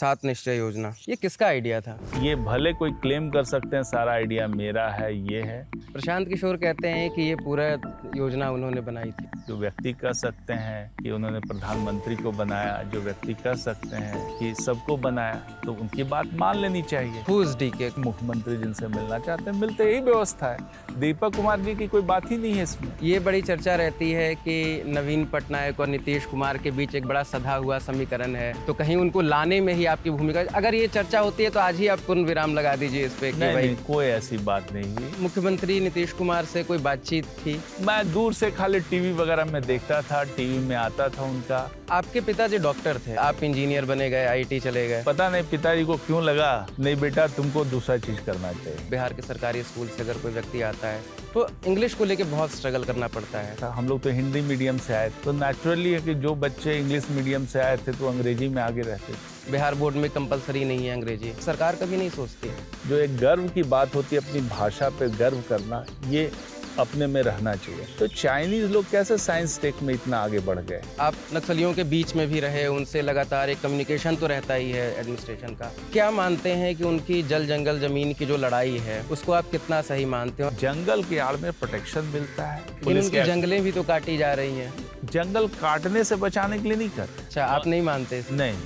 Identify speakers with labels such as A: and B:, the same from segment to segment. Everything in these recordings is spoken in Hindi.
A: 7 निश्चय योजना, ये किसका आइडिया था?
B: ये भले कोई क्लेम कर सकते हैं सारा आइडिया मेरा है, ये है।
A: प्रशांत किशोर कहते हैं कि ये पूरा योजना उन्होंने बनाई थी।
B: जो व्यक्ति कह सकते हैं कि उन्होंने प्रधानमंत्री को बनाया, जो व्यक्ति कह सकते हैं कि सबको बनाया, तो उनकी बात मान लेनी चाहिए।
A: Who's DK?
B: मुख्यमंत्री जिनसे मिलना चाहते हैं मिलते, यही व्यवस्था है। दीपक कुमार जी की कोई बात ही नहीं है इसमें।
A: ये बड़ी चर्चा रहती है कि नवीन पटनायक और नीतीश कुमार के बीच एक बड़ा सधा हुआ समीकरण है, तो कहीं उनको लाने में ही आपकी भूमिका, अगर ये चर्चा होती है तो आज ही आप पूर्ण विराम लगा दीजिए इस पे कि
B: नहीं, कोई ऐसी बात नहीं हुई।
A: मुख्यमंत्री नीतीश कुमार से कोई बातचीत थी?
B: मैं दूर से खाली टीवी वगैरह में देखता था, टीवी में आता था उनका।
A: आपके पिताजी डॉक्टर थे, आप इंजीनियर बने गए, IT चले गए।
B: पता नहीं पिताजी को क्यों लगा नहीं बेटा तुमको दूसरा चीज करना चाहिए।
A: बिहार के सरकारी स्कूल से अगर कोई व्यक्ति आता है तो इंग्लिश को लेके बहुत स्ट्रगल करना पड़ता है।
B: हम लोग तो हिंदी मीडियम से आए, तो नेचुरली है कि जो बच्चे इंग्लिश मीडियम से आए थे तो अंग्रेजी में आगे रहते थे।
A: बिहार बोर्ड में कंपलसरी नहीं है अंग्रेजी, सरकार कभी नहीं सोचती।
B: जो एक गर्व की बात होती है, अपनी भाषा पे गर्व करना, ये अपने में रहना चाहिए। तो चाइनीज लोग कैसे साइंस टेक में इतना आगे बढ़ गए?
A: आप नक्सलियों के बीच में भी रहे, उनसे लगातार एक कम्युनिकेशन तो रहता ही है एडमिनिस्ट्रेशन का। क्या मानते हैं कि उनकी जल जंगल जमीन की जो लड़ाई है उसको आप कितना सही मानते हो?
B: जंगल की आड़ में प्रोटेक्शन मिलता है।
A: लेकिन उनकी जंगलें भी तो काटी जा रही हैं।
B: जंगल काटने से बचाने के लिए नहीं करते।
A: अच्छा, आप नहीं मानते?
B: नहीं,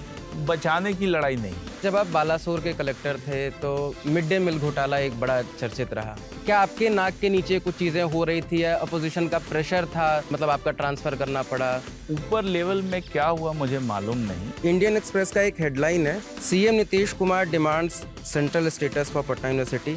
B: बचाने की लड़ाई नहीं।
A: जब आप बालासोर के कलेक्टर थे तो मिड डे मील घोटाला एक बड़ा चर्चित रहा। क्या आपके नाक के नीचे कुछ चीजें हो रही थी या अपोजिशन का प्रेशर था, मतलब आपका ट्रांसफर करना पड़ा?
B: ऊपर लेवल में क्या हुआ मुझे मालूम नहीं।
A: इंडियन एक्सप्रेस का एक हेडलाइन है, CM Nitish Kumar demands central status for Patna university,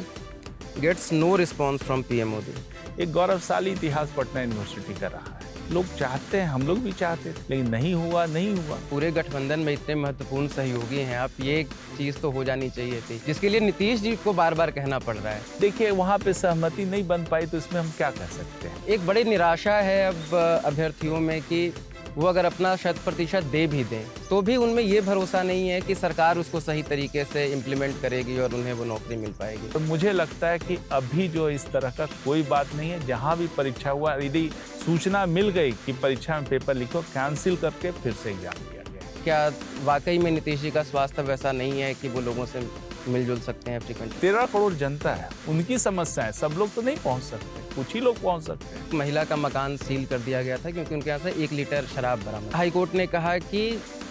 A: gets no response from PM Modi.
B: एक गौरवशाली इतिहास पटना यूनिवर्सिटी का रहा है। लोग चाहते हैं, हम लोग भी चाहते थे, लेकिन नहीं हुआ, नहीं हुआ।
A: पूरे गठबंधन में इतने महत्वपूर्ण सहयोगी हैं आप, ये एक चीज तो हो जानी चाहिए थी जिसके लिए नीतीश जी को बार बार कहना पड़ रहा है।
B: देखिए वहाँ पे सहमति नहीं बन पाई तो इसमें हम क्या कह सकते हैं।
A: एक बड़ी निराशा है अब अभ्यर्थियों में कि वो अगर अपना 100% दे भी दें तो भी उनमें ये भरोसा नहीं है कि सरकार उसको सही तरीके से इम्प्लीमेंट करेगी और उन्हें वो नौकरी मिल पाएगी।
B: तो मुझे लगता है कि अभी जो इस तरह का कोई बात नहीं है। जहाँ भी परीक्षा हुआ, यदि सूचना मिल गई कि परीक्षा में पेपर लिखो, कैंसिल करके फिर से एग्जाम लिया गया।
A: क्या वाकई में नीतीश जी का स्वास्थ्य वैसा नहीं है कि वो लोगों से मिलजुल सकते हैं फ्रीक्वेंट?
B: 13 करोड़ जनता है, उनकी समस्या है, सब लोग तो नहीं पहुंच सकते, कुछ ही लोग पहुंच सकते हैं।
A: महिला का मकान सील कर दिया गया था क्योंकि उनके यहाँ से 1 लीटर शराब बरामद। हाई कोर्ट ने कहा कि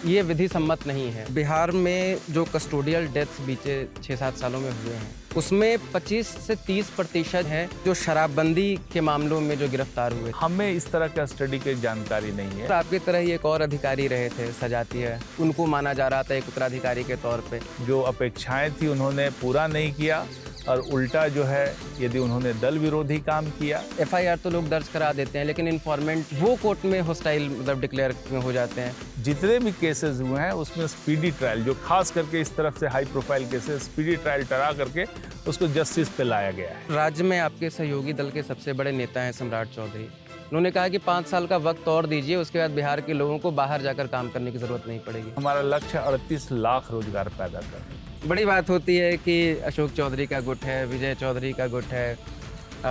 A: ये विधि सम्मत नहीं है। बिहार में जो कस्टोडियल डेथ्स बीते 6-7 सालों में हुए हैं उसमें 25 से 30% है जो शराबबंदी के मामलों में जो गिरफ्तार हुए।
B: हमें इस तरह का स्टडी की जानकारी नहीं है।
A: आपकी तरह ही एक और अधिकारी रहे थे सजातीय, उनको माना जा रहा था एक उत्तराधिकारी के तौर पे।
B: जो अपेक्षाएं थी उन्होंने पूरा नहीं किया और उल्टा जो है, यदि उन्होंने दल विरोधी काम किया।
A: FIR तो लोग दर्ज करा देते हैं लेकिन इन्फॉर्मेंट वो कोर्ट में हॉस्टाइल मतलब डिक्लेयर हो जाते हैं।
B: जितने भी केसेस हुए हैं उसमें स्पीडी ट्रायल, जो खास करके इस तरफ से high profile cases, speedy trial करा करके उसको जस्टिस पे लाया गया है।
A: राज्य में आपके सहयोगी दल के सबसे बड़े नेता हैं सम्राट चौधरी। उन्होंने कहा कि 5 साल का वक्त और दीजिए, उसके बाद बिहार के लोगों को बाहर जाकर काम करने की जरूरत नहीं पड़ेगी।
B: हमारा लक्ष्य 38 लाख रोजगार पैदा करना।
A: बड़ी बात होती है कि अशोक चौधरी का गुट है, विजय चौधरी का गुट है,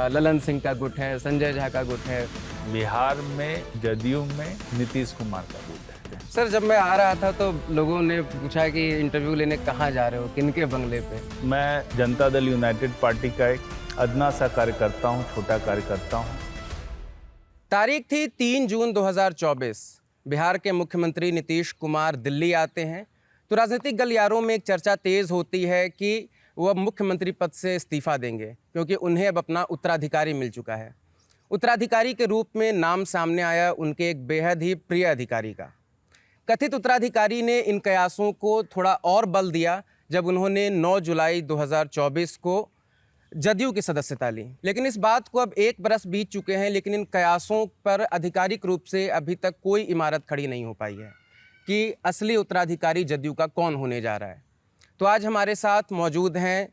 A: ललन सिंह का गुट है, संजय झा का गुट है।
B: बिहार में जदयू में नीतीश कुमार का गुट है।
A: सर, जब मैं आ रहा था तो लोगों ने पूछा कि इंटरव्यू लेने कहाँ जा रहे हो, किनके बंगले पे?
B: मैं जनता दल यूनाइटेड पार्टी का एक अदना सा कार्यकर्ता हूँ, छोटा कार्यकर्ता हूँ।
A: तारीख थी 3 जून 2024। बिहार के मुख्यमंत्री नीतीश कुमार दिल्ली आते हैं तो राजनीतिक गलियारों में एक चर्चा तेज होती है कि वो अब मुख्यमंत्री पद से इस्तीफा देंगे क्योंकि उन्हें अब अपना उत्तराधिकारी मिल चुका है। उत्तराधिकारी के रूप में नाम सामने आया उनके एक बेहद ही प्रिय अधिकारी का। कथित उत्तराधिकारी ने इन कयासों को थोड़ा और बल दिया जब उन्होंने 9 जुलाई 2024 को जदयू की सदस्यता ली। लेकिन इस बात को अब 1 बरस बीत चुके हैं, लेकिन इन कयासों पर आधिकारिक रूप से अभी तक कोई इमारत खड़ी नहीं हो पाई है कि असली उत्तराधिकारी जदयू का कौन होने जा रहा है। तो आज हमारे साथ मौजूद हैं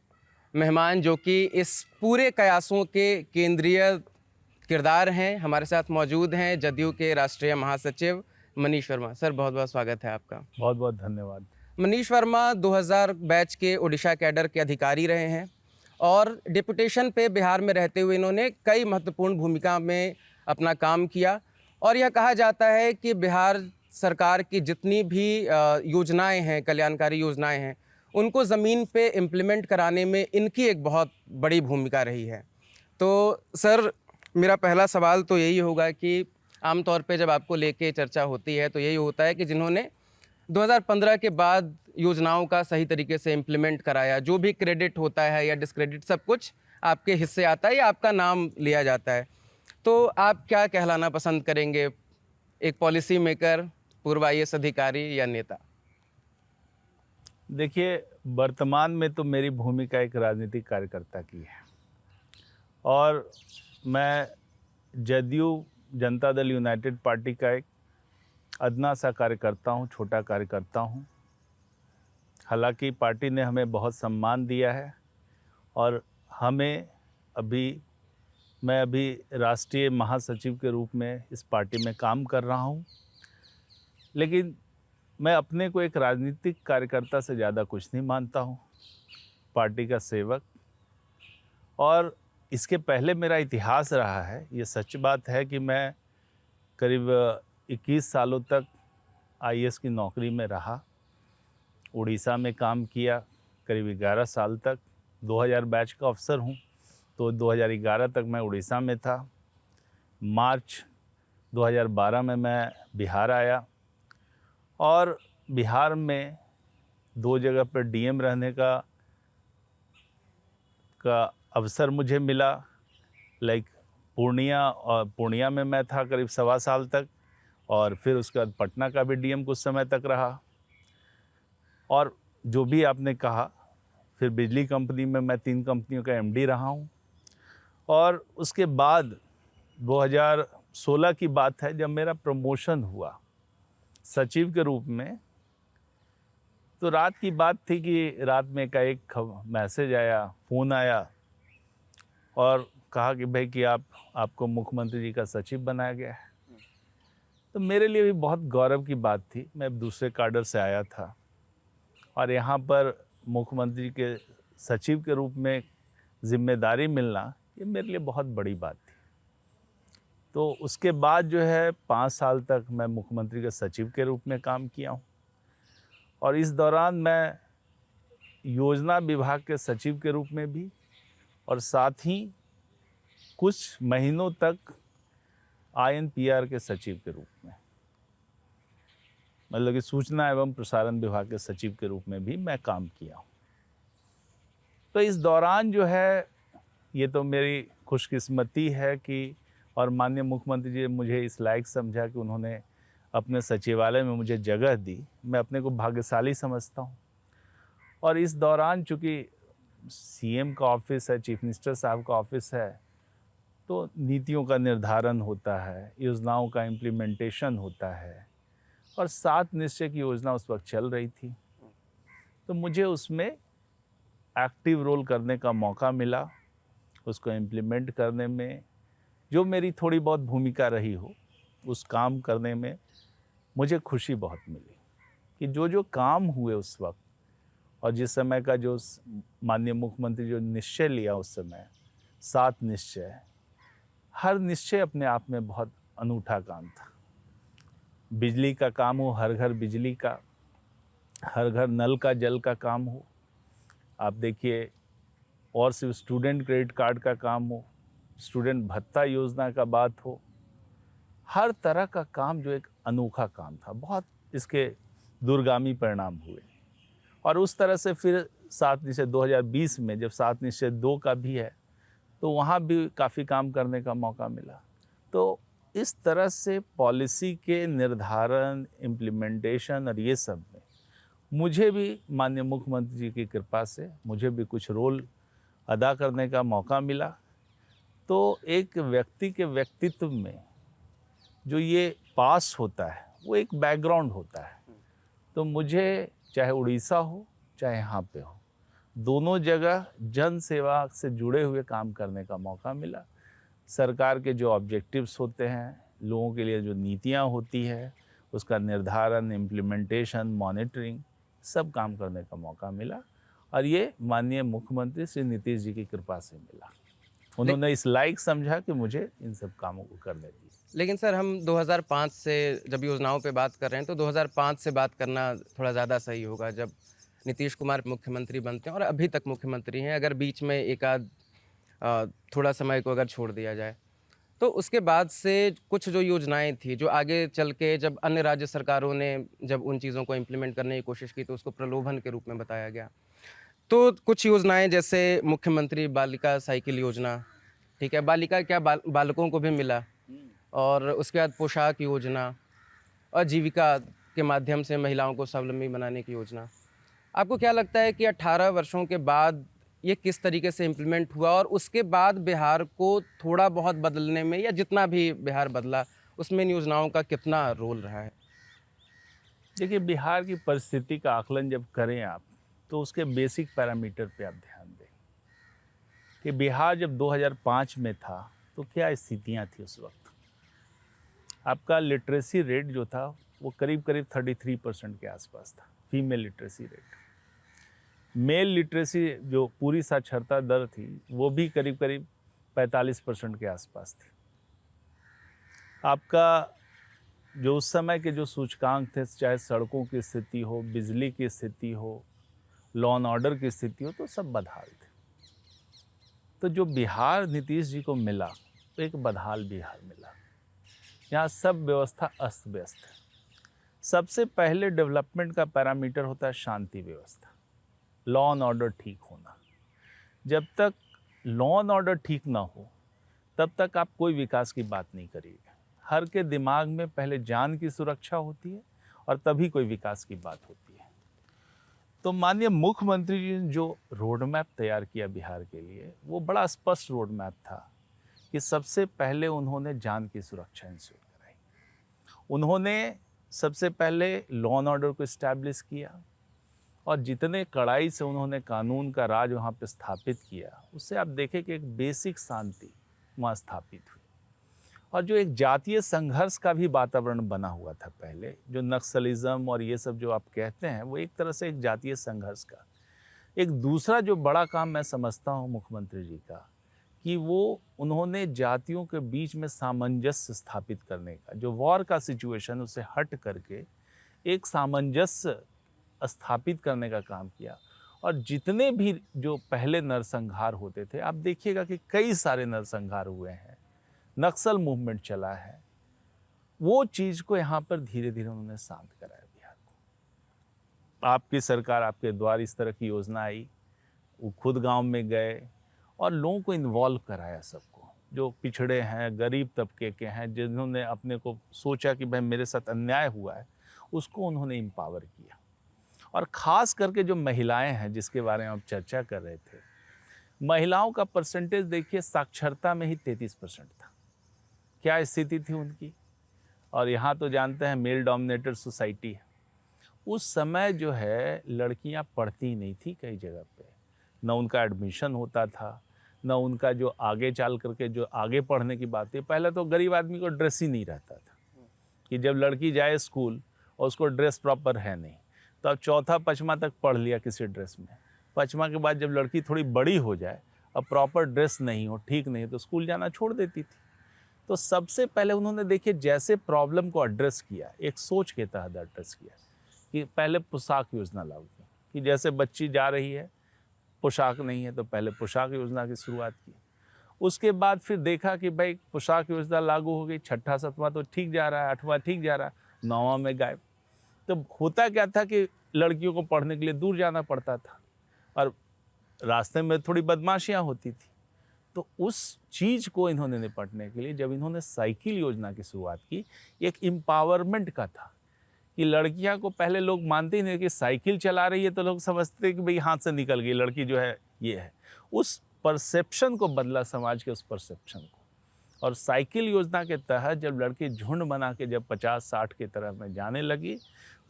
A: मेहमान जो कि इस पूरे कयासों के केंद्रीय किरदार हैं। हमारे साथ मौजूद हैं जदयू के राष्ट्रीय महासचिव मनीष वर्मा। सर, बहुत बहुत स्वागत है आपका।
B: बहुत बहुत धन्यवाद।
A: मनीष वर्मा 2000 बैच के ओडिशा कैडर के अधिकारी रहे हैं और डिप्यूटेशन पे बिहार में रहते हुए इन्होंने कई महत्वपूर्ण भूमिका में अपना काम किया और यह कहा जाता है कि बिहार सरकार की जितनी भी योजनाएं हैं, कल्याणकारी योजनाएं हैं, उनको ज़मीन पे इम्प्लीमेंट कराने में इनकी एक बहुत बड़ी भूमिका रही है। तो सर, मेरा पहला सवाल तो यही होगा कि आमतौर पे जब आपको लेके चर्चा होती है तो यही होता है कि जिन्होंने 2015 के बाद योजनाओं का सही तरीके से इम्प्लीमेंट कराया, जो भी क्रेडिट होता है या डिस्क्रेडिट सब कुछ आपके हिस्से आता है या आपका नाम लिया जाता है। तो आप क्या कहलाना पसंद करेंगे, एक पॉलिसी मेकर, पूर्व आईएएस अधिकारी या नेता?
B: देखिए, वर्तमान में तो मेरी भूमिका एक राजनीतिक कार्यकर्ता की है और मैं जदयू जनता दल यूनाइटेड पार्टी का एक अदना सा कार्यकर्ता हूँ, छोटा कार्यकर्ता हूँ। हालांकि पार्टी ने हमें बहुत सम्मान दिया है और मैं अभी राष्ट्रीय महासचिव के रूप में इस पार्टी में काम कर रहा हूँ। लेकिन मैं अपने को एक राजनीतिक कार्यकर्ता से ज़्यादा कुछ नहीं मानता हूँ, पार्टी का सेवक। और इसके पहले मेरा इतिहास रहा है। ये सच बात है कि मैं करीब 21 सालों तक आईएएस की नौकरी में रहा, उड़ीसा में काम किया करीब 11 साल तक। 2000 बैच का अफसर हूँ, तो 2011 तक मैं उड़ीसा में था। मार्च 2012 में मैं बिहार आया और बिहार में 2 जगह पर डीएम रहने का अवसर मुझे मिला। लाइक पूर्णिया में मैं था करीब 1.25 साल तक और फिर उसके बाद पटना का भी डीएम कुछ समय तक रहा। और जो भी आपने कहा, फिर बिजली कंपनी में मैं 3 कंपनियों का एमडी रहा हूँ। और उसके बाद 2016 की बात है, जब मेरा प्रमोशन हुआ सचिव के रूप में, तो रात की बात थी कि रात में का एक मैसेज आया, फ़ोन आया और कहा कि भाई कि आपको मुख्यमंत्री जी का सचिव बनाया गया है। तो मेरे लिए भी बहुत गौरव की बात थी। मैं दूसरे काडर से आया था और यहाँ पर मुख्यमंत्री के सचिव के रूप में जिम्मेदारी मिलना, ये मेरे लिए बहुत बड़ी बात थी। तो उसके बाद जो है 5 साल तक मैं मुख्यमंत्री के सचिव के रूप में काम किया हूँ और इस दौरान मैं योजना विभाग के सचिव के रूप में भी और साथ ही कुछ महीनों तक आईएनपीआर के सचिव के रूप में, मतलब कि सूचना एवं प्रसारण विभाग के सचिव के रूप में भी मैं काम किया हूँ। तो इस दौरान जो है, ये तो मेरी खुशकिस्मती है कि और माननीय मुख्यमंत्री जी ने मुझे इस लायक समझा कि उन्होंने अपने सचिवालय में मुझे जगह दी। मैं अपने को भाग्यशाली समझता हूँ। और इस दौरान चूँकि सीएम का ऑफिस है, चीफ मिनिस्टर साहब का ऑफिस है, तो नीतियों का निर्धारण होता है, योजनाओं का इम्प्लीमेंटेशन होता है और 7 निश्चय की योजना उस वक्त चल रही थी। तो मुझे उसमें एक्टिव रोल करने का मौका मिला। उसको इम्प्लीमेंट करने में जो मेरी थोड़ी बहुत भूमिका रही हो, उस काम करने में मुझे खुशी बहुत मिली कि जो काम हुए उस वक्त और जिस समय का जो माननीय मुख्यमंत्री जो निश्चय लिया उस समय, 7 निश्चय, हर निश्चय अपने आप में बहुत अनूठा काम था। बिजली का काम हो, हर घर बिजली का, हर घर नल का जल का काम हो, आप देखिए, और सिर्फ स्टूडेंट क्रेडिट कार्ड का काम हो, स्टूडेंट भत्ता योजना का बात हो, हर तरह का काम जो एक अनोखा काम था, बहुत इसके दूरगामी परिणाम हुए। और उस तरह से फिर 7 निश्चय 2020 में जब 7 निश्चय 2 का भी है, तो वहाँ भी काफ़ी काम करने का मौका मिला। तो इस तरह से पॉलिसी के निर्धारण, इम्प्लीमेंटेशन और ये सब में मुझे भी माननीय मुख्यमंत्री जी की कृपा से मुझे भी कुछ रोल अदा करने का मौका मिला। तो एक व्यक्ति के व्यक्तित्व में जो ये पास होता है, वो एक बैकग्राउंड होता है। तो मुझे चाहे उड़ीसा हो चाहे यहाँ पे हो, दोनों जगह जन सेवा से जुड़े हुए काम करने का मौका मिला। सरकार के जो ऑब्जेक्टिव्स होते हैं, लोगों के लिए जो नीतियाँ होती है, उसका निर्धारण, इम्प्लीमेंटेशन, मॉनिटरिंग, सब काम करने का मौका मिला। और ये माननीय मुख्यमंत्री श्री नीतीश जी की कृपा से मिला। उन्होंने इस लायक समझा कि मुझे इन सब कामों को करने दी।
A: लेकिन सर हम 2005 से जब योजनाओं पे बात कर रहे हैं तो 2005 से बात करना थोड़ा ज़्यादा सही होगा, जब नीतीश कुमार मुख्यमंत्री बनते हैं और अभी तक मुख्यमंत्री हैं। अगर बीच में एक आध थोड़ा समय को अगर छोड़ दिया जाए, तो उसके बाद से कुछ जो योजनाएं थी, जो आगे चल के जब अन्य राज्य सरकारों ने जब उन चीज़ों को इम्प्लीमेंट करने की कोशिश की तो उसको प्रलोभन के रूप में बताया गया। तो कुछ योजनाएं जैसे मुख्यमंत्री बालिका साइकिल योजना, ठीक है, बालिका क्या बालकों को भी मिला, और उसके बाद पोशाक योजना और जीविका के माध्यम से महिलाओं को स्वावलंबी बनाने की योजना। आपको क्या लगता है कि 18 वर्षों के बाद ये किस तरीके से इम्प्लीमेंट हुआ, और उसके बाद बिहार को थोड़ा बहुत बदलने में, या जितना भी बिहार बदला उसमें इन योजनाओं का कितना रोल रहा है?
B: देखिए, बिहार की परिस्थिति का आकलन जब करें आप, तो उसके बेसिक पैरामीटर पे आप ध्यान दें कि बिहार जब 2005 में था तो क्या स्थितियां थी उस वक्त। आपका लिटरेसी रेट जो था वो करीब करीब 33% के आसपास था, female literacy rate. Mail literacy जो पूरी साक्षरता दर थी वो भी करीब करीब 45% के आसपास थी। आपका जो उस समय के जो सूचकांक थे, चाहे सड़कों की स्थिति हो, बिजली की स्थिति हो, लॉ एंड ऑर्डर की स्थिति हो, तो सब बदहाल थे। तो जो बिहार नीतीश जी को मिला तो एक बदहाल बिहार मिला, यहाँ सब व्यवस्था अस्त व्यस्त है। सबसे पहले डेवलपमेंट का पैरामीटर होता है शांति व्यवस्था, लॉ एंड ऑर्डर ठीक होना। जब तक लॉ एंड ऑर्डर ठीक ना हो तब तक आप कोई विकास की बात नहीं करिएगा। हर के दिमाग में पहले जान की सुरक्षा होती है और तभी कोई विकास की बात होती है। तो माननीय मुख्यमंत्री जी ने जो रोड मैप तैयार किया बिहार के लिए, वो बड़ा स्पष्ट रोड मैप था कि सबसे पहले उन्होंने जान की सुरक्षा इंश्योर कराई। उन्होंने सबसे पहले लॉ एंड ऑर्डर को इस्टेब्लिश किया और जितने कड़ाई से उन्होंने कानून का राज वहाँ पे स्थापित किया, उससे आप देखें कि एक बेसिक शांति वहाँ स्थापित हुई। और जो एक जातीय संघर्ष का भी वातावरण बना हुआ था पहले, जो नक्सलिज्म और ये सब जो आप कहते हैं, वो एक तरह से एक जातीय संघर्ष का। एक दूसरा जो बड़ा काम मैं समझता हूँ मुख्यमंत्री जी का, कि वो उन्होंने जातियों के बीच में सामंजस्य स्थापित करने का, जो वॉर का सिचुएशन उसे हट करके एक सामंजस्य स्थापित करने का काम किया। और जितने भी जो पहले नरसंहार होते थे, आप देखिएगा कि कई सारे नरसंहार हुए हैं, नक्सल मूवमेंट चला है, वो चीज़ को यहाँ पर धीरे धीरे उन्होंने शांत कराया बिहार को। आपकी सरकार, आपके द्वार इस तरह की योजना आई, वो खुद गांव में गए और लोगों को इन्वॉल्व कराया, सबको, जो पिछड़े हैं, गरीब तबके के हैं, जिन्होंने अपने को सोचा कि भाई मेरे साथ अन्याय हुआ है, उसको उन्होंने एम्पावर किया। और ख़ास करके जो महिलाएं हैं जिसके बारे में आप चर्चा कर रहे थे, महिलाओं का परसेंटेज देखिए, साक्षरता में ही 33% था। क्या स्थिति थी उनकी। और यहाँ तो जानते हैं मेल डोमिनेटेड सोसाइटी है। उस समय जो है लड़कियाँ पढ़ती नहीं थी कई जगह पे, न उनका एडमिशन होता था, न उनका जो आगे चल करके जो आगे पढ़ने की बात है। पहले तो गरीब आदमी को ड्रेस ही नहीं रहता था कि जब लड़की जाए स्कूल और उसको ड्रेस प्रॉपर है नहीं, तो अब चौथा पचमा तक पढ़ लिया किसी ड्रेस में। पचमा के बाद जब लड़की थोड़ी बड़ी हो जाए, अब प्रॉपर ड्रेस नहीं हो, ठीक नहीं, तो स्कूल जाना छोड़ देती थी। तो सबसे पहले उन्होंने देखिए जैसे प्रॉब्लम को एड्रेस किया, एक सोच के तहत एड्रेस किया कि पहले पोशाक योजना लागू की, कि जैसे बच्ची जा रही है, पोशाक नहीं है, तो पहले पोशाक योजना की शुरुआत की। उसके बाद फिर देखा कि भाई पोशाक योजना लागू हो गई, छठा सतवां तो ठीक जा रहा है, आठवां ठीक जा रहा है, नौवां में गायब। तो होता क्या था कि लड़कियों को पढ़ने के लिए दूर जाना पड़ता था और रास्ते में थोड़ी बदमाशियाँ होती थी। तो उस चीज़ को इन्होंने निपटने के लिए जब इन्होंने साइकिल योजना की शुरुआत की, एक एम्पावरमेंट का था कि लड़कियां को, पहले लोग मानते ही नहीं कि साइकिल चला रही है तो लोग समझते हैं कि भाई हाथ से निकल गई लड़की, जो है ये है। उस परसेप्शन को बदला, समाज के उस परसेप्शन को। और साइकिल योजना के तहत जब लड़की झुंड बना के जब 50-60 की तरफ में जाने लगी,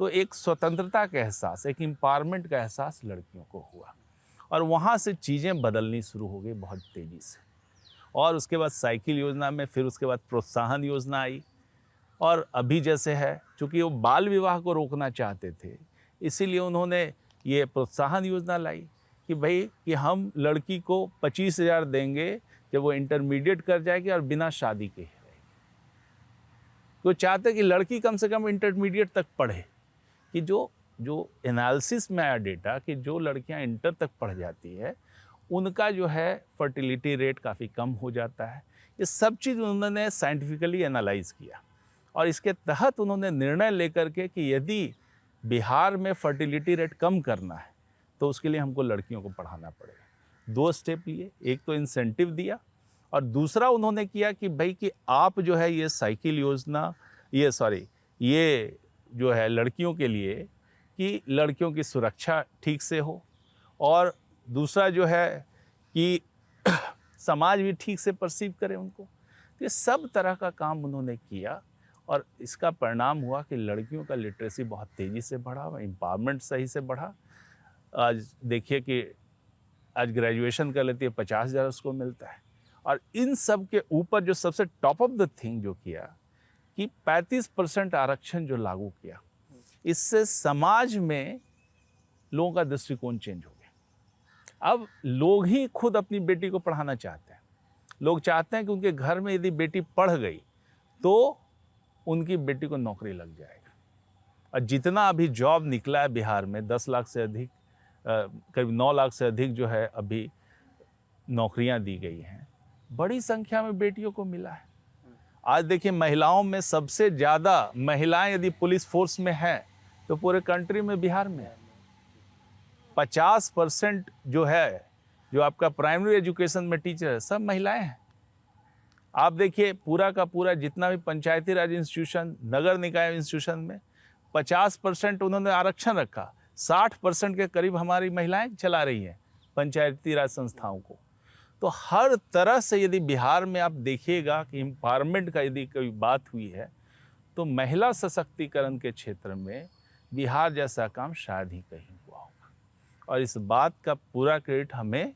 B: तो एक स्वतंत्रता का एहसास, एक एम्पावरमेंट का एहसास लड़कियों को हुआ और वहाँ से चीज़ें बदलनी शुरू हो गई बहुत तेज़ी से। और उसके बाद साइकिल योजना में फिर उसके बाद प्रोत्साहन योजना आई। और अभी जैसे है, चूँकि वो बाल विवाह को रोकना चाहते थे, इसीलिए उन्होंने ये प्रोत्साहन योजना लाई कि भाई कि हम लड़की को 25,000 देंगे जब वो इंटरमीडिएट कर जाएगी और बिना शादी के ही रहेगी। वो चाहते हैं कि लड़की कम से कम इंटरमीडिएट तक पढ़े, कि जो एनालिसिस में आया डेटा कि जो लड़कियां इंटर तक पढ़ जाती है उनका जो है फर्टिलिटी रेट काफ़ी कम हो जाता है। ये सब चीज़ उन्होंने साइंटिफिकली एनालाइज किया और इसके तहत उन्होंने निर्णय लेकर के कि यदि बिहार में फर्टिलिटी रेट कम करना है तो उसके लिए हमको लड़कियों को पढ़ाना पड़ेगा। 2 स्टेप लिए, एक तो इंसेंटिव दिया और दूसरा उन्होंने किया कि भाई कि आप जो है ये साइकिल योजना, ये जो है लड़कियों के लिए कि लड़कियों की सुरक्षा ठीक से हो और दूसरा जो है कि समाज भी ठीक से परसीव करे उनको। तो ये सब तरह का काम उन्होंने किया और इसका परिणाम हुआ कि लड़कियों का लिटरेसी बहुत तेज़ी से बढ़ा, एम्पावरमेंट सही से बढ़ा। आज देखिए कि आज ग्रेजुएशन कर लेती है 50,000 उसको मिलता है। और इन सब के ऊपर जो सबसे टॉप ऑफ द थिंग जो किया कि 35% आरक्षण जो लागू किया, इससे समाज में लोगों का दृष्टिकोण चेंज हो गया। अब लोग ही खुद अपनी बेटी को पढ़ाना चाहते हैं। लोग चाहते हैं कि उनके घर में यदि बेटी पढ़ गई तो उनकी बेटी को नौकरी लग जाएगा। और जितना अभी जॉब निकला है बिहार में 10 लाख से अधिक, करीब 9 लाख से अधिक जो है अभी नौकरियां दी गई हैं, बड़ी संख्या में बेटियों को मिला है। आज देखिए महिलाओं में सबसे ज़्यादा महिलाएं यदि पुलिस फोर्स में हैं तो पूरे कंट्री में बिहार में है। 50% जो है, जो आपका प्राइमरी एजुकेशन में टीचर है, सब महिलाएं हैं। आप देखिए पूरा का पूरा जितना भी पंचायती राज इंस्टीट्यूशन, नगर निकाय इंस्टीट्यूशन में 50% उन्होंने आरक्षण रखा। 60% के करीब हमारी महिलाएं चला रही हैं पंचायती राज संस्थाओं को। तो हर तरह से यदि बिहार में आप देखिएगा कि एम्पावरमेंट का यदि कोई बात हुई है तो महिला सशक्तिकरण के क्षेत्र में बिहार जैसा काम शायद ही कहीं हुआ होगा। और इस बात का पूरा क्रेडिट हमें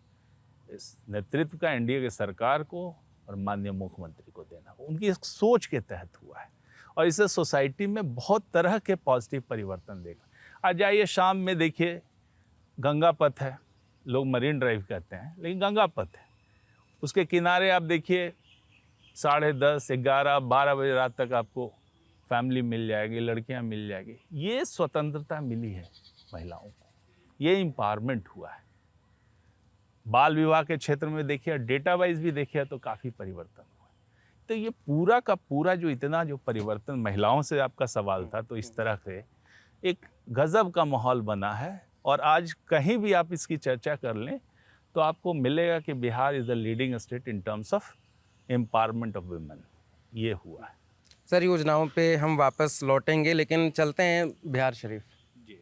B: इस नेतृत्व का, एनडीए की सरकार को और माननीय मुख्यमंत्री को देना। उनकी एक सोच के तहत हुआ है और इससे सोसाइटी में बहुत तरह के पॉजिटिव परिवर्तन देखा। आज जाइए शाम में देखिए गंगा पथ है, लोग मरीन ड्राइव कहते हैं लेकिन गंगा पथ है, उसके किनारे आप देखिए 10:30, 11, 12 बजे रात तक आपको फैमिली मिल जाएगी, लड़कियां मिल जाएगी। ये स्वतंत्रता मिली है महिलाओं को, ये एम्पावरमेंट हुआ है। बाल विवाह के क्षेत्र में देखिए, डेटा वाइज भी देखिए तो काफ़ी परिवर्तन हुआ है। तो ये पूरा का पूरा जो इतना जो परिवर्तन, महिलाओं से आपका सवाल था, तो इस तरह से एक गजब का माहौल बना है। और आज कहीं भी आप इसकी चर्चा कर लें तो आपको मिलेगा कि Bihar is the leading state in terms of empowerment of women. ये हुआ है।
A: सर, योजनाओं पे हम वापस लौटेंगे, लेकिन चलते हैं बिहार शरीफ।
B: जी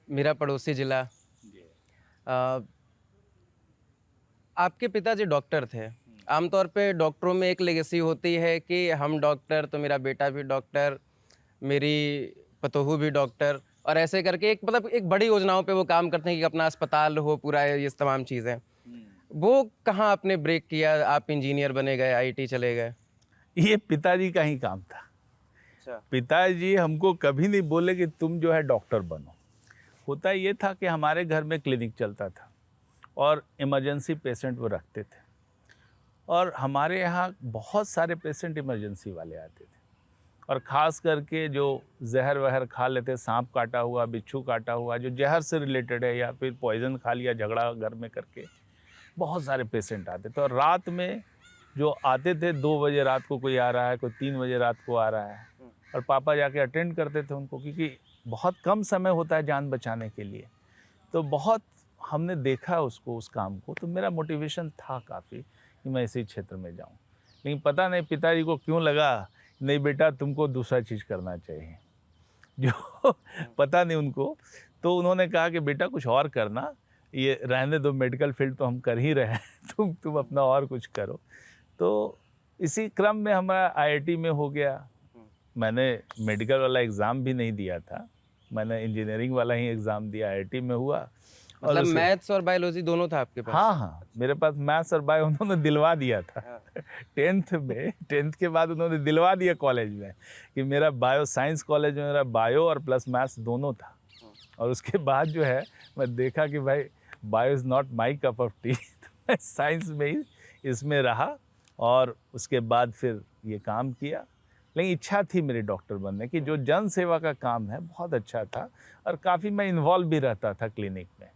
A: मेरा पड़ोसी ज़िला।
B: जी।
A: आपके पिताजी डॉक्टर थे। आमतौर पे डॉक्टरों में एक लेगेसी होती है कि हम डॉक्टर, तो मेरा बेटा भी डॉक्टर, मेरी पतोहू भी डॉक्टर, और ऐसे करके एक मतलब एक बड़ी योजनाओं पे वो काम करते हैं कि अपना अस्पताल हो पूरा, ये तमाम चीज़ें। वो कहाँ आपने ब्रेक किया, आप इंजीनियर बने गए, आईटी चले गए?
B: ये पिताजी का ही काम था।
A: अच्छा।
B: पिताजी हमको कभी नहीं बोले कि तुम जो है डॉक्टर बनो। होता ये था कि हमारे घर में क्लिनिक चलता था और इमरजेंसी पेशेंट वो रखते थे और हमारे यहाँ बहुत सारे पेशेंट इमरजेंसी वाले आते थे। और ख़ास करके जो जहर वहर खा लेते, सांप काटा हुआ, बिच्छू काटा हुआ, जो जहर से रिलेटेड है, या फिर पॉइज़न खा लिया झगड़ा घर में करके, बहुत सारे पेशेंट आते थे। और रात में जो आते थे, 2 बजे रात को कोई आ रहा है, कोई 3 बजे रात को आ रहा है, और पापा जाके अटेंड करते थे उनको, क्योंकि बहुत कम समय होता है जान बचाने के लिए। तो बहुत हमने देखा उसको, उस काम को। तो मेरा मोटिवेशन था काफ़ी कि मैं इसी क्षेत्र में जाऊँ। लेकिन पता नहीं पिताजी को क्यों लगा नहीं बेटा तुमको दूसरा चीज़ करना चाहिए, जो पता नहीं उनको। तो उन्होंने कहा कि बेटा कुछ और करना, ये रहने दो, मेडिकल फील्ड तो हम कर ही रहे हैं, तुम अपना और कुछ करो। तो इसी क्रम में हमारा आईआईटी में हो गया। मैंने मेडिकल वाला एग्ज़ाम भी नहीं दिया था, मैंने इंजीनियरिंग वाला ही एग्ज़ाम दिया, आईआईटी में हुआ।
A: मतलब मैथ्स और बायोलॉजी दोनों था आपके पास?
B: हाँ, मेरे पास मैथ्स और बायो उन्होंने दिलवा दिया था। 10th में, 10th के बाद उन्होंने दिलवा दिया कॉलेज में कि मेरा बायो साइंस कॉलेज में मेरा बायो और प्लस मैथ्स दोनों था। और उसके बाद जो है मैं देखा कि भाई bio is not my cup of T, तो मैं साइंस में ही इसमें रहा और उसके बाद फिर ये काम किया। लेकिन इच्छा थी मेरी डॉक्टर बनने की। जो जन सेवा का काम है बहुत अच्छा था, और काफ़ी मैं इन्वॉल्व भी रहता था क्लिनिक में,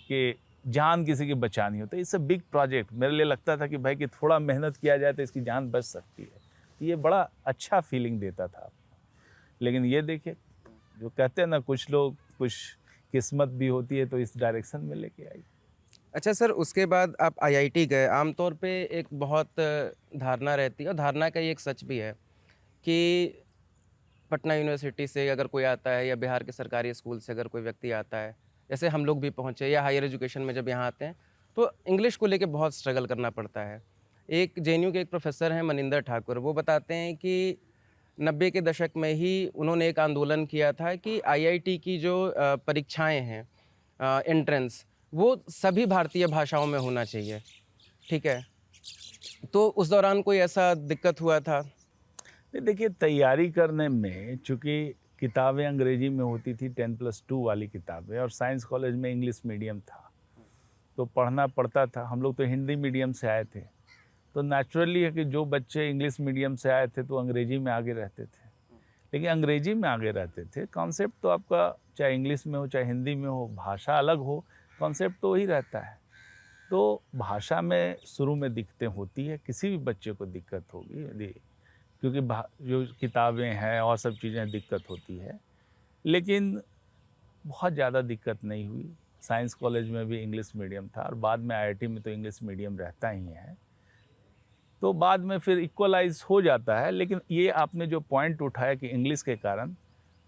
B: कि जान किसी की बचानी हो तो इट्स अ बिग प्रोजेक्ट। मेरे लिए लगता था कि भाई कि थोड़ा मेहनत किया जाए तो इसकी जान बच सकती है। ये बड़ा अच्छा फीलिंग देता था। लेकिन ये देखिए, जो कहते हैं ना, कुछ लोग, कुछ किस्मत भी होती है तो इस डायरेक्शन में लेके आई।
A: अच्छा सर, उसके बाद आप आईआईटी गए। आमतौर पे एक बहुत धारणा रहती है, और धारणा का ये एक सच भी है कि पटना यूनिवर्सिटी से अगर कोई आता है, या बिहार के सरकारी स्कूल से अगर कोई व्यक्ति आता है, जैसे हम लोग भी पहुँचे, या हायर एजुकेशन में जब यहाँ आते हैं, तो इंग्लिश को लेके बहुत स्ट्रगल करना पड़ता है। एक जेएनयू के एक प्रोफेसर हैं मनिंदर ठाकुर, वो बताते हैं कि 90 के दशक में ही उन्होंने एक आंदोलन किया था कि आईआईटी की जो परीक्षाएं हैं, एंट्रेंस, वो सभी भारतीय भाषाओं में होना चाहिए। ठीक है, तो उस दौरान कोई ऐसा दिक्कत हुआ था?
B: नहीं, देखिए, तैयारी करने में चूँकि किताबें अंग्रेजी में होती थी, 10+2 वाली किताबें, और साइंस कॉलेज में इंग्लिश मीडियम था, तो पढ़ना पड़ता था। हम लोग तो हिंदी मीडियम से आए थे, तो नेचुरली है कि जो बच्चे इंग्लिश मीडियम से आए थे तो अंग्रेजी में आगे रहते थे। लेकिन अंग्रेजी में आगे रहते थे, कॉन्सेप्ट तो आपका चाहे इंग्लिश में हो चाहे हिंदी में हो, भाषा अलग हो, कॉन्सेप्ट तो वही रहता है। तो भाषा में शुरू में दिक्कतें होती है, किसी भी बच्चे को दिक्कत होगी यदि, क्योंकि जो किताबें हैं और सब चीज़ें दिक्कत होती है। लेकिन बहुत ज़्यादा दिक्कत नहीं हुई। साइंस कॉलेज में भी इंग्लिश मीडियम था, और बाद में आईआईटी में तो इंग्लिश मीडियम रहता ही है, तो बाद में फिर इक्वलाइज हो जाता है। लेकिन ये आपने जो पॉइंट उठाया कि इंग्लिश के कारण,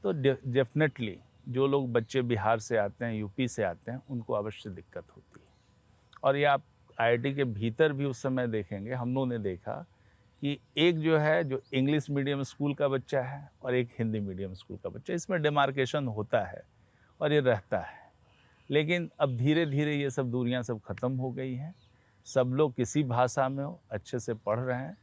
B: तो डेफिनेटली जो लोग बच्चे बिहार से आते हैं, यूपी से आते हैं, उनको अवश्य दिक्कत होती है। और ये आप आईआईटी के भीतर भी उस समय देखेंगे, हम लोगों ने देखा कि एक जो है, जो इंग्लिश मीडियम स्कूल का बच्चा है और एक हिंदी मीडियम स्कूल का बच्चा, इसमें डिमार्केशन होता है और ये रहता है। लेकिन अब धीरे धीरे ये सब दूरियां सब ख़त्म हो गई हैं। सब लोग किसी भाषा में हो अच्छे से पढ़ रहे हैं,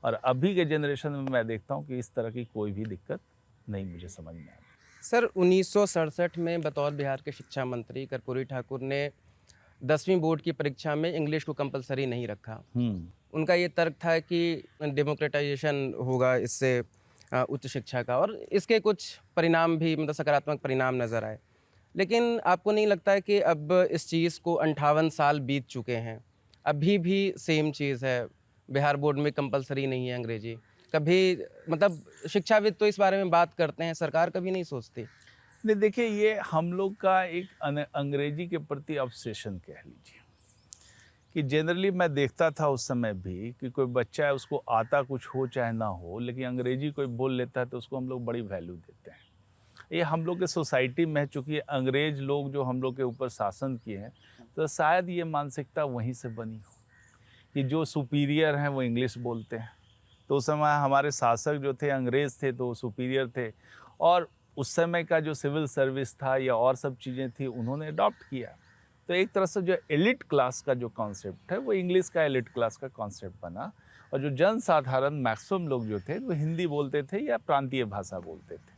B: और अभी के जनरेशन में मैं देखता हूँ कि इस तरह की कोई भी दिक्कत नहीं मुझे समझ में आती।
A: सर, 1967 में बतौर बिहार के शिक्षा मंत्री कर्पूरी ठाकुर ने 10वीं बोर्ड की परीक्षा में इंग्लिश को कंपलसरी नहीं रखा। उनका ये तर्क था कि डेमोक्रेटाइजेशन होगा इससे उच्च शिक्षा का, और इसके कुछ परिणाम भी, मतलब सकारात्मक परिणाम नज़र आए। लेकिन आपको नहीं लगता है कि अब इस चीज़ को 58 साल बीत चुके हैं, अभी भी सेम चीज़ है, बिहार बोर्ड में कंपलसरी नहीं है अंग्रेजी? कभी, मतलब शिक्षाविद तो इस बारे में बात करते हैं, सरकार कभी नहीं सोचती?
B: नहीं, देखिए, ये हम लोग का एक अंग्रेजी के प्रति ऑब्सेशन कह लीजिए, कि जनरली मैं देखता था उस समय भी कि कोई बच्चा है, उसको आता कुछ हो चाहे ना हो, लेकिन अंग्रेजी कोई बोल लेता है तो उसको हम लोग बड़ी वैल्यू देते हैं। ये हम लोग के सोसाइटी में है, चूँकि अंग्रेज लोग जो हम लोग के ऊपर शासन किए हैं, तो शायद ये मानसिकता वहीं से बनी हो कि जो सुपीरियर हैं वो इंग्लिश बोलते हैं। तो उस समय हमारे शासक जो थे अंग्रेज़ थे, तो सुपीरियर थे, और उस समय का जो सिविल सर्विस था या और सब चीज़ें थी, उन्होंने अडॉप्ट किया। तो एक तरह से जो एलिट क्लास का जो कॉन्सेप्ट है, वो इंग्लिश का एलिट क्लास का कॉन्सेप्ट बना, और जो जनसाधारण मैक्सिमम लोग जो थे वो हिंदी बोलते थे या प्रांतीय भाषा बोलते थे।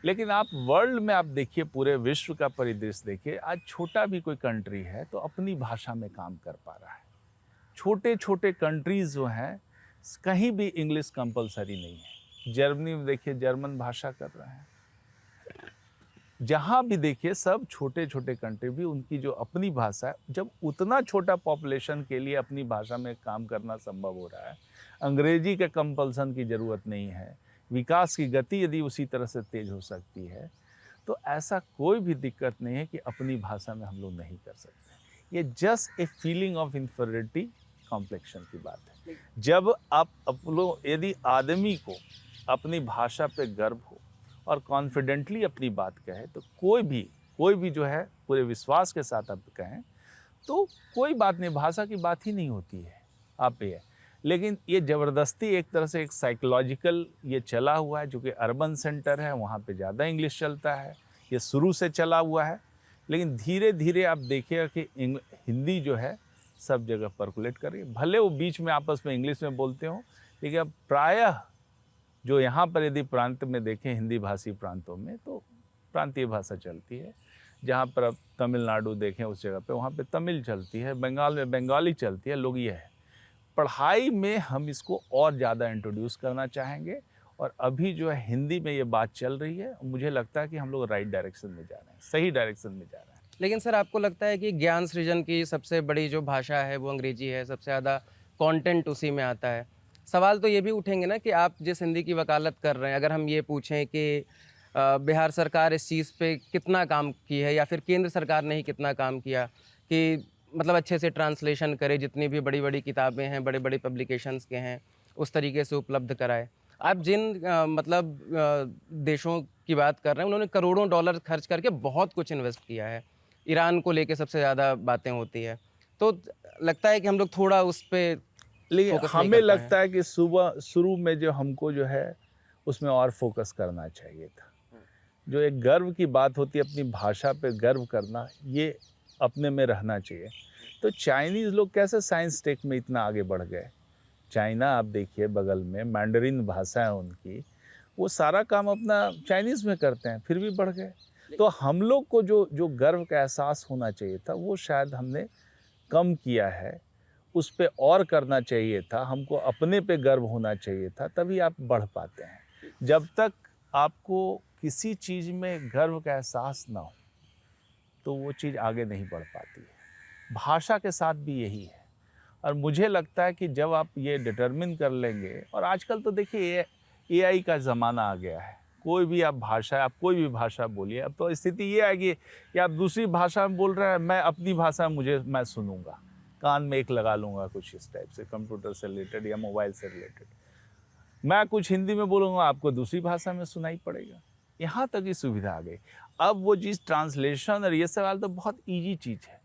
B: लेकिन आप वर्ल्ड में आप देखिए, पूरे विश्व का परिदृश्य देखिए, आज छोटा भी कोई कंट्री है तो अपनी भाषा में काम कर पा रहा है। छोटे छोटे कंट्रीज़ जो हैं, कहीं भी इंग्लिश कंपलसरी नहीं है। जर्मनी में देखिए, जर्मन भाषा कर रहे हैं। जहाँ भी देखिए, सब छोटे छोटे कंट्री भी उनकी जो अपनी भाषा है, जब उतना छोटा पॉपुलेशन के लिए अपनी भाषा में काम करना संभव हो रहा है, अंग्रेजी के कंपल्सन की ज़रूरत नहीं है, विकास की गति यदि उसी तरह से तेज हो सकती है, तो ऐसा कोई भी दिक्कत नहीं है कि अपनी भाषा में हम लोग नहीं कर सकते। ये just a feeling of inferiority complexion की बात है। जब आप यदि आदमी को अपनी भाषा पे गर्व हो और कॉन्फिडेंटली अपनी बात कहे, तो कोई भी जो है पूरे विश्वास के साथ आप कहें, तो कोई बात नहीं, भाषा की बात ही नहीं होती है आप ये। लेकिन ये ज़बरदस्ती एक तरह से एक साइकोलॉजिकल ये चला हुआ है, जो कि अर्बन सेंटर है, वहाँ पे ज़्यादा इंग्लिश चलता है, ये शुरू से चला हुआ है। लेकिन धीरे धीरे आप देखिएगा कि हिंदी जो है सब जगह पर्कुलेट कर रही है। भले वो बीच में आपस में इंग्लिश में बोलते हों, लेकिन अब प्रायः जो यहाँ पर यदि प्रांत में देखें, हिंदी भाषी प्रांतों में, तो प्रांतीय भाषा चलती है। जहाँ पर अब तमिलनाडु देखें, उस जगह पे वहाँ पे तमिल चलती है, बंगाल में बंगाली चलती है। लोग ये है, पढ़ाई में हम इसको और ज़्यादा इंट्रोड्यूस करना चाहेंगे, और अभी जो है हिंदी में ये बात चल रही है। मुझे लगता है कि हम लोग राइट डायरेक्शन में जा रहे हैं, सही डायरेक्शन में जा रहे हैं।
A: लेकिन सर आपको लगता है कि ज्ञान सृजन की सबसे बड़ी जो भाषा है वो अंग्रेजी है, सबसे ज़्यादा कंटेंट उसी में आता है। सवाल तो ये भी उठेंगे ना कि आप जिस हिंदी की वकालत कर रहे हैं, अगर हम ये पूछें कि बिहार सरकार इस चीज़ पे कितना काम की है या फिर केंद्र सरकार ने ही कितना काम किया कि मतलब अच्छे से ट्रांसलेशन करे, जितनी भी बड़ी बड़ी किताबें हैं, बड़े बड़े पब्लिकेशंस के हैं, उस तरीके से उपलब्ध कराए। आप जिन देशों की बात कर रहे हैं, उन्होंने करोड़ों डॉलर खर्च करके बहुत कुछ इन्वेस्ट किया है। ईरान को लेके सबसे ज़्यादा बातें होती है, तो लगता है कि हम लोग थोड़ा उस पे
B: लेकिन
A: फोकस नहीं
B: हमें
A: कर पाए हैं।
B: लगता है कि सुबह शुरू में जो हमको जो है उसमें और फोकस करना चाहिए था। जो एक गर्व की बात होती है, अपनी भाषा पे गर्व करना, ये अपने में रहना चाहिए। तो चाइनीज़ लोग कैसे साइंस टेक में इतना आगे बढ़ गए। चाइना आप देखिए बगल में, मैंडरिन भाषा है उनकी, वो सारा काम अपना चाइनीज़ में करते हैं, फिर भी बढ़ गए। तो हम लोग को जो जो गर्व का एहसास होना चाहिए था वो शायद हमने कम किया है। उस पे और करना चाहिए था, हमको अपने पे गर्व होना चाहिए था, तभी आप बढ़ पाते हैं। जब तक आपको किसी चीज़ में गर्व का एहसास ना हो तो वो चीज़ आगे नहीं बढ़ पाती है। भाषा के साथ भी यही है। और मुझे लगता है कि जब आप ये डिटरमिन कर लेंगे, और आजकल तो देखिए एआई का ज़माना आ गया है, कोई भी आप भाषा, आप कोई भी भाषा बोलिए। अब तो स्थिति ये आएगी कि आप दूसरी भाषा में बोल रहे हैं, मैं अपनी भाषा में मैं सुनूंगा, कान में एक लगा लूँगा कुछ इस टाइप से, कंप्यूटर से रिलेटेड या मोबाइल से रिलेटेड। मैं कुछ हिंदी में बोलूँगा, आपको दूसरी भाषा में सुनाई पड़ेगा। यहाँ तक की सुविधा आ गई। अब वो चीज़ ट्रांसलेशन और ये सवाल तो बहुत ईजी चीज़ है।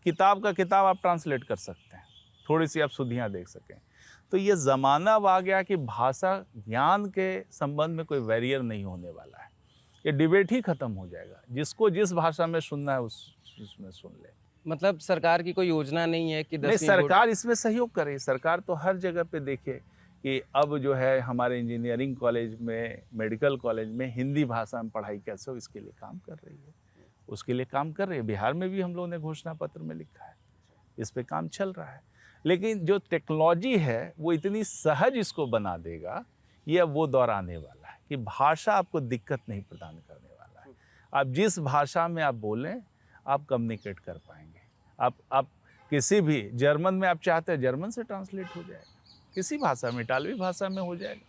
B: किताब का किताब आप ट्रांसलेट कर सकते हैं, थोड़ी सी आप सुधियाँ देख सकें। तो ये ज़माना अब आ गया कि भाषा ज्ञान के संबंध में कोई बैरियर नहीं होने वाला है। ये डिबेट ही ख़त्म हो जाएगा, जिसको जिस भाषा में सुनना है उसमें सुन ले।
A: मतलब सरकार की कोई योजना नहीं है कि
B: नहीं,
A: 10वीं बोर्ड।
B: सरकार इसमें सहयोग करे। सरकार तो हर जगह पे देखिए कि अब जो है हमारे इंजीनियरिंग कॉलेज में, मेडिकल कॉलेज में हिंदी भाषा में पढ़ाई कैसे हो, इसके लिए काम कर रही है, उसके लिए काम कर रही है। बिहार में भी हम लोगों ने घोषणा पत्र में लिखा है, इस पे काम चल रहा है। लेकिन जो टेक्नोलॉजी है वो इतनी सहज इसको बना देगा, ये अब वो दौर आने वाला है कि भाषा आपको दिक्कत नहीं प्रदान करने वाला है। आप जिस भाषा में आप बोलें, आप कम्युनिकेट कर पाएंगे। आप किसी भी, जर्मन में आप चाहते हैं जर्मन से ट्रांसलेट हो जाएगा, किसी भाषा में, इटालवी भाषा में हो जाएगा,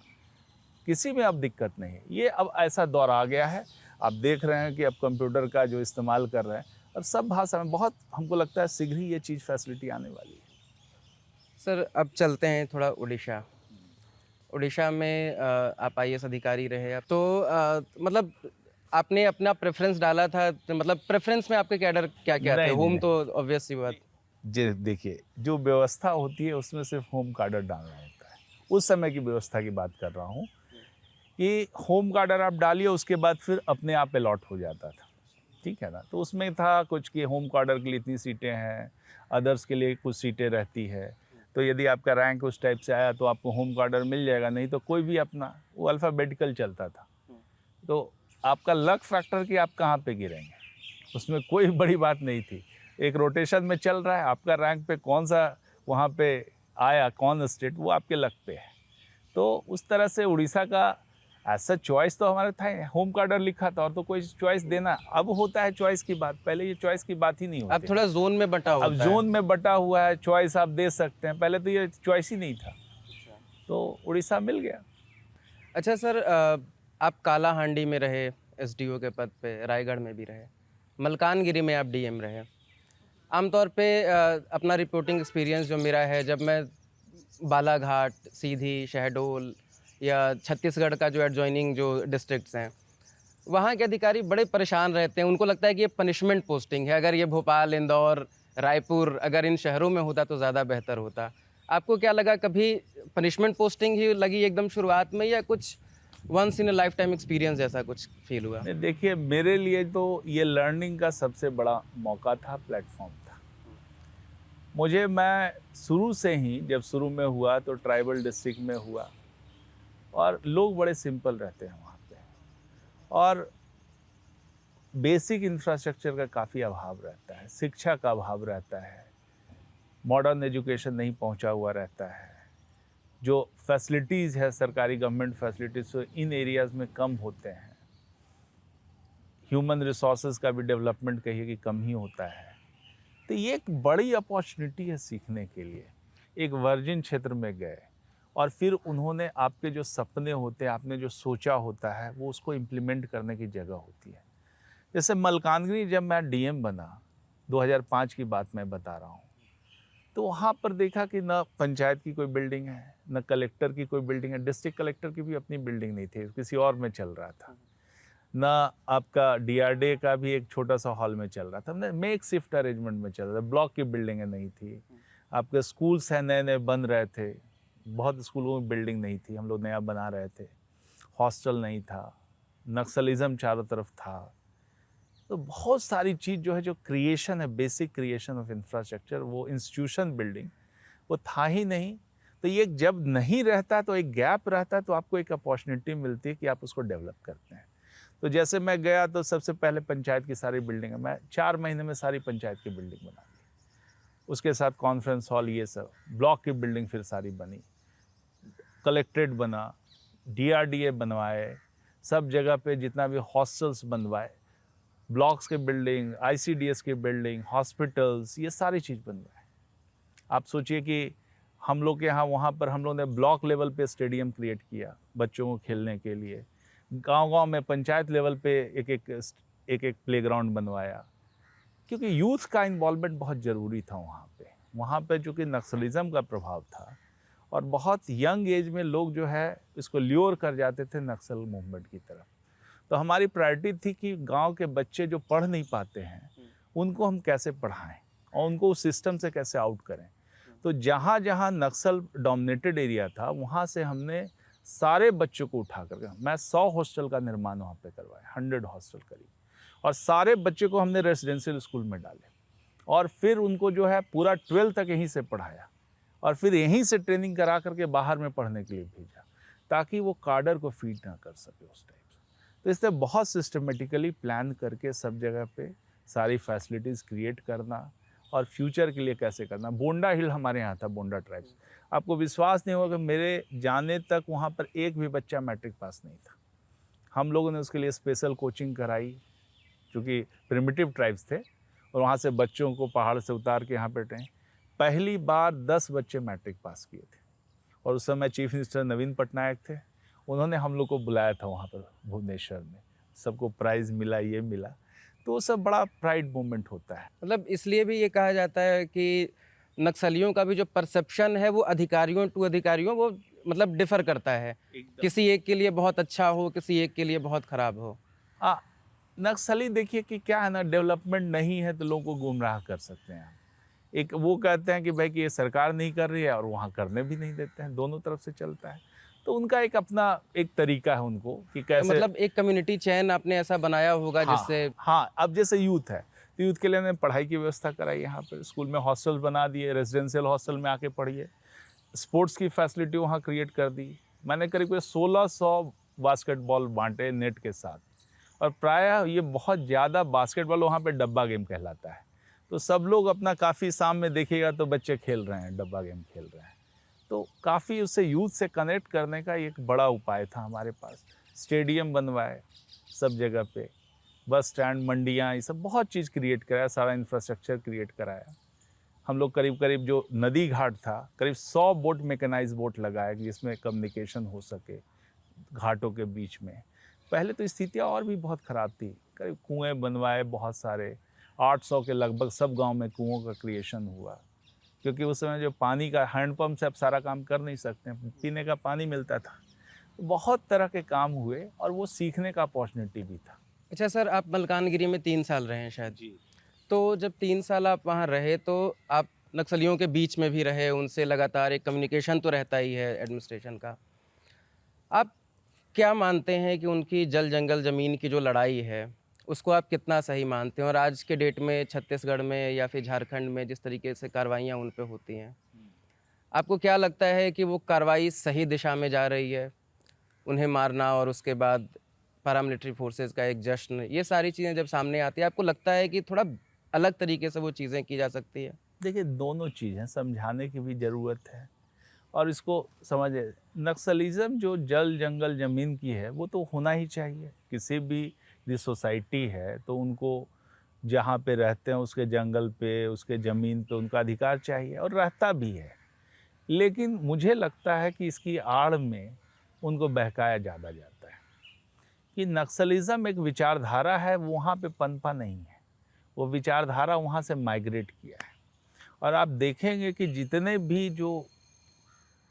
B: किसी में अब दिक्कत नहीं है। ये अब ऐसा दौर आ गया है। आप देख रहे हैं कि अब कंप्यूटर का जो इस्तेमाल कर रहे हैं, अब सब भाषा में, बहुत हमको लगता है शीघ्र ही ये चीज़ फैसिलिटी आने वाली है।
A: सर अब चलते हैं थोड़ा उड़ीसा। उड़ीसा में आप आईएएस अधिकारी रहे। अब तो मतलब आपने अपना प्रेफरेंस डाला था, तो मतलब प्रेफरेंस में आपके कैडर क्या क्या थे?
B: नहीं,
A: होम
B: नहीं।
A: तो ऑब्वियस सी बात।
B: जी देखिए, जो व्यवस्था होती है उसमें सिर्फ होम कार्डर डालना होता है। उस समय की व्यवस्था की बात कर रहा हूँ कि होम कार्डर आप डालिए, उसके बाद फिर अपने आप अलॉट हो जाता था, ठीक है ना। तो उसमें था कुछ कि होम कार्डर के लिए इतनी सीटें हैं, अदर्स के लिए कुछ सीटें रहती है। तो यदि आपका रैंक उस टाइप से आया तो आपको होम कार्डर मिल जाएगा, नहीं तो कोई भी अपना, वो अल्फ़ाबेटिकल चलता था। तो आपका लक फैक्टर कि आप कहाँ पे गिरेंगे, उसमें कोई बड़ी बात नहीं थी। एक रोटेशन में चल रहा है, आपका रैंक पे कौन सा वहाँ पे आया, कौन स्टेट, वो आपके लक पे है। तो उस तरह से उड़ीसा का ऐसा चॉइस तो हमारा था ही, होम कार्डर लिखा था, और तो कोई चॉइस देना अब होता है चॉइस की बात, पहले ये चॉइस की बात ही नहीं होती।
A: अब थोड़ा जोन में बटा होता
B: अब जोन में बटा हुआ है, चॉइस आप दे सकते हैं, पहले तो ये चॉइस ही नहीं था। तो उड़ीसा मिल गया।
A: अच्छा सर, आप कालाहांडी में रहे एसडीओ के पद पे, रायगढ़ में भी रहे, मलकानगिरी में आप डीएम रहे। आमतौर पे अपना रिपोर्टिंग एक्सपीरियंस जो मेरा है, जब मैं बालाघाट, सीधी, शहडोल या छत्तीसगढ़ का जो एडजॉइनिंग जो डिस्ट्रिक्ट्स हैं, वहाँ के अधिकारी बड़े परेशान रहते हैं। उनको लगता है कि ये पनिशमेंट पोस्टिंग है। अगर ये भोपाल, इंदौर, रायपुर, अगर इन शहरों में होता तो ज़्यादा बेहतर होता। आपको क्या लगा, कभी पनिशमेंट पोस्टिंग ही लगी एकदम शुरुआत में, या कुछ once in a lifetime experience जैसा कुछ फील हुआ?
B: नहीं, देखिए मेरे लिए तो ये लर्निंग का सबसे बड़ा मौका था, प्लेटफॉर्म था। मैं शुरू से ही, जब शुरू में हुआ तो ट्राइबल डिस्ट्रिक्ट में हुआ, और लोग बड़े सिंपल रहते हैं वहाँ पे, और बेसिक इंफ्रास्ट्रक्चर का काफ़ी अभाव रहता है, शिक्षा का अभाव रहता है, मॉडर्न एजुकेशन नहीं पहुँचा हुआ रहता है, जो फैसिलिटीज़ है सरकारी गवर्नमेंट फैसिलिटीज़ इन एरियाज़ में कम होते हैं। ह्यूमन रिसोर्सेज का भी डेवलपमेंट कहिए कि कम ही होता है। तो ये एक बड़ी अपॉर्चुनिटी है सीखने के लिए। एक वर्जिन क्षेत्र में गए और फिर उन्होंने आपके जो सपने होते हैं, आपने जो सोचा होता है, वो उसको इम्प्लीमेंट करने की जगह होती है। जैसे मलकानगिरी जब मैं डीएम बना, 2005 की बात मैं बता रहा हूँ, तो वहाँ पर देखा कि न पंचायत की कोई बिल्डिंग है, न कलेक्टर की कोई बिल्डिंग है। डिस्ट्रिक्ट कलेक्टर की भी अपनी बिल्डिंग नहीं थी, किसी और में चल रहा था। ना आपका डीआरडीए का भी एक छोटा सा हॉल में चल रहा था, हमने मेक शिफ्ट अरेंजमेंट में चल रहा था। ब्लॉक की बिल्डिंगें नहीं थी, आपके स्कूल्स हैं नए नए बन रहे थे, बहुत स्कूलों में बिल्डिंग नहीं थी, हम लोग नया बना रहे थे। हॉस्टल नहीं था, नक्सलिज्म चारों तरफ था। तो बहुत सारी चीज़ जो है, जो क्रिएशन है, बेसिक क्रिएशन ऑफ इंफ्रास्ट्रक्चर, वो इंस्टीट्यूशन बिल्डिंग वो था ही नहीं। तो ये जब नहीं रहता तो एक गैप रहता है, तो आपको एक अपॉर्चुनिटी मिलती है कि आप उसको डेवलप करते हैं। तो जैसे मैं गया तो सबसे पहले पंचायत की सारी बिल्डिंग, मैं 4 महीने में सारी पंचायत की बिल्डिंग बना दी। उसके साथ कॉन्फ्रेंस हॉल, ये सब ब्लॉक की बिल्डिंग फिर सारी बनी, कलेक्ट्रेट बना, डीआरडीए बनवाए, सब जगह पे जितना भी हॉस्टल्स बनवाए, ब्लॉक्स के बिल्डिंग, आईसीडीएस की बिल्डिंग, हॉस्पिटल्स, ये सारी चीज़ बनवाए। आप सोचिए कि हम लोग के यहाँ वहाँ पर हम लोग ने ब्लॉक लेवल पे स्टेडियम क्रिएट किया बच्चों को खेलने के लिए। गांव-गांव में पंचायत लेवल पे एक प्लेग्राउंड बनवाया, क्योंकि यूथ का इन्वॉल्वमेंट बहुत ज़रूरी था वहाँ पे। वहाँ पे चूँकि नक्सलिज़्म का प्रभाव था और बहुत यंग एज में लोग जो है इसको ल्योर कर जाते थे नक्सल मूवमेंट की तरफ। तो हमारी प्रायोरिटी थी कि गांव के बच्चे जो पढ़ नहीं पाते हैं उनको हम कैसे पढ़ाएं और उनको उस सिस्टम से कैसे आउट करें। तो जहाँ जहाँ नक्सल डोमिनेटेड एरिया था, वहाँ से हमने सारे बच्चों को उठा करके, मैं 100 हॉस्टल का निर्माण वहाँ पे करवाया, 100 हॉस्टल करीब, और सारे बच्चों को हमने रेजिडेंशियल स्कूल में डाले और फिर उनको जो है पूरा 12 तक यहीं से पढ़ाया और फिर यहीं से ट्रेनिंग करा करके बाहर में पढ़ने के लिए भेजा, ताकि वो कार्डर को फीड ना कर सके उस टाइप से। तो इससे बहुत सिस्टमेटिकली प्लान करके सब जगह पे सारी फैसिलिटीज़ क्रिएट करना और फ्यूचर के लिए कैसे करना। बोंडा हिल हमारे यहाँ था, बोंडा ट्राइब्स, आपको विश्वास नहीं होगा कि मेरे जाने तक वहाँ पर एक भी बच्चा मैट्रिक पास नहीं था। हम लोगों ने उसके लिए स्पेशल कोचिंग कराई, क्योंकि प्रिमिटिव ट्राइब्स थे, और वहाँ से बच्चों को पहाड़ से उतार के यहाँ पे ट्रेन। पहली बार 10 बच्चे मैट्रिक पास किए थे और उस समय चीफ मिनिस्टर नवीन पटनायक थे। उन्होंने हम लोग को बुलाया था वहाँ पर भुवनेश्वर में, सबको प्राइज़ मिला, ये मिला, तो वो सब बड़ा प्राइड मोमेंट होता है।
A: मतलब इसलिए भी ये कहा जाता है कि नक्सलियों का भी जो परसेप्शन है वो अधिकारियों टू अधिकारियों वो मतलब डिफर करता है, किसी एक के लिए बहुत अच्छा हो, किसी एक के लिए बहुत खराब हो।
B: नक्सली देखिए कि क्या है ना, डेवलपमेंट नहीं है तो लोगों को गुमराह कर सकते हैं। एक वो कहते हैं कि भाई कि ये सरकार नहीं कर रही है और वहाँ करने भी नहीं देते हैं, दोनों तरफ से चलता है। तो उनका एक अपना एक तरीका है उनको कि कैसे,
A: मतलब एक कम्युनिटी चैन आपने ऐसा बनाया होगा जिससे।
B: हाँ, अब जैसे यूथ है तो यूथ के लिए हमने पढ़ाई की व्यवस्था कराई, यहाँ पर स्कूल में हॉस्टल बना दिए, रेजिडेंशियल हॉस्टल में आके पढ़िए। स्पोर्ट्स की फैसिलिटी वहाँ क्रिएट कर दी। मैंने करीब 1600 बास्केटबॉल बांटे नेट के साथ, और प्रायः ये बहुत ज़्यादा बास्केटबॉल वहाँ पे डब्बा गेम कहलाता है। तो सब लोग अपना काफ़ी शाम में देखिएगा तो बच्चे खेल रहे हैं, डब्बा गेम खेल रहे हैं। तो काफ़ी उससे यूथ से कनेक्ट करने का एक बड़ा उपाय था हमारे पास। स्टेडियम बनवाए सब जगह पे, बस स्टैंड, मंडियाँ, ये सब बहुत चीज़ क्रिएट कराया, सारा इंफ्रास्ट्रक्चर क्रिएट कराया। हम लोग करीब करीब जो नदी घाट था, करीब 100 बोट, मैकेनाइज बोट लगाए जिसमें कम्युनिकेशन हो सके घाटों के बीच में। पहले तो स्थितियाँ और भी बहुत ख़राब थी, करीब कुएँ बनवाए बहुत सारे, 800 के लगभग सब गांव में कुओं का क्रिएशन हुआ, क्योंकि उस समय जो पानी का हैंडपम्प से अब सारा काम कर नहीं सकते हैं, पीने का पानी मिलता था। तो बहुत तरह के काम हुए और वो सीखने का अपॉर्चुनिटी भी था।
A: अच्छा सर, आप मलकानगिरी में 3 साल रहे हैं शायद
B: जी।
A: तो जब 3 साल आप वहाँ रहे तो आप नक्सलियों के बीच में भी रहे, उनसे लगातार एक कम्युनिकेशन तो रहता ही है एडमिनिस्ट्रेशन का। आप क्या मानते हैं कि उनकी जल जंगल ज़मीन की जो लड़ाई है उसको आप कितना सही मानते हैं, और आज के डेट में छत्तीसगढ़ में या फिर झारखंड में जिस तरीके से कार्रवाइयाँ उन पे होती हैं, आपको क्या लगता है कि वो कार्रवाई सही दिशा में जा रही है? उन्हें मारना और उसके बाद पैरामिलिट्री फोर्सेस का एक जश्न, ये सारी चीज़ें जब सामने आती है, आपको लगता है कि थोड़ा अलग तरीके से वो चीज़ें की जा सकती है?
B: देखिए, दोनों चीज़ हैं, समझाने की भी ज़रूरत है और इसको समझे। नक्सलिज्म जो जल जंगल ज़मीन की है वो तो होना ही चाहिए। किसी भी यदि सोसाइटी है तो उनको जहाँ पे रहते हैं उसके जंगल पे, उसके ज़मीन पे उनका अधिकार चाहिए, और रहता भी है। लेकिन मुझे लगता है कि इसकी आड़ में उनको बहकाया ज़्यादा जाता है कि नक्सलिज्म एक विचारधारा है, वो वहाँ पे पनपा नहीं है, वो विचारधारा वहाँ से माइग्रेट किया है। और आप देखेंगे कि जितने भी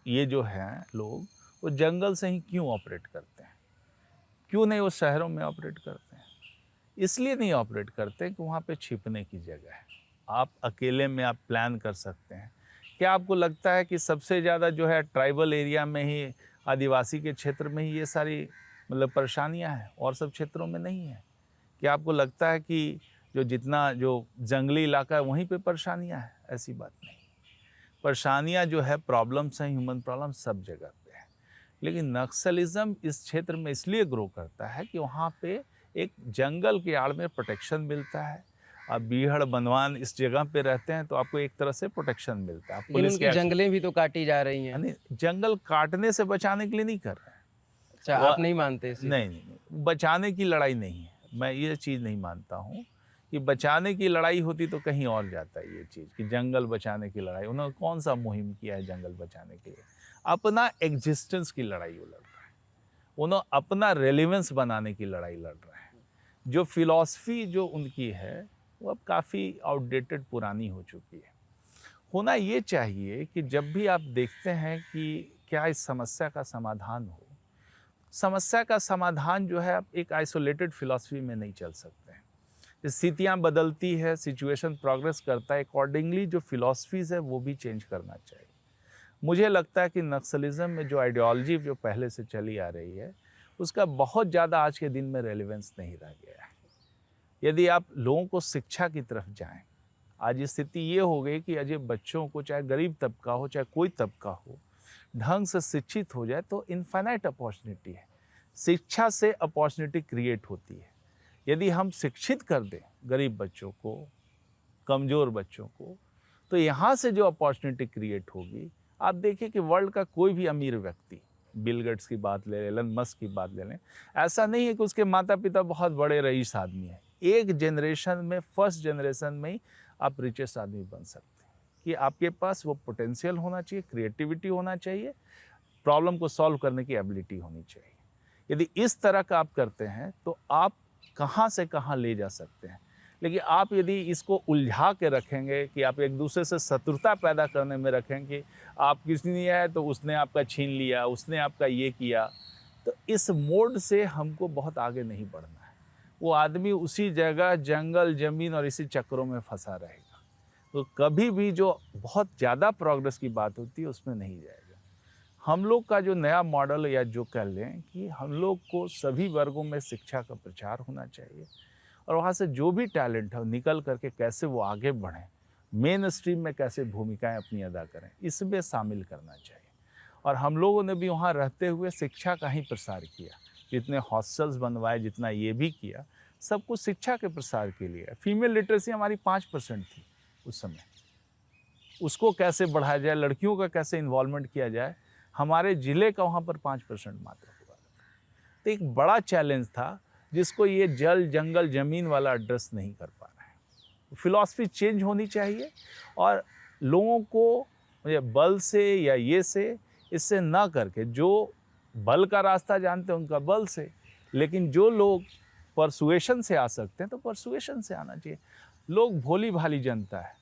B: ये जो हैं लोग, वो जंगल से ही क्यों ऑपरेट करते हैं, क्यों नहीं वो शहरों में ऑपरेट करते हैं? इसलिए नहीं ऑपरेट करते कि वहाँ पे छिपने की जगह है। आप अकेले में आप प्लान कर सकते हैं। क्या आपको लगता है कि सबसे ज़्यादा जो है ट्राइबल एरिया में ही, आदिवासी के क्षेत्र में ही ये सारी मतलब परेशानियाँ हैं और सब क्षेत्रों में नहीं है? क्या आपको लगता है कि जो जंगली इलाका है वहीं पे परेशानियाँ हैं? ऐसी बात नहीं। परेशानियाँ जो है, प्रॉब्लम्स हैं, ह्यूमन प्रॉब्लम सब जगह पे है। लेकिन नक्सलिज्म इस क्षेत्र में इसलिए ग्रो करता है कि वहाँ पे एक जंगल के आड़ में प्रोटेक्शन मिलता है। आप बीहड़ बनवान इस जगह पे रहते हैं तो आपको एक तरह से प्रोटेक्शन मिलता है।
A: लेकिन
B: पुलिस
A: उनकी
B: के
A: जंगलें भी तो काटी जा रही हैं।
B: यानी जंगल काटने से बचाने के लिए नहीं कर रहे हैं।
A: अच्छा,
B: वो
A: आप नहीं मानते इसी?
B: नहीं, बचाने की लड़ाई नहीं है। मैं ये चीज़ नहीं मानता हूँ कि बचाने की लड़ाई होती तो कहीं और जाता है ये चीज़, कि जंगल बचाने की लड़ाई। उन्होंने कौन सा मुहिम किया है जंगल बचाने के लिए? अपना एग्जिस्टेंस की लड़ाई वो लड़ रहा है। उन्होंने अपना रेलिवेंस बनाने की लड़ाई लड़ रहे हैं। जो फिलॉसफी जो उनकी है वो अब काफ़ी आउटडेटेड, पुरानी हो चुकी है। होना ये चाहिए कि जब भी आप देखते हैं कि क्या इस समस्या का समाधान हो, समस्या का समाधान जो है आप एक आइसोलेटेड फिलॉसफी में नहीं चल सकते हैं। स्थितियाँ बदलती है, सिचुएशन प्रोग्रेस करता है, अकॉर्डिंगली जो फिलॉसफीज़ है वो भी चेंज करना चाहिए। मुझे लगता है कि नक्सलिज्म में जो आइडियोलॉजी जो पहले से चली आ रही है, उसका बहुत ज़्यादा आज के दिन में रेलेवेंस नहीं रह गया है। यदि आप लोगों को शिक्षा की तरफ जाएं, आज स्थिति ये हो गई कि अजय बच्चों को, चाहे गरीब तबका हो चाहे कोई तबका हो, ढंग से शिक्षित हो जाए तो इनफाइनाइट अपॉर्चुनिटी है। शिक्षा से अपॉर्चुनिटी क्रिएट होती है। यदि हम शिक्षित कर दें गरीब बच्चों को, कमज़ोर बच्चों को, तो यहाँ से जो अपॉर्चुनिटी क्रिएट होगी, आप देखिए कि वर्ल्ड का कोई भी अमीर व्यक्ति, बिल गेट्स की बात ले लें, एलन मस्क की बात ले लें, ऐसा नहीं है कि उसके माता पिता बहुत बड़े रईस आदमी हैं। एक जनरेशन में, फर्स्ट जनरेशन में ही आप रिचेस्ट आदमी बन सकते हैं। कि आपके पास वो पोटेंशियल होना चाहिए, क्रिएटिविटी होना चाहिए, प्रॉब्लम को सॉल्व करने की एबिलिटी होनी चाहिए। यदि इस तरह का आप करते हैं तो आप कहाँ से कहाँ ले जा सकते हैं। लेकिन आप यदि इसको उलझा के रखेंगे कि आप एक दूसरे से शत्रुता पैदा करने में रखेंगे, आप किसी ने है तो उसने आपका छीन लिया, उसने आपका ये किया, तो इस मोड से हमको बहुत आगे नहीं बढ़ना है। वो आदमी उसी जगह जंगल ज़मीन और इसी चक्रों में फंसा रहेगा। तो कभी भी जो बहुत ज़्यादा प्रोग्रेस की बात होती है उसमें नहीं जाएगा। हम लोग का जो नया मॉडल, या जो कह लें कि हम लोग को सभी वर्गों में शिक्षा का प्रचार होना चाहिए, और वहाँ से जो भी टैलेंट है निकल करके कैसे वो आगे बढ़ें, मेन स्ट्रीम में कैसे भूमिकाएं अपनी अदा करें, इसमें शामिल करना चाहिए। और हम लोगों ने भी वहाँ रहते हुए शिक्षा का ही प्रसार किया। जितने हॉस्टल्स बनवाए, जितना ये भी किया, सब कुछ शिक्षा के प्रसार के लिए। फीमेल लिटरेसी हमारी 5% थी उस समय, उसको कैसे बढ़ाया जाए, लड़कियों का कैसे इन्वॉल्वमेंट किया जाए, हमारे ज़िले का वहाँ पर 5% मात्र हुआ। तो एक बड़ा चैलेंज था जिसको ये जल जंगल ज़मीन वाला एड्रेस नहीं कर पा रहा है। फिलॉसफी चेंज होनी चाहिए, और लोगों को ये बल से या ये से, इससे ना करके, जो बल का रास्ता जानते हैं उनका बल से, लेकिन जो लोग परसुएशन से आ सकते हैं तो परसुएशन से आना चाहिए। लोग भोली भाली जनता है,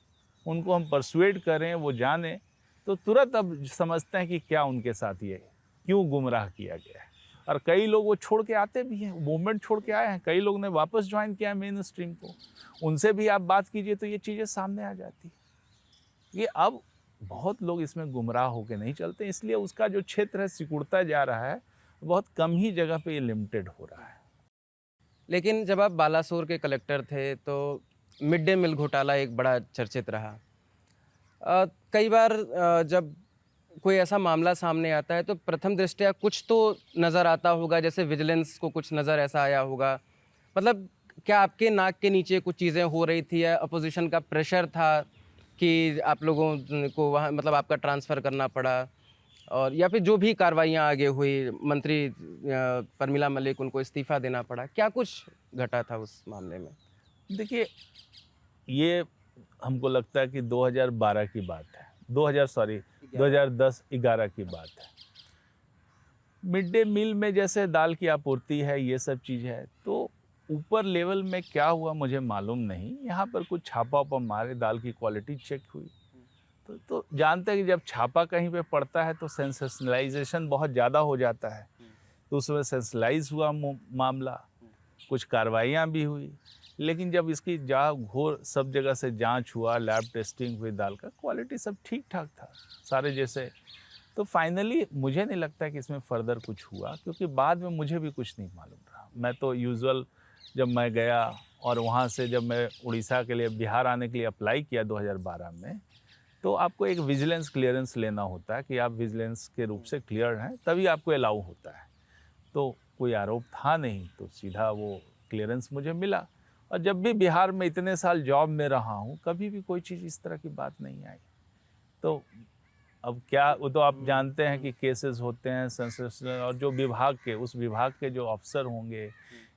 B: उनको हम परसुएट करें, वो जाने, तो तुरंत अब समझते हैं कि क्या उनके साथ ये क्यों गुमराह किया गया है। और कई लोग वो छोड़ के आते भी हैं, मूवमेंट छोड़ के आए हैं, कई लोग ने वापस ज्वाइन किया है मेन स्ट्रीम को। उनसे भी आप बात कीजिए तो ये चीज़ें सामने आ जाती है। ये अब बहुत लोग इसमें गुमराह होकर नहीं चलते, इसलिए उसका जो क्षेत्र है सिकुड़ता जा रहा है, बहुत कम ही जगह पे ये लिमिटेड हो रहा है।
A: लेकिन जब आप बालासोर के कलेक्टर थे तो मिड डे मील घोटाला एक बड़ा चर्चित रहा। कई बार जब कोई ऐसा मामला सामने आता है तो प्रथम दृष्टया कुछ तो नज़र आता होगा, जैसे विजिलेंस को कुछ नज़र ऐसा आया होगा। मतलब क्या आपके नाक के नीचे कुछ चीज़ें हो रही थी, या अपोजिशन का प्रेशर था कि आप लोगों को वहाँ मतलब आपका ट्रांसफ़र करना पड़ा? और या फिर जो भी कार्रवाइयाँ आगे हुई, मंत्री परमिला मलिक उनको इस्तीफा देना पड़ा, क्या कुछ घटा था उस मामले में?
B: देखिए, ये हमको लगता है कि 2012 की बात है, 2010-11 की बात है। मिड डे मील में जैसे दाल की आपूर्ति है, ये सब चीज़ है, तो ऊपर लेवल में क्या हुआ मुझे मालूम नहीं। यहाँ पर कुछ छापा वापा मारे, दाल की क्वालिटी चेक हुई। तो जानते हैं कि जब छापा कहीं पे पड़ता है तो सेंसेशनलाइजेशन बहुत ज़्यादा हो जाता है, तो उसमें सेंसलाइज हुआ मामला, कुछ कार्रवाइयाँ भी हुई। लेकिन जब इसकी घोर सब जगह से जांच हुआ, लैब टेस्टिंग हुई, दाल का क्वालिटी सब ठीक ठाक था सारे जैसे। तो फाइनली मुझे नहीं लगता कि इसमें फर्दर कुछ हुआ, क्योंकि बाद में मुझे भी कुछ नहीं मालूम रहा। मैं तो यूजुअल जब मैं गया और वहाँ से जब मैं उड़ीसा के लिए बिहार आने के लिए अप्लाई किया 2012 में, तो आपको एक विजिलेंस क्लियरेंस लेना होता है कि आप विजिलेंस के रूप से क्लियर हैं, तभी आपको अलाउ होता है। तो कोई आरोप था नहीं, तो सीधा वो क्लियरेंस मुझे मिला। और जब भी बिहार में इतने साल जॉब में रहा हूँ, कभी भी कोई चीज़ इस तरह की बात नहीं आई। तो अब क्या, वो तो आप जानते हैं कि केसेस होते हैं सेंसेशनल, और जो विभाग के उस विभाग के जो अफसर होंगे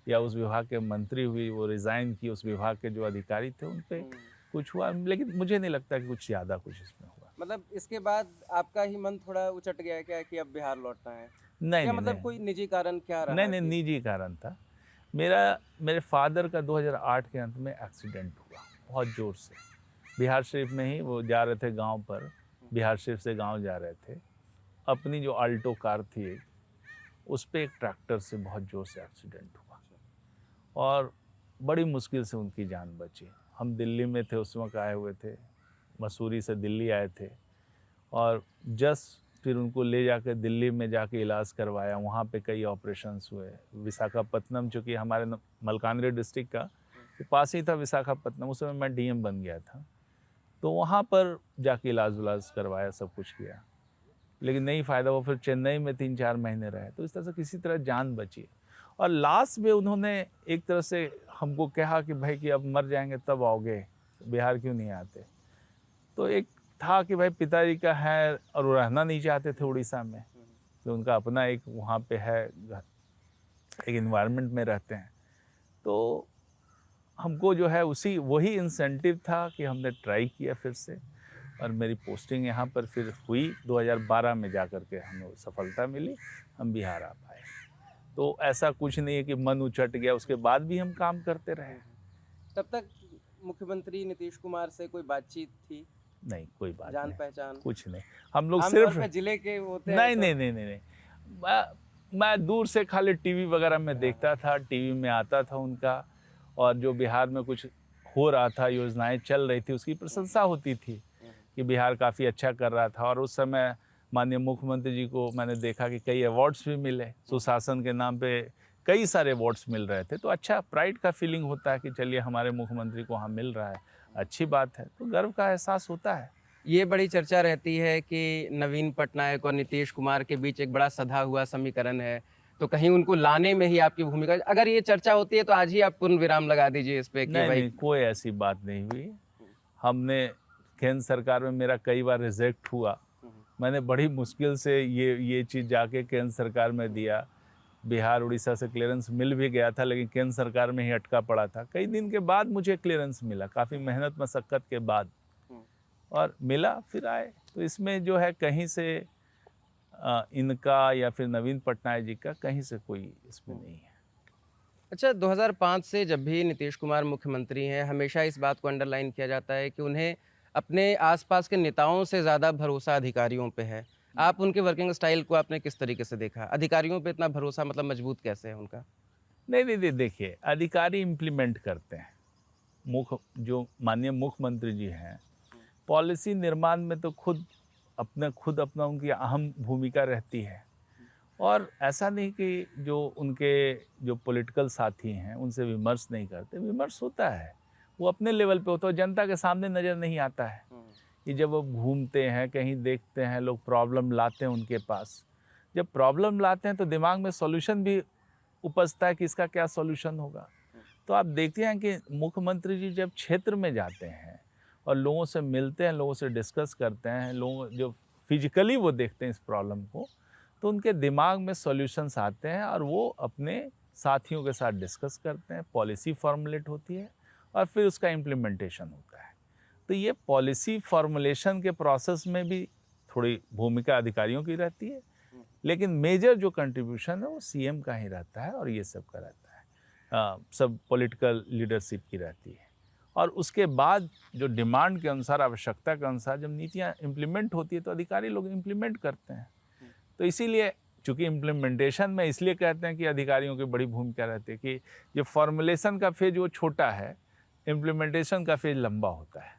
B: या उस विभाग के मंत्री हुई, वो रिज़ाइन की, उस विभाग के जो अधिकारी थे उन पे कुछ हुआ, लेकिन मुझे नहीं लगता कि कुछ ज़्यादा कुछ इसमें हुआ।
A: मतलब इसके बाद आपका ही मन थोड़ा उचट गया क्या कि अब बिहार लौटना है?
B: नहीं
A: या
B: नहीं
A: मतलब
B: नहीं
A: कोई निजी कारण क्या रहा
B: नहीं नहीं
A: कि
B: निजी कारण था। मेरे फादर का 2008 के अंत में एक्सीडेंट हुआ बहुत ज़ोर से। बिहार शरीफ में ही वो जा रहे थे गांव पर, बिहार शरीफ से गांव जा रहे थे। अपनी जो अल्टो कार थी एक, उस पे एक ट्रैक्टर से बहुत ज़ोर से एक्सीडेंट हुआ और बड़ी मुश्किल से उनकी जान बची। हम दिल्ली में थे उस वक्त, आए हुए थे, मसूरी से दिल्ली आए थे, और फिर उनको ले जाकर दिल्ली में जाके इलाज करवाया। वहाँ पे कई ऑपरेशंस हुए। विशाखापत्तनम, चूँकि हमारे मलकानगिरी डिस्ट्रिक्ट का तो पास ही था विशाखापत्तनम, उस समय मैं डीएम बन गया था, तो वहाँ पर जाके इलाज विलाज करवाया, सब कुछ किया, लेकिन नहीं फ़ायदा हुआ। फिर चेन्नई में 3-4 महीने रहे, तो इस तरह से किसी तरह जान बची। और लास्ट में उन्होंने एक तरह से हमको कहा कि भाई कि अब मर जाएंगे तब आओगे, बिहार क्यों नहीं आते। तो एक था कि भाई पिताजी का है और वो रहना नहीं चाहते थे उड़ीसा में, तो उनका अपना एक वहाँ पे है, एक इन्वायरमेंट में रहते हैं। तो हमको जो है वही इंसेंटिव था कि हमने ट्राई किया फिर से, और मेरी पोस्टिंग यहाँ पर फिर हुई 2012 में जा कर के हमें सफलता मिली, हम बिहार आ पाए। तो ऐसा कुछ नहीं है कि मन उचट गया, उसके बाद भी हम काम करते रहे।
A: तब तक मुख्यमंत्री नीतीश कुमार से कोई बातचीत थी?
B: नहीं, कोई बात
A: जान
B: नहीं,
A: पहचान?
B: कुछ नहीं। हम लोग
A: आमतौर
B: सिर्फ
A: पे जिले के होते हैं
B: नहीं
A: तो
B: नहीं नहीं नहीं नहीं मैं दूर से खाली टीवी वगैरह में देखता था, टीवी में आता था उनका, और जो बिहार में कुछ हो रहा था, योजनाएं चल रही थी, उसकी प्रशंसा होती थी कि बिहार काफ़ी अच्छा कर रहा था। और उस समय माननीय मुख्यमंत्री जी को मैंने देखा कि कई अवार्ड्स भी मिले, सुशासन के नाम पे कई सारे अवार्ड्स मिल रहे थे। तो अच्छा प्राइड का फीलिंग होता है कि चलिए हमारे मुख्यमंत्री को वहाँ मिल रहा है, अच्छी बात है, तो गर्व का एहसास होता है।
A: ये बड़ी चर्चा रहती है कि नवीन पटनायक और नीतीश कुमार के बीच एक बड़ा सधा हुआ समीकरण है, तो कहीं उनको लाने में ही आपकी भूमिका, अगर ये चर्चा होती है तो आज ही आप पूर्ण विराम लगा दीजिए इस पे कि
B: नहीं
A: भाई।
B: नहीं, कोई ऐसी बात नहीं हुई। हमने केंद्र सरकार में मेरा कई बार रिजेक्ट हुआ, मैंने बड़ी मुश्किल से ये चीज़ जाके केंद्र सरकार में दिया। बिहार उड़ीसा से क्लियरेंस मिल भी गया था, लेकिन केंद्र सरकार में ही अटका पड़ा था। कई दिन के बाद मुझे क्लियरेंस मिला, काफ़ी मेहनत मशक्क़त के बाद, और मिला, फिर आए। तो इसमें जो है कहीं से इनका या फिर नवीन पटनायक जी का कहीं से कोई इसमें नहीं है।
A: अच्छा, 2005 से जब भी नीतीश कुमार मुख्यमंत्री हैं, हमेशा इस बात को अंडरलाइन किया जाता है कि उन्हें अपने आसपास के नेताओं से ज़्यादा भरोसा अधिकारियों पे है। आप उनके वर्किंग स्टाइल को आपने किस तरीके से देखा? अधिकारियों पे इतना भरोसा मतलब मजबूत कैसे है उनका?
B: नहीं नहीं नहीं, देखिए, अधिकारी इम्प्लीमेंट करते हैं। जो माननीय मुख्यमंत्री जी हैं, पॉलिसी निर्माण में तो खुद अपना उनकी अहम भूमिका रहती है। और ऐसा नहीं कि जो उनके जो पॉलिटिकल साथी हैं उनसे विमर्श नहीं करते, विमर्श होता है, वो अपने लेवल पे होता है, जनता के सामने नज़र नहीं आता है। कि जब वो घूमते हैं कहीं, देखते हैं लोग प्रॉब्लम लाते हैं उनके पास, जब प्रॉब्लम लाते हैं तो दिमाग में सॉल्यूशन भी उपजता है कि इसका क्या सॉल्यूशन होगा। तो आप देखते हैं कि मुख्यमंत्री जी जब क्षेत्र में जाते हैं और लोगों से मिलते हैं, लोगों से डिस्कस करते हैं, लोगों जो फिजिकली वो देखते हैं इस प्रॉब्लम को, तो उनके दिमाग में सॉल्यूशंस आते हैं और वो अपने साथियों के साथ डिस्कस करते हैं, पॉलिसी फॉर्मुलेट होती है और फिर उसका इम्प्लीमेंटेशन होता है। तो ये पॉलिसी फॉर्मुलेशन के प्रोसेस में भी थोड़ी भूमिका अधिकारियों की रहती है, लेकिन मेजर जो कंट्रीब्यूशन है वो सीएम का ही रहता है और ये सब का रहता है, सब पॉलिटिकल लीडरशिप की रहती है। और उसके बाद जो डिमांड के अनुसार, आवश्यकता के अनुसार जब नीतियाँ इम्प्लीमेंट होती है तो अधिकारी लोग इम्प्लीमेंट करते हैं। तो इसीलिए चूँकि इम्प्लीमेंटेशन में इसलिए कहते हैं कि अधिकारियों की बड़ी भूमिका रहती है कि जो फॉर्मुलेशन का फेज वो छोटा है, इम्प्लीमेंटेशन का फेज लंबा होता है।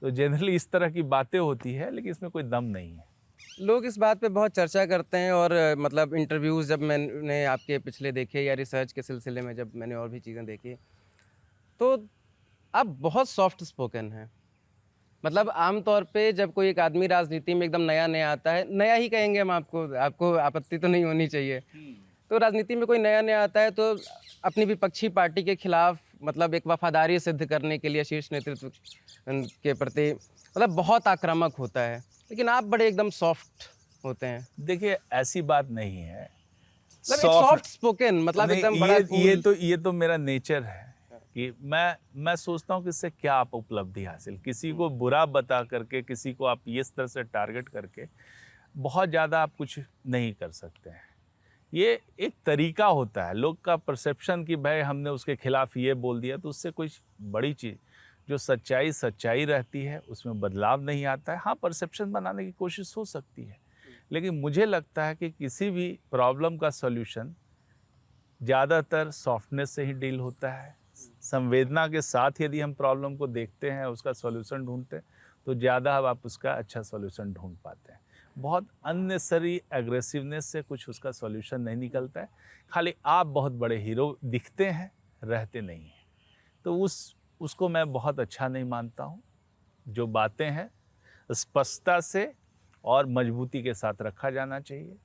B: तो जनरली इस तरह की बातें होती है, लेकिन इसमें कोई दम नहीं है।
A: लोग इस बात पे बहुत चर्चा करते हैं और मतलब इंटरव्यूज़ जब मैंने आपके पिछले देखे या रिसर्च के सिलसिले में जब मैंने और भी चीज़ें देखी, तो आप बहुत सॉफ्ट स्पोकन हैं। मतलब आम तौर पे जब कोई एक आदमी राजनीति में एकदम नया-नया आता है, नया ही कहेंगे हम आपको आपत्ति तो नहीं होनी चाहिए। तो राजनीति में कोई नया-नया आता है तो अपनी विपक्षी पार्टी के खिलाफ मतलब एक वफ़ादारी सिद्ध करने के लिए शीर्ष नेतृत्व के प्रति मतलब बहुत आक्रामक होता है। लेकिन आप बड़े एकदम सॉफ्ट होते हैं।
B: देखिए, ऐसी बात नहीं है।
A: मतलब एक सॉफ्ट स्पोकन मतलब
B: नहीं,
A: एकदम बड़ा
B: ये तो मेरा नेचर है कि मैं सोचता हूँ कि इससे क्या आप उपलब्धि हासिल, किसी को बुरा बता करके, किसी को आप ये इस तरह से टारगेट करके बहुत ज़्यादा आप कुछ नहीं कर सकते हैं। ये एक तरीका होता है लोग का परसेप्शन कि भाई हमने उसके खिलाफ ये बोल दिया, तो उससे कोई बड़ी चीज़, जो सच्चाई रहती है उसमें बदलाव नहीं आता है। हाँ, परसेप्शन बनाने की कोशिश हो सकती है, लेकिन मुझे लगता है कि किसी भी प्रॉब्लम का सॉल्यूशन ज़्यादातर सॉफ्टनेस से ही डील होता है। संवेदना के साथ यदि हम प्रॉब्लम को देखते हैं, उसका सॉल्यूशन ढूंढते हैं, तो ज़्यादा आप उसका अच्छा सॉल्यूशन ढूंढ पाते हैं। बहुत अननेसेसरी एग्रेसिवनेस से कुछ उसका सॉल्यूशन नहीं निकलता है। खाली आप बहुत बड़े हीरो दिखते हैं, रहते नहीं हैं। तो उसको मैं बहुत अच्छा नहीं मानता हूँ। जो बातें हैं स्पष्टता से और मजबूती के साथ रखा जाना चाहिए।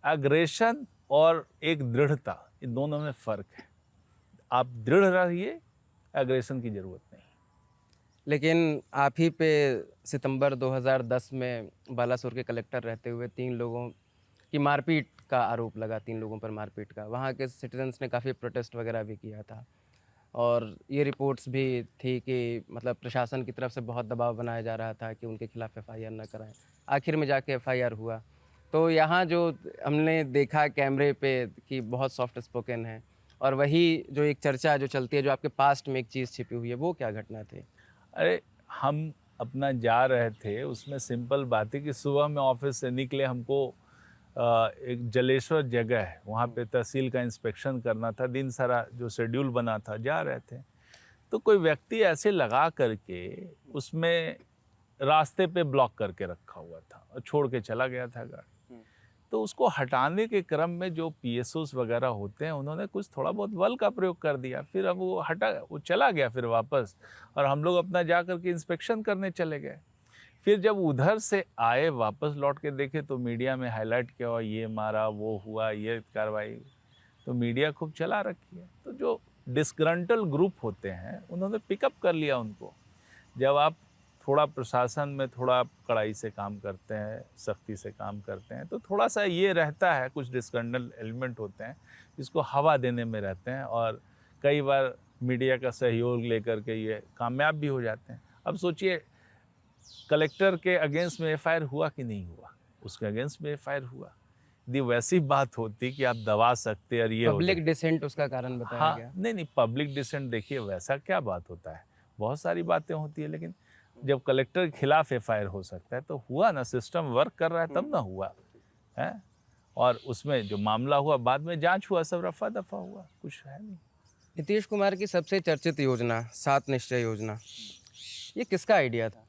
B: एग्रेशन और एक दृढ़ता, इन दोनों में फ़र्क है। आप दृढ़ रहिए, एग्रेशन की ज़रूरत नहीं।
A: लेकिन आप ही पे सितंबर 2010 में बालासोर के कलेक्टर रहते हुए 3 लोगों की मारपीट का आरोप लगा, 3 लोगों पर मारपीट का। वहाँ के सिटीजन्स ने काफ़ी प्रोटेस्ट वगैरह भी किया था और ये रिपोर्ट्स भी थी कि मतलब प्रशासन की तरफ से बहुत दबाव बनाया जा रहा था कि उनके खिलाफ एफआईआर न कराएं। आखिर में जाके एफआईआर हुआ। तो यहाँ जो हमने देखा कैमरे पे कि बहुत सॉफ्ट स्पोकन है और वही जो एक चर्चा जो चलती है, जो आपके पास्ट में एक चीज़ छिपी हुई है, वो क्या घटना थी?
B: अरे, हम अपना जा रहे थे, उसमें सिंपल बात है कि सुबह में ऑफिस से निकले, हमको एक जलेश्वर जगह है, वहाँ पे तहसील का इंस्पेक्शन करना था। दिन सारा जो शेड्यूल बना था, जा रहे थे, तो कोई व्यक्ति ऐसे लगा करके उसमें रास्ते पे ब्लॉक करके रखा हुआ था और छोड़ के चला गया था गाड़ी। तो उसको हटाने के क्रम में जो पीएसओस वगैरह होते हैं, उन्होंने कुछ थोड़ा बहुत बल का प्रयोग कर दिया। फिर अब वो चला गया फिर वापस, और हम लोग अपना जा कर के इंस्पेक्शन करने चले गए। फिर जब उधर से आए, वापस लौट के देखे तो मीडिया में हाईलाइट किया हुआ, ये मारा, वो हुआ, ये कार्रवाई। तो मीडिया खूब चला रखी है। तो जो डिस्ग्रंटल ग्रुप होते हैं, उन्होंने पिकअप कर लिया उनको। जब आप थोड़ा प्रशासन में थोड़ा कड़ाई से काम करते हैं, सख्ती से काम करते हैं, तो थोड़ा सा ये रहता है, कुछ डिस्ग्रंटल एलिमेंट होते हैं जिसको हवा देने में रहते हैं, और कई बार मीडिया का सहयोग लेकर के ये कामयाब भी हो जाते हैं। अब सोचिए, कलेक्टर के अगेंस्ट में एफआईआर हुआ कि नहीं हुआ? उसके अगेंस्ट में एफआईआर हुआ। यदि वैसी बात होती कि आप दबा सकते और ये
A: पब्लिक डिसेंट उसका कारण बताया गया।
B: नहीं, पब्लिक डिसेंट, देखिए वैसा क्या बात होता है, बहुत सारी बातें होती है, लेकिन जब कलेक्टर के खिलाफ एफआईआर हो सकता है तो हुआ ना, सिस्टम वर्क कर रहा है तब ना हुआ है। और उसमें जो मामला हुआ, बाद में जांच हुआ, सब रफा दफा हुआ, कुछ है नहीं।
A: नीतीश कुमार की सबसे चर्चित योजना 7 निश्चय योजना, ये किसका आइडिया था?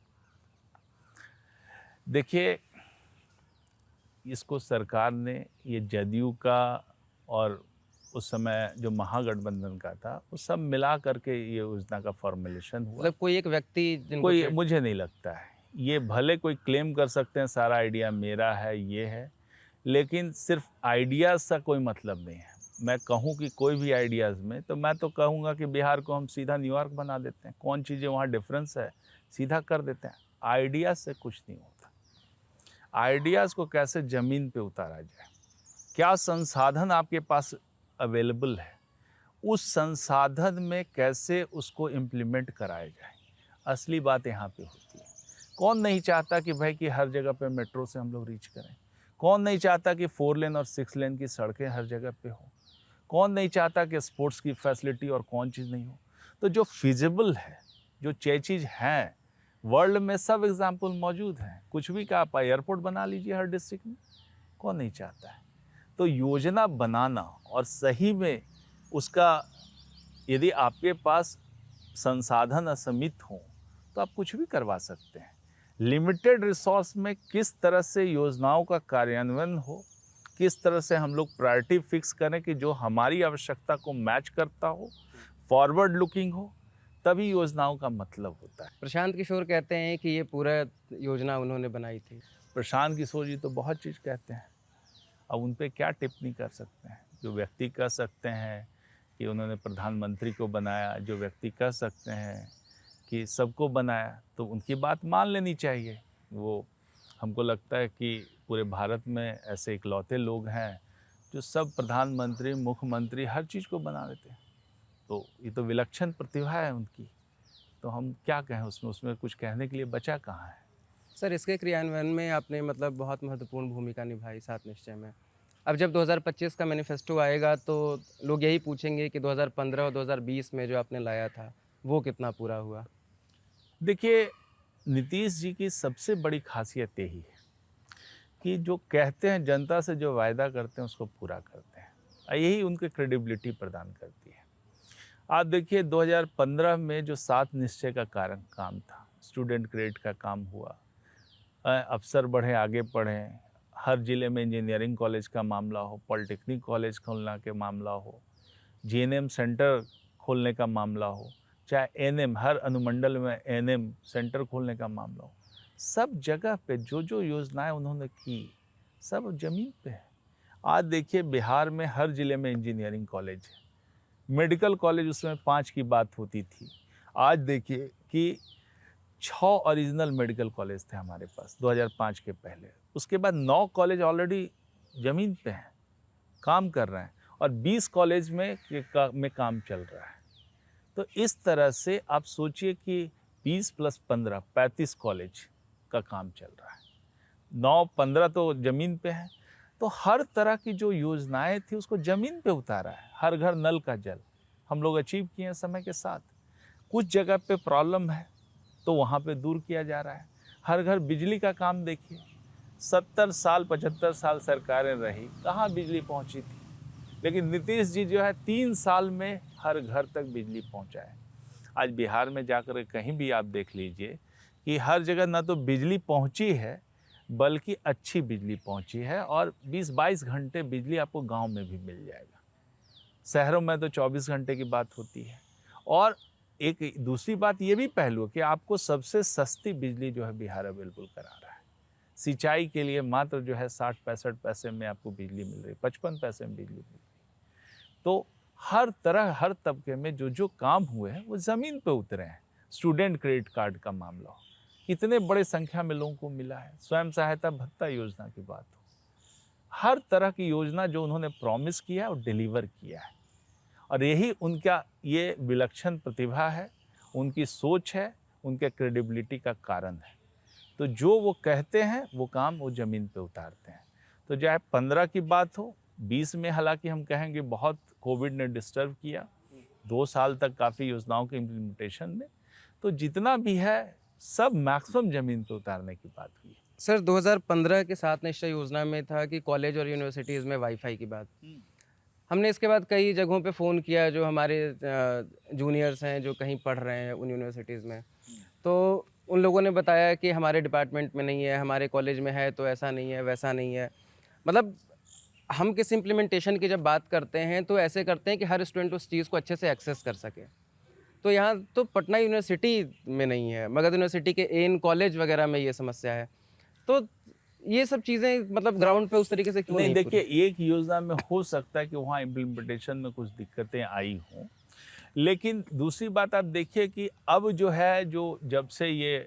B: देखिए, इसको सरकार ने, ये जदयू का और उस समय जो महागठबंधन का था, वो सब मिला करके ये योजना का फॉर्मुलेशन हुआ।
A: मतलब कोई एक व्यक्ति जिनको
B: कोई, मुझे नहीं लगता है। ये भले कोई क्लेम कर सकते हैं सारा आइडिया मेरा है, ये है, लेकिन सिर्फ आइडियाज़ का कोई मतलब नहीं है। मैं कहूँ कि कोई भी आइडियाज़ में, तो मैं तो कहूँगा कि बिहार को हम सीधा न्यूयॉर्क बना देते हैं। कौन चीज़ें वहाँ डिफरेंस है, सीधा कर देते हैं। आइडियाज़ से कुछ नहीं होता। आइडियाज़ को कैसे ज़मीन पे उतारा जाए, क्या संसाधन आपके पास अवेलेबल है, उस संसाधन में कैसे उसको इम्प्लीमेंट कराया जाए, असली बात यहाँ पे होती है। कौन नहीं चाहता कि भाई कि हर जगह पे मेट्रो से हम लोग रीच करें, कौन नहीं चाहता कि 4 लेन और 6 लेन की सड़कें हर जगह पे हो, कौन नहीं चाहता कि स्पोर्ट्स की फैसिलिटी और कौन चीज़ नहीं हो। तो जो फिजिबल है, जो चीज़ हैं, वर्ल्ड में सब एग्जाम्पल मौजूद हैं। कुछ भी का आप एयरपोर्ट बना लीजिए हर डिस्ट्रिक्ट में, कौन नहीं चाहता है। तो योजना बनाना और सही में उसका, यदि आपके पास संसाधन असीमित हों तो आप कुछ भी करवा सकते हैं। लिमिटेड रिसोर्स में किस तरह से योजनाओं का कार्यान्वयन हो, किस तरह से हम लोग प्रायोरिटी फिक्स करें कि जो हमारी आवश्यकता को मैच करता हो, फॉरवर्ड लुकिंग हो, तभी योजनाओं का मतलब होता है।
A: प्रशांत किशोर कहते हैं कि ये पूरा योजना उन्होंने बनाई थी।
B: प्रशांत किशोर जी तो बहुत चीज़ कहते हैं, अब उन पे क्या टिप्पणी कर सकते हैं। जो व्यक्ति कह सकते हैं कि उन्होंने प्रधानमंत्री को बनाया, जो व्यक्ति कह सकते हैं कि सबको बनाया, तो उनकी बात मान लेनी चाहिए। वो, हमको लगता है कि पूरे भारत में ऐसे इकलौते लोग हैं जो सब प्रधानमंत्री, मुख्यमंत्री हर चीज़ को बना देते हैं। तो ये तो विलक्षण प्रतिभा है उनकी, तो हम क्या कहें उसमें कुछ कहने के लिए बचा कहाँ है।
A: सर, इसके क्रियान्वयन में आपने मतलब बहुत महत्वपूर्ण भूमिका निभाई 7 निश्चय में। अब जब 2025 का मैनिफेस्टो आएगा तो लोग यही पूछेंगे कि 2015 और 2020 में जो आपने लाया था वो कितना पूरा हुआ?
B: देखिए, नीतीश जी की सबसे बड़ी खासियत यही है कि जो कहते हैं, जनता से जो वायदा करते हैं उसको पूरा करते हैं, और यही उनकी क्रेडिबिलिटी प्रदान करती है। आप देखिए 2015 में जो 7 निश्चय का काम था, स्टूडेंट क्रेडिट का काम हुआ, अफसर बढ़े आगे पढ़ें, हर ज़िले में इंजीनियरिंग कॉलेज का मामला हो, पॉलिटेक्निक कॉलेज खोलने के मामला हो, जीएनएम सेंटर खोलने का मामला हो, चाहे एनएम, हर अनुमंडल में एनएम सेंटर खोलने का मामला हो, सब जगह पे जो जो योजनाएं उन्होंने की, सब ज़मीन पे है। आज देखिए बिहार में हर ज़िले में इंजीनियरिंग कॉलेज है, मेडिकल कॉलेज उसमें 5 की बात होती थी, आज देखिए कि 6 ओरिजिनल मेडिकल कॉलेज थे हमारे पास 2005 के पहले। उसके बाद 9 कॉलेज ऑलरेडी ज़मीन पे हैं, काम कर रहे हैं, और 20 कॉलेज में काम चल रहा है। तो इस तरह से आप सोचिए कि 20 + 15 35 कॉलेज का काम चल रहा है, 9-15 तो ज़मीन पे है। तो हर तरह की जो योजनाएं थी उसको ज़मीन पे उतारा है। हर घर नल का जल हम लोग अचीव किए हैं समय के साथ। कुछ जगह पे प्रॉब्लम है तो वहाँ पे दूर किया जा रहा है। हर घर बिजली का काम देखिए, 70 साल 75 साल सरकारें रही, कहाँ बिजली पहुँची थी, लेकिन नीतीश जी जो है 3 साल में हर घर तक बिजली पहुँचाए। आज बिहार में जाकर कहीं भी आप देख लीजिए कि हर जगह ना तो बिजली पहुँची है बल्कि अच्छी बिजली पहुँची है, और 20-22 घंटे बिजली आपको गांव में भी मिल जाएगा। शहरों में तो 24 घंटे की बात होती है। और एक दूसरी बात ये भी पहलू कि आपको सबसे सस्ती बिजली जो है बिहार अवेलेबल करा रहा है। सिंचाई के लिए मात्र जो है 60-65 पैसे में आपको बिजली मिल रही, 55 पैसे में बिजली मिल रही। तो हर तरह, हर तबके में जो जो काम हुए हैं वो ज़मीन पे उतरे हैं। स्टूडेंट क्रेडिट कार्ड का मामला हो, कितने बड़े संख्या में लोगों को मिला है। स्वयं सहायता भत्ता योजना की बात हो, हर तरह की योजना जो उन्होंने प्रॉमिस किया है और डिलीवर किया है। और यही उनका ये विलक्षण प्रतिभा है, उनकी सोच है, उनके क्रेडिबिलिटी का कारण है। तो जो वो कहते हैं वो काम वो ज़मीन पे उतारते हैं। तो चाहे 15 की बात हो, 20 में हालांकि हम कहेंगे बहुत कोविड ने डिस्टर्ब किया, 2 साल तक काफ़ी योजनाओं के इम्प्लीमेंटेशन में, तो जितना भी है सब मैक्सिमम ज़मीन पे उतारने की बात हुई।
A: सर, 2015 के 7 निश्चय योजना में था कि कॉलेज और यूनिवर्सिटीज़ में वाईफाई की बात। हमने इसके बाद कई जगहों पे फ़ोन किया, जो हमारे जूनियर्स हैं जो कहीं पढ़ रहे हैं उन यूनिवर्सिटीज़ में, तो उन लोगों ने बताया कि हमारे डिपार्टमेंट में नहीं है, हमारे कॉलेज में है तो ऐसा नहीं है, वैसा नहीं है। मतलब हम किस इम्प्लीमेंटेशन की जब बात करते हैं तो ऐसे करते हैं कि हर स्टूडेंट उस चीज़ को अच्छे से एक्सेस कर सके। तो यहाँ तो पटना यूनिवर्सिटी में नहीं है, मगध यूनिवर्सिटी के एन कॉलेज वगैरह में ये समस्या है। तो ये सब चीज़ें मतलब ग्राउंड पे उस तरीके से क्यों नहीं
B: देखिए, एक योजना में हो सकता है कि वहाँ इम्प्लीमेंटेशन में कुछ दिक्कतें आई हों, लेकिन दूसरी बात आप देखिए कि अब जो है, जो जब से ये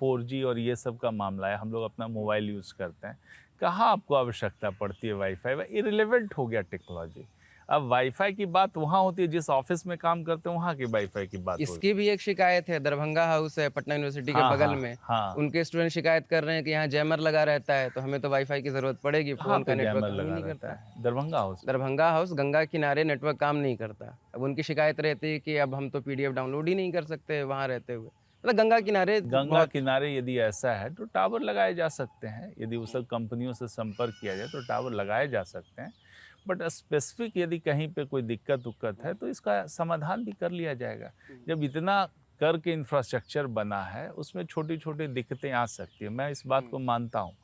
B: 4G और ये सब का मामला है, हम लोग अपना मोबाइल यूज़ करते हैं, कहाँ आपको आवश्यकता पड़ती है वाईफाई? इररिलेवेंट हो गया टेक्नोलॉजी। अब वाईफाई की बात वहाँ होती है जिस ऑफिस में काम करते हैं, वहाँ की वाईफाई की बात होती
A: इसकी भी एक शिकायत है, दरभंगा हाउस है पटना यूनिवर्सिटी
B: है।
A: के
B: हाँ,
A: बगल
B: हाँ,
A: में।
B: हाँ।
A: उनके स्टूडेंट शिकायत कर रहे हैं कि यहाँ जैमर लगा रहता है, तो हमें तो वाईफाई की ज़रूरत पड़ेगी,
B: कहाँ
A: फ़ोन का
B: पे
A: नेटवर्क
B: जैमर
A: काम ही
B: लगा
A: नहीं
B: रहता
A: करता।
B: है? दरभंगा हाउस में।
A: दरभंगा हाउस गंगा किनारे नेटवर्क काम नहीं करता। अब उनकी शिकायत रहती है कि अब हम तो पीडीएफ डाउनलोड ही नहीं कर सकते वहाँ रहते हुए। मतलब गंगा किनारे
B: गंगा
A: बहुत
B: किनारे यदि ऐसा है तो टावर लगाए जा सकते हैं, यदि उस सब कंपनियों से संपर्क किया जाए तो टावर लगाए जा सकते हैं। बट स्पेसिफिक यदि कहीं पे कोई दिक्कत उक्कत है तो इसका समाधान भी कर लिया जाएगा। जब इतना करके इंफ्रास्ट्रक्चर बना है उसमें छोटी छोटी दिक्कतें आ सकती है, मैं इस बात को मानता हूँ।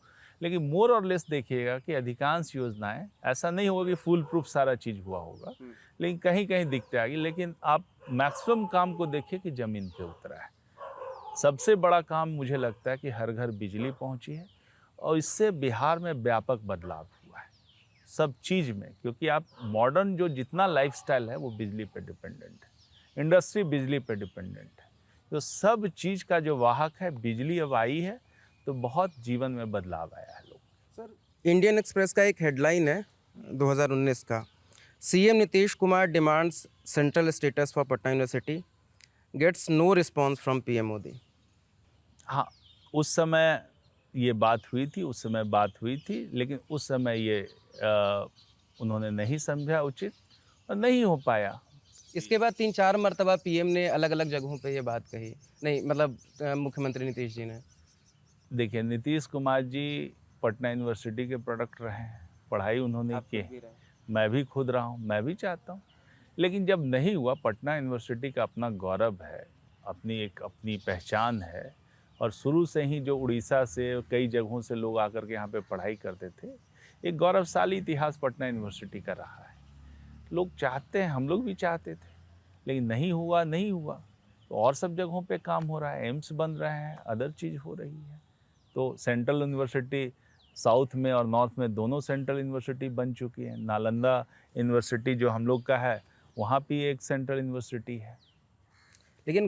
B: लेकिन मोर और लेस देखिएगा कि अधिकांश योजनाएं ऐसा नहीं होगा कि फुल प्रूफ सारा चीज़ हुआ होगा, लेकिन कहीं कहीं दिक्कतें आएगी। लेकिन आप मैक्सिमम काम को देखिए कि ज़मीन पे उतरा है। सबसे बड़ा काम मुझे लगता है कि हर घर बिजली पहुंची है और इससे बिहार में व्यापक बदलाव हुआ है सब चीज़ में, क्योंकि आप मॉडर्न जो जितना लाइफस्टाइल है वो बिजली पे डिपेंडेंट है, इंडस्ट्री बिजली पे डिपेंडेंट है। तो सब चीज़ का जो वाहक है बिजली अब आई है, तो बहुत जीवन में बदलाव आया है लोग।
A: सर इंडियन एक्सप्रेस का एक हेडलाइन है 2019 का, CM Nitish Kumar demands central status for Patna university, gets no response from PM Modi.
B: हाँ, उस समय ये बात हुई थी, उस समय बात हुई थी, लेकिन उस समय ये उन्होंने नहीं समझा उचित और नहीं हो पाया।
A: इसके बाद 3-4 मरतबा पीएम ने अलग अलग जगहों पे ये बात कही, नहीं मतलब मुख्यमंत्री नीतीश जी ने।
B: देखिए, नीतीश कुमार जी पटना यूनिवर्सिटी के प्रोडक्ट रहे हैं, पढ़ाई उन्होंने
A: आप
B: की
A: खुद भी रहे।
B: मैं भी खुद रहा हूँ, मैं भी चाहता हूँ। लेकिन जब नहीं हुआ, पटना यूनिवर्सिटी का अपना गौरव है, अपनी पहचान है, और शुरू से ही जो उड़ीसा से कई जगहों से लोग आकर के यहाँ पे पढ़ाई करते थे, एक गौरवशाली इतिहास पटना यूनिवर्सिटी का रहा है। लोग चाहते हैं, हम लोग भी चाहते थे, लेकिन नहीं हुआ, नहीं हुआ। तो और सब जगहों पे काम हो रहा है, एम्स बन रहे हैं, अदर चीज़ हो रही है। तो सेंट्रल यूनिवर्सिटी साउथ में और नॉर्थ में दोनों सेंट्रल यूनिवर्सिटी बन चुकी है। नालंदा यूनिवर्सिटी जो हम लोग का है, वहाँ भी एक सेंट्रल यूनिवर्सिटी है।
A: लेकिन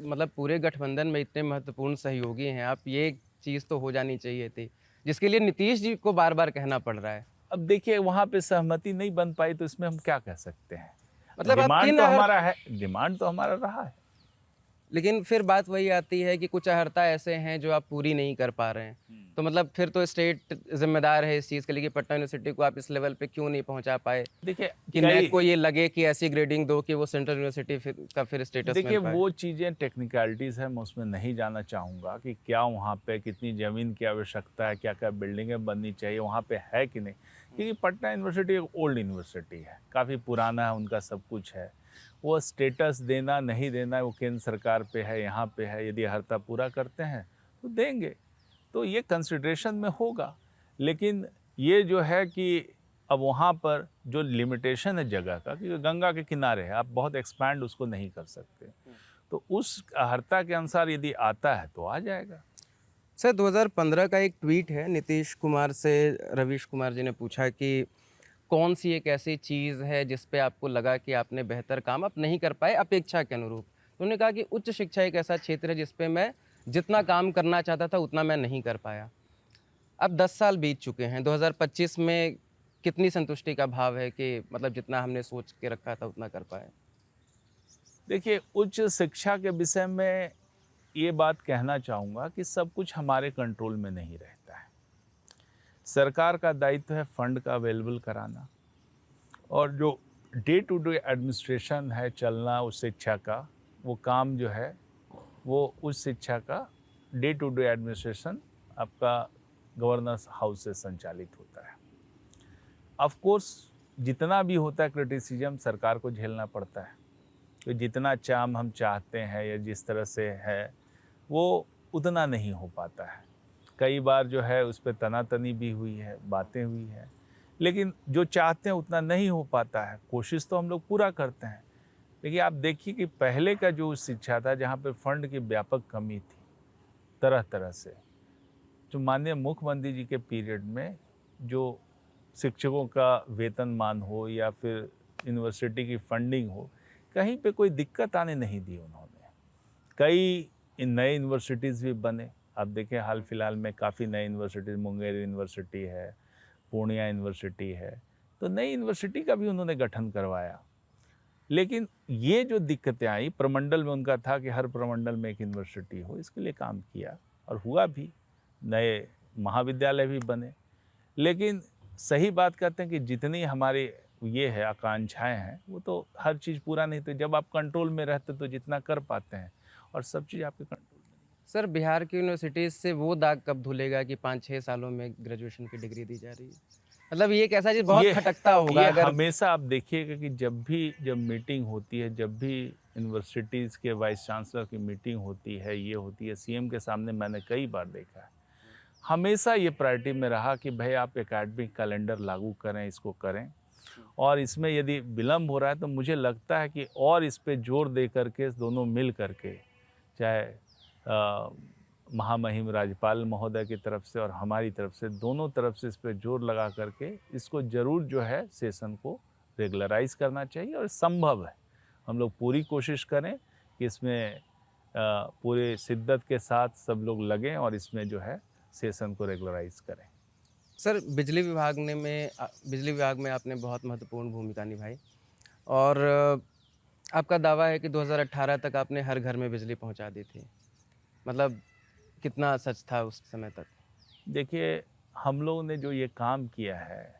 A: मतलब पूरे गठबंधन में इतने महत्वपूर्ण सहयोगी हैं आप, ये चीज़ तो हो जानी चाहिए थी, जिसके लिए नीतीश जी को बार बार कहना पड़ रहा है।
B: अब देखिए, वहाँ पे सहमति नहीं बन पाई तो इसमें हम क्या कह सकते हैं?
A: मतलब आप
B: डिमांड
A: किन
B: तो हमारा है, डिमांड तो हमारा रहा है।
A: लेकिन फिर बात वही आती है कि कुछ अहर्ता ऐसे हैं जो आप पूरी नहीं कर पा रहे हैं, तो मतलब फिर तो स्टेट जिम्मेदार है इस चीज़ के लिए कि पटना यूनिवर्सिटी को आप इस लेवल पे क्यों नहीं पहुंचा पाए
B: देखिए
A: कि
B: कई
A: नैक को ये लगे कि ऐसी ग्रेडिंग दो कि वो सेंट्रल यूनिवर्सिटी का फिर स्टेटस
B: देखिए
A: मिल पाए।
B: वो चीज़ें टेक्निकलिटीज़ है, मैं उसमें नहीं जाना चाहूँगा कि क्या वहाँ पे कितनी ज़मीन की आवश्यकता है, क्या क्या बिल्डिंगें बननी चाहिए, वहाँ पे है कि नहीं। क्योंकि पटना यूनिवर्सिटी एक ओल्ड यूनिवर्सिटी है, काफ़ी पुराना है, उनका सब कुछ है। वो स्टेटस देना नहीं देना वो केंद्र सरकार पे है, यहाँ पे है। यदि अर्हता पूरा करते हैं तो देंगे, तो ये कंसिडरेशन में होगा। लेकिन ये जो है कि अब वहाँ पर जो लिमिटेशन है जगह का, क्योंकि गंगा के किनारे है, आप बहुत एक्सपैंड उसको नहीं कर सकते, तो उस अर्हता के अनुसार यदि आता है तो आ जाएगा।
A: सर 2015 का एक ट्वीट है नीतीश कुमार से, रवीश कुमार जी ने पूछा कि कौन सी एक ऐसी चीज़ है जिस पे आपको लगा कि आपने बेहतर काम आप नहीं कर पाए अपेक्षा के अनुरूप। तो उन्होंने कहा कि उच्च शिक्षा एक ऐसा क्षेत्र है जिस पे मैं जितना काम करना चाहता था उतना मैं नहीं कर पाया। अब 10 साल बीत चुके हैं, 2025 में कितनी संतुष्टि का भाव है कि मतलब जितना हमने सोच के रखा था उतना कर पाए?
B: देखिए, उच्च शिक्षा के विषय में ये बात कहना चाहूँगा कि सब कुछ हमारे कंट्रोल में नहीं रहता है। सरकार का दायित्व है फंड का अवेलेबल कराना, और जो डे टू डे एडमिनिस्ट्रेशन है चलना उस शिक्षा का, वो काम जो है वो उस शिक्षा का डे टू डे एडमिनिस्ट्रेशन आपका गवर्नर्स हाउस से संचालित होता है। ऑफ कोर्स जितना भी होता है क्रिटिसिज्म सरकार को झेलना पड़ता है, तो जितना चाम हम चाहते हैं या जिस तरह से है वो उतना नहीं हो पाता है। कई बार जो है उस पर तनातनी भी हुई है, बातें हुई हैं, लेकिन जो चाहते हैं उतना नहीं हो पाता है। कोशिश तो हम लोग पूरा करते हैं, लेकिन आप देखिए कि पहले का जो शिक्षा था जहाँ पे फंड की व्यापक कमी थी तरह तरह से, जो माननीय मुख्यमंत्री जी के पीरियड में जो शिक्षकों का वेतनमान हो या फिर यूनिवर्सिटी की फंडिंग हो, कहीं पे कोई दिक्कत आने नहीं दी उन्होंने। कई नए यूनिवर्सिटीज़ भी बने, आप देखें हाल फिलहाल में काफ़ी नई यूनिवर्सिटीज़, मुंगेर यूनिवर्सिटी है, पूर्णिया यूनिवर्सिटी है, तो नई यूनिवर्सिटी का भी उन्होंने गठन करवाया। लेकिन ये जो दिक्कतें आई, प्रमंडल में उनका था कि हर प्रमंडल में एक यूनिवर्सिटी हो, इसके लिए काम किया और हुआ भी, नए महाविद्यालय भी बने। लेकिन सही बात कहते हैं कि जितनी हमारी ये है आकांक्षाएं हैं, वो तो हर चीज़ पूरा नहीं, तो जब आप कंट्रोल में रहते तो जितना कर पाते हैं और सब चीज़ आपके कंट्रोल में।
A: सर, बिहार की यूनिवर्सिटीज़ से वो दाग कब धुलेगा कि 5-6 सालों में ग्रेजुएशन की डिग्री दी जा रही है? मतलब ये एक ऐसा चीज़ बहुत खटकता होगा
B: ये
A: अगर
B: हमेशा आप देखिएगा कि जब मीटिंग होती है, जब भी यूनिवर्सिटीज़ के वाइस चांसलर की मीटिंग होती है, ये होती है, सीएम के सामने मैंने कई बार देखा है, हमेशा ये प्रायोरिटी में रहा कि भाई आप एकेडमिक कैलेंडर लागू करें, इसको करें। और इसमें यदि विलम्ब हो रहा है तो मुझे लगता है कि और इस पे जोर दे करके दोनों मिल करके, चाहे महामहिम राज्यपाल महोदय की तरफ से और हमारी तरफ से, दोनों तरफ से इस पे जोर लगा करके इसको ज़रूर जो है सेशन को रेगुलराइज करना चाहिए। और संभव है, हम लोग पूरी कोशिश करें कि इसमें पूरे शिद्दत के साथ सब लोग लगें और इसमें जो है सेशन को रेगुलराइज करें।
A: सर, बिजली विभाग में आपने बहुत महत्वपूर्ण भूमिका निभाई और आपका दावा है कि 2018 तक आपने हर घर में बिजली पहुंचा दी थी। मतलब कितना सच था उस समय तक?
B: देखिए, हम लोगों ने जो ये काम किया है,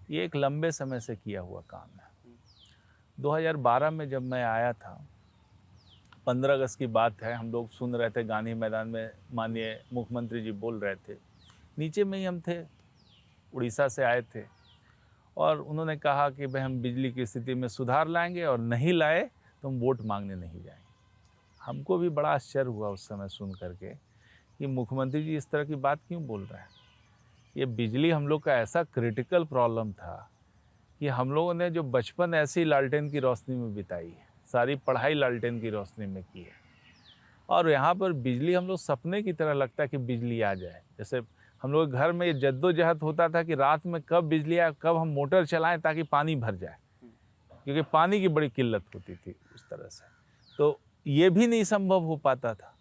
B: ये एक लंबे समय से किया हुआ काम है। 2012 में जब मैं आया था, 15 अगस्त की बात है, हम लोग सुन रहे थे गांधी मैदान में, माननीय मुख्यमंत्री जी बोल रहे थे, नीचे में ही हम थे, उड़ीसा से आए थे, और उन्होंने कहा कि भाई हम बिजली की स्थिति में सुधार लाएंगे और नहीं लाए तो हम वोट मांगने नहीं जाएंगे। हमको भी बड़ा आश्चर्य हुआ उस समय सुन करके कि मुख्यमंत्री जी इस तरह की बात क्यों बोल रहे हैं। ये बिजली हम लोग का ऐसा क्रिटिकल प्रॉब्लम था कि हम लोगों ने जो बचपन ऐसी लालटेन की रोशनी में बिताई है, सारी पढ़ाई लालटेन की रोशनी में की है, और यहाँ पर बिजली हम लोग सपने की तरह लगता है कि बिजली आ जाए। जैसे हम लोग घर में ये जद्दोजहद होता था कि रात में कब बिजली आए, कब हम मोटर चलाएं ताकि पानी भर जाए, क्योंकि पानी की बड़ी किल्लत होती थी उस तरह से, तो ये भी नहीं संभव हो पाता था।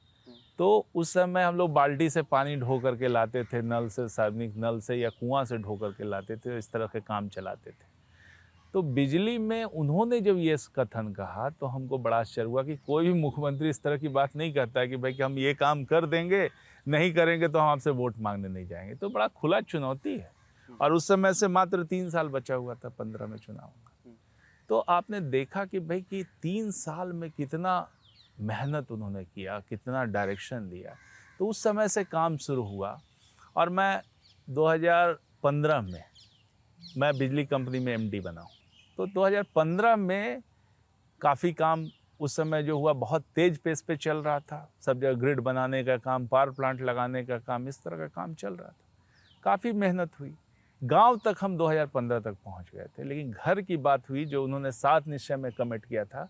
B: तो उस समय हम लोग बाल्टी से पानी ढो करके लाते थे, नल से, सार्वजनिक नल से या कुआं से ढो करके लाते थे, इस तरह के काम चलाते थे। तो बिजली में उन्होंने जब ये कथन कहा तो हमको बड़ा आश्चर्य हुआ कि कोई भी मुख्यमंत्री इस तरह की बात नहीं करता है कि भाई कि हम ये काम कर देंगे, नहीं करेंगे तो हम आपसे वोट मांगने नहीं जाएंगे। तो बड़ा खुला चुनौती है, और उस समय से मात्र 3 साल बचा हुआ था 15 में चुनाव का। तो आपने देखा कि भाई कि 3 साल में कितना मेहनत उन्होंने किया, कितना डायरेक्शन दिया। तो उस समय से काम शुरू हुआ, और मैं 2015 में मैं बिजली कंपनी में एमडी बना हूँ। तो 2015 में काफ़ी काम उस समय जो हुआ, बहुत तेज़ पेस पे चल रहा था, सब जगह ग्रिड बनाने का काम, पावर प्लांट लगाने का काम, इस तरह का काम चल रहा था। काफ़ी मेहनत हुई, गांव तक हम 2015 तक पहुंच गए थे। लेकिन घर की बात हुई, जो उन्होंने 7 निश्चय में कमिट किया था,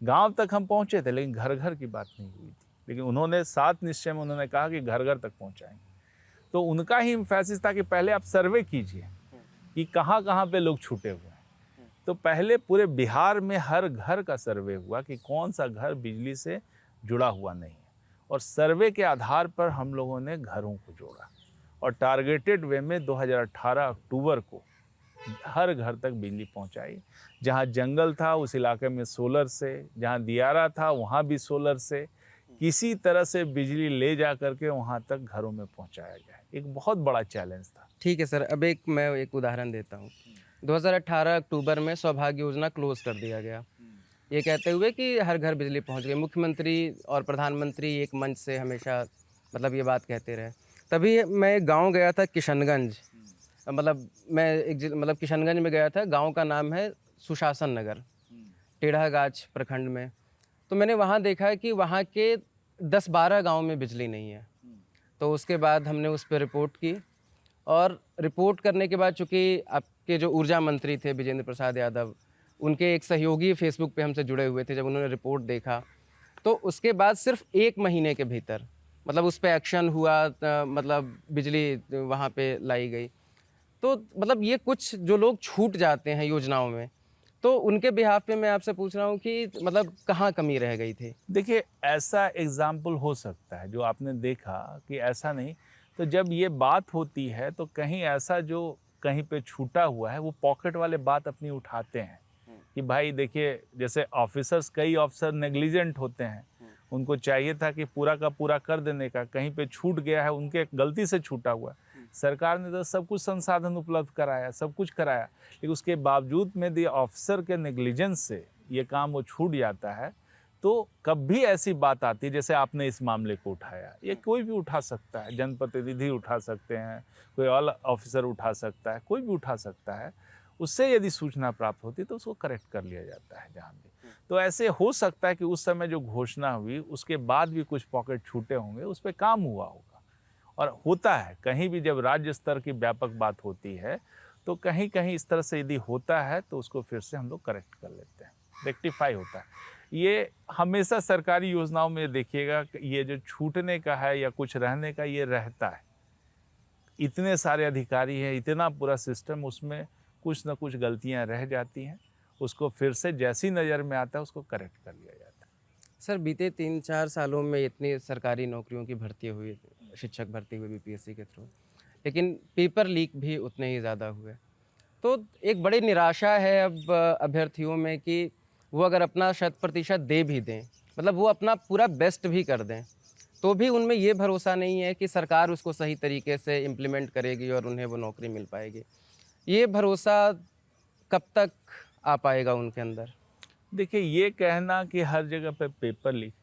B: गांव तक हम पहुंचे थे, लेकिन घर घर की बात नहीं हुई थी। लेकिन उन्होंने 7 निश्चय में उन्होंने कहा कि घर घर तक पहुंचाएंगे। तो उनका ही एम्फेसिस था कि पहले आप सर्वे कीजिए कि कहाँ कहाँ पे लोग छूटे हुए हैं। तो पहले पूरे बिहार में हर घर का सर्वे हुआ कि कौन सा घर बिजली से जुड़ा हुआ नहीं है, और सर्वे के आधार पर हम लोगों ने घरों को जोड़ा, और टारगेटेड वे में 2018 अक्टूबर को हर घर तक बिजली पहुंचाई। जहां जंगल था उस इलाके में सोलर से, जहां दियारा था वहां भी सोलर से, किसी तरह से बिजली ले जा करके वहां तक घरों में पहुंचाया गया। एक बहुत बड़ा चैलेंज था।
A: ठीक है सर, अब मैं एक उदाहरण देता हूँ। 2018 अक्टूबर में सौभाग्य योजना क्लोज कर दिया गया, ये कहते हुए कि हर घर बिजली पहुंच गई। मुख्यमंत्री और प्रधानमंत्री एक मंच से हमेशा मतलब ये बात कहते रहे। तभी मैं गांव गया था किशनगंज, मतलब किशनगंज में गया था। गांव का नाम है सुशासन नगर, टेढ़ागाछ प्रखंड में। तो मैंने वहाँ देखा कि वहाँ के 10-12 गाँव में बिजली नहीं है। तो उसके बाद हमने उस पर रिपोर्ट की, और रिपोर्ट करने के बाद चूँकि आपके जो ऊर्जा मंत्री थे विजेंद्र प्रसाद यादव, उनके एक सहयोगी फेसबुक पे हमसे जुड़े हुए थे। जब उन्होंने रिपोर्ट देखा तो उसके बाद सिर्फ 1 महीने के भीतर मतलब उस पर एक्शन हुआ, मतलब बिजली वहाँ पे लाई गई। तो मतलब ये कुछ जो लोग छूट जाते हैं योजनाओं में, तो उनके बिहाफ पे मैं आपसे पूछ रहा हूँ कि मतलब कहाँ कमी रह गई थी?
B: देखिए, ऐसा एग्ज़ाम्पल हो सकता है जो आपने देखा कि ऐसा नहीं, तो जब ये बात होती है तो कहीं ऐसा जो कहीं पे छूटा हुआ है वो पॉकेट वाले बात अपनी उठाते हैं कि भाई देखिए, जैसे ऑफिसर्स, कई ऑफिसर नेग्लिजेंट होते हैं, उनको चाहिए था कि पूरा का पूरा कर देने का, कहीं पे छूट गया है, उनके गलती से छूटा हुआ है। सरकार ने तो सब कुछ संसाधन उपलब्ध कराया, सब कुछ कराया, लेकिन उसके बावजूद में भी ऑफिसर के नेग्लिजेंस से ये काम वो छूट जाता है। तो कभी ऐसी बात आती है जैसे आपने इस मामले को उठाया, ये कोई भी उठा सकता है, जनप्रतिनिधि उठा सकते हैं, कोई और ऑफिसर उठा सकता है, कोई भी उठा सकता है। उससे यदि सूचना प्राप्त होती तो उसको करेक्ट कर लिया जाता है जहाँ भी। तो ऐसे हो सकता है कि उस समय जो घोषणा हुई उसके बाद भी कुछ पॉकेट छूटे होंगे, उस पर काम हुआ होगा। और होता है कहीं भी, जब राज्य स्तर की व्यापक बात होती है तो कहीं कहीं इस तरह से यदि होता है तो उसको फिर से हम लोग करेक्ट कर लेते हैं, रेक्टिफाई होता है। ये हमेशा सरकारी योजनाओं में देखिएगा, ये जो छूटने का है या कुछ रहने का, ये रहता है। इतने सारे अधिकारी हैं, इतना पूरा सिस्टम, उसमें कुछ ना कुछ गलतियां रह जाती हैं, उसको फिर से जैसी नज़र में आता है उसको करेक्ट कर लिया जाता है।
A: सर बीते 3-4 सालों में इतनी सरकारी नौकरियों की भर्ती हुई, शिक्षक भर्ती हुई बीपीएससी के थ्रू, लेकिन पेपर लीक भी उतने ही ज़्यादा हुए। तो एक बड़ी निराशा है अब अभ्यर्थियों में कि वो अगर अपना 100% दे भी दें, मतलब वो अपना पूरा बेस्ट भी कर दें, तो भी उनमें ये भरोसा नहीं है कि सरकार उसको सही तरीके से इम्प्लीमेंट करेगी और उन्हें वो नौकरी मिल पाएगी। ये भरोसा कब तक आ पाएगा उनके अंदर?
B: देखिए, ये कहना कि हर जगह पे पेपर लीक,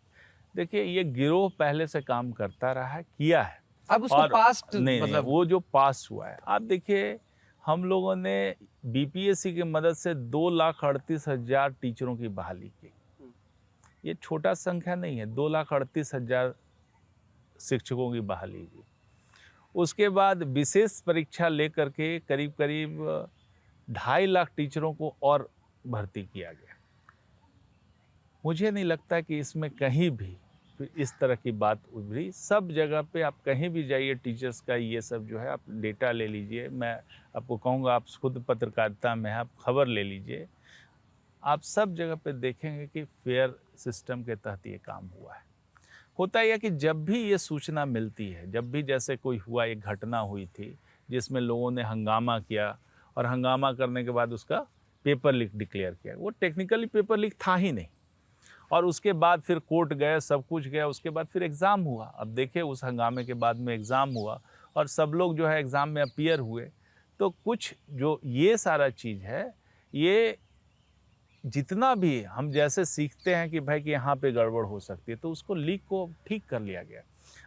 B: देखिए ये गिरोह पहले से काम करता रहा है, किया है।
A: अब उसको
B: और
A: पास्ट
B: नहीं,
A: मतलब
B: वो जो पास हुआ है, आप देखिए, हम लोगों ने बीपीएससी की मदद से 2,38,000 टीचरों की बहाली की। ये छोटा संख्या नहीं है, 2,38,000 शिक्षकों की बहाली की। उसके बाद विशेष परीक्षा लेकर के करीब करीब 2.5 लाख टीचरों को और भर्ती किया गया। मुझे नहीं लगता कि इसमें कहीं भी फिर इस तरह की बात उभरी। सब जगह पे आप कहीं भी जाइए, टीचर्स का ये सब जो है, आप डेटा ले लीजिए, मैं आपको कहूँगा, आप खुद पत्रकारिता में आप खबर ले लीजिए, आप सब जगह पे देखेंगे कि फेयर सिस्टम के तहत ये काम हुआ है। होता यह कि जब भी ये सूचना मिलती है, जब भी जैसे कोई हुआ, एक घटना हुई थी जिसमें लोगों ने हंगामा किया और हंगामा करने के बाद उसका पेपर लीक डिक्लेयर किया, वो टेक्निकली पेपर लीक था ही नहीं, और उसके बाद फिर कोर्ट गए, सब कुछ गया, उसके बाद फिर एग्ज़ाम हुआ। अब देखिए, उस हंगामे के बाद में एग्ज़ाम हुआ और सब लोग जो है एग्ज़ाम में अपीयर हुए। तो कुछ जो ये सारा चीज़ है, ये जितना भी हम जैसे सीखते हैं कि भाई कि यहाँ पे गड़बड़ हो सकती है, तो उसको लीक को ठीक कर लिया गया।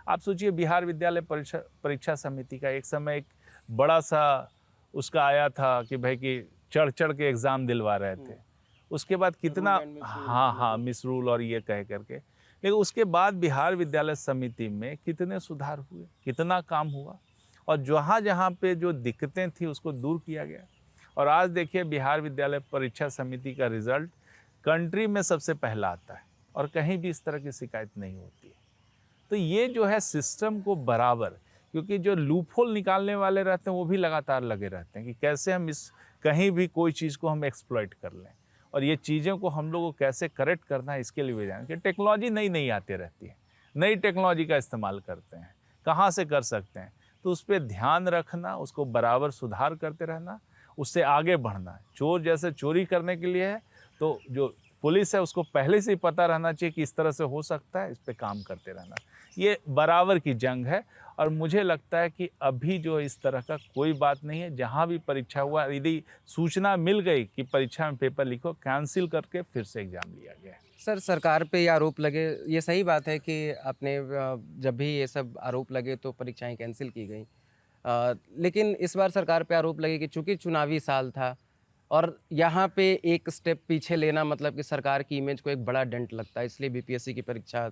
B: आप सोचिए, बिहार विद्यालय परीक्षा समिति का एक समय एक बड़ा सा उसका आया था कि भाई कि चढ़ चढ़ के एग्ज़ाम दिलवा रहे थे। उसके बाद कितना, हाँ, मिसरूल और ये कह करके, लेकिन उसके बाद बिहार विद्यालय समिति में कितने सुधार हुए, कितना काम हुआ, और जहाँ जहाँ पे जो दिक्कतें थी उसको दूर किया गया। और आज देखिए, बिहार विद्यालय परीक्षा समिति का रिजल्ट कंट्री में सबसे पहला आता है और कहीं भी इस तरह की शिकायत नहीं होती है। तो ये जो है सिस्टम को बराबर, क्योंकि जो लूपहोल निकालने वाले रहते हैं वो भी लगातार लगे रहते हैं कि कैसे हम इस कहीं भी कोई चीज़ को हम एक्सप्लॉइट कर लें, और ये चीज़ों को हम लोगों को कैसे करेक्ट करना है, इसके लिए भी जान कि टेक्नोलॉजी नई नई आती रहती है, नई टेक्नोलॉजी का इस्तेमाल करते हैं, कहाँ से कर सकते हैं, तो उस पर ध्यान रखना, उसको बराबर सुधार करते रहना, उससे आगे बढ़ना। चोर जैसे चोरी करने के लिए है, तो जो पुलिस है उसको पहले से ही पता रहना चाहिए कि इस तरह से हो सकता है, इस पे काम करते रहना। ये बराबर की जंग है, और मुझे लगता है कि अभी जो इस तरह का कोई बात नहीं है। जहाँ भी परीक्षा हुआ, यदि सूचना मिल गई कि परीक्षा में पेपर लीक हो, कैंसिल करके फिर से एग्ज़ाम लिया गया है।
A: सर सरकार पे ये आरोप लगे, ये सही बात है कि आपने जब भी ये सब आरोप लगे तो परीक्षाएं कैंसिल की गई, लेकिन इस बार सरकार पे आरोप लगे कि चूंकि चुनावी साल था और यहाँ पे एक स्टेप पीछे लेना मतलब कि सरकार की इमेज को एक बड़ा डेंट लगता है, इसलिए बीपीएससी की परीक्षा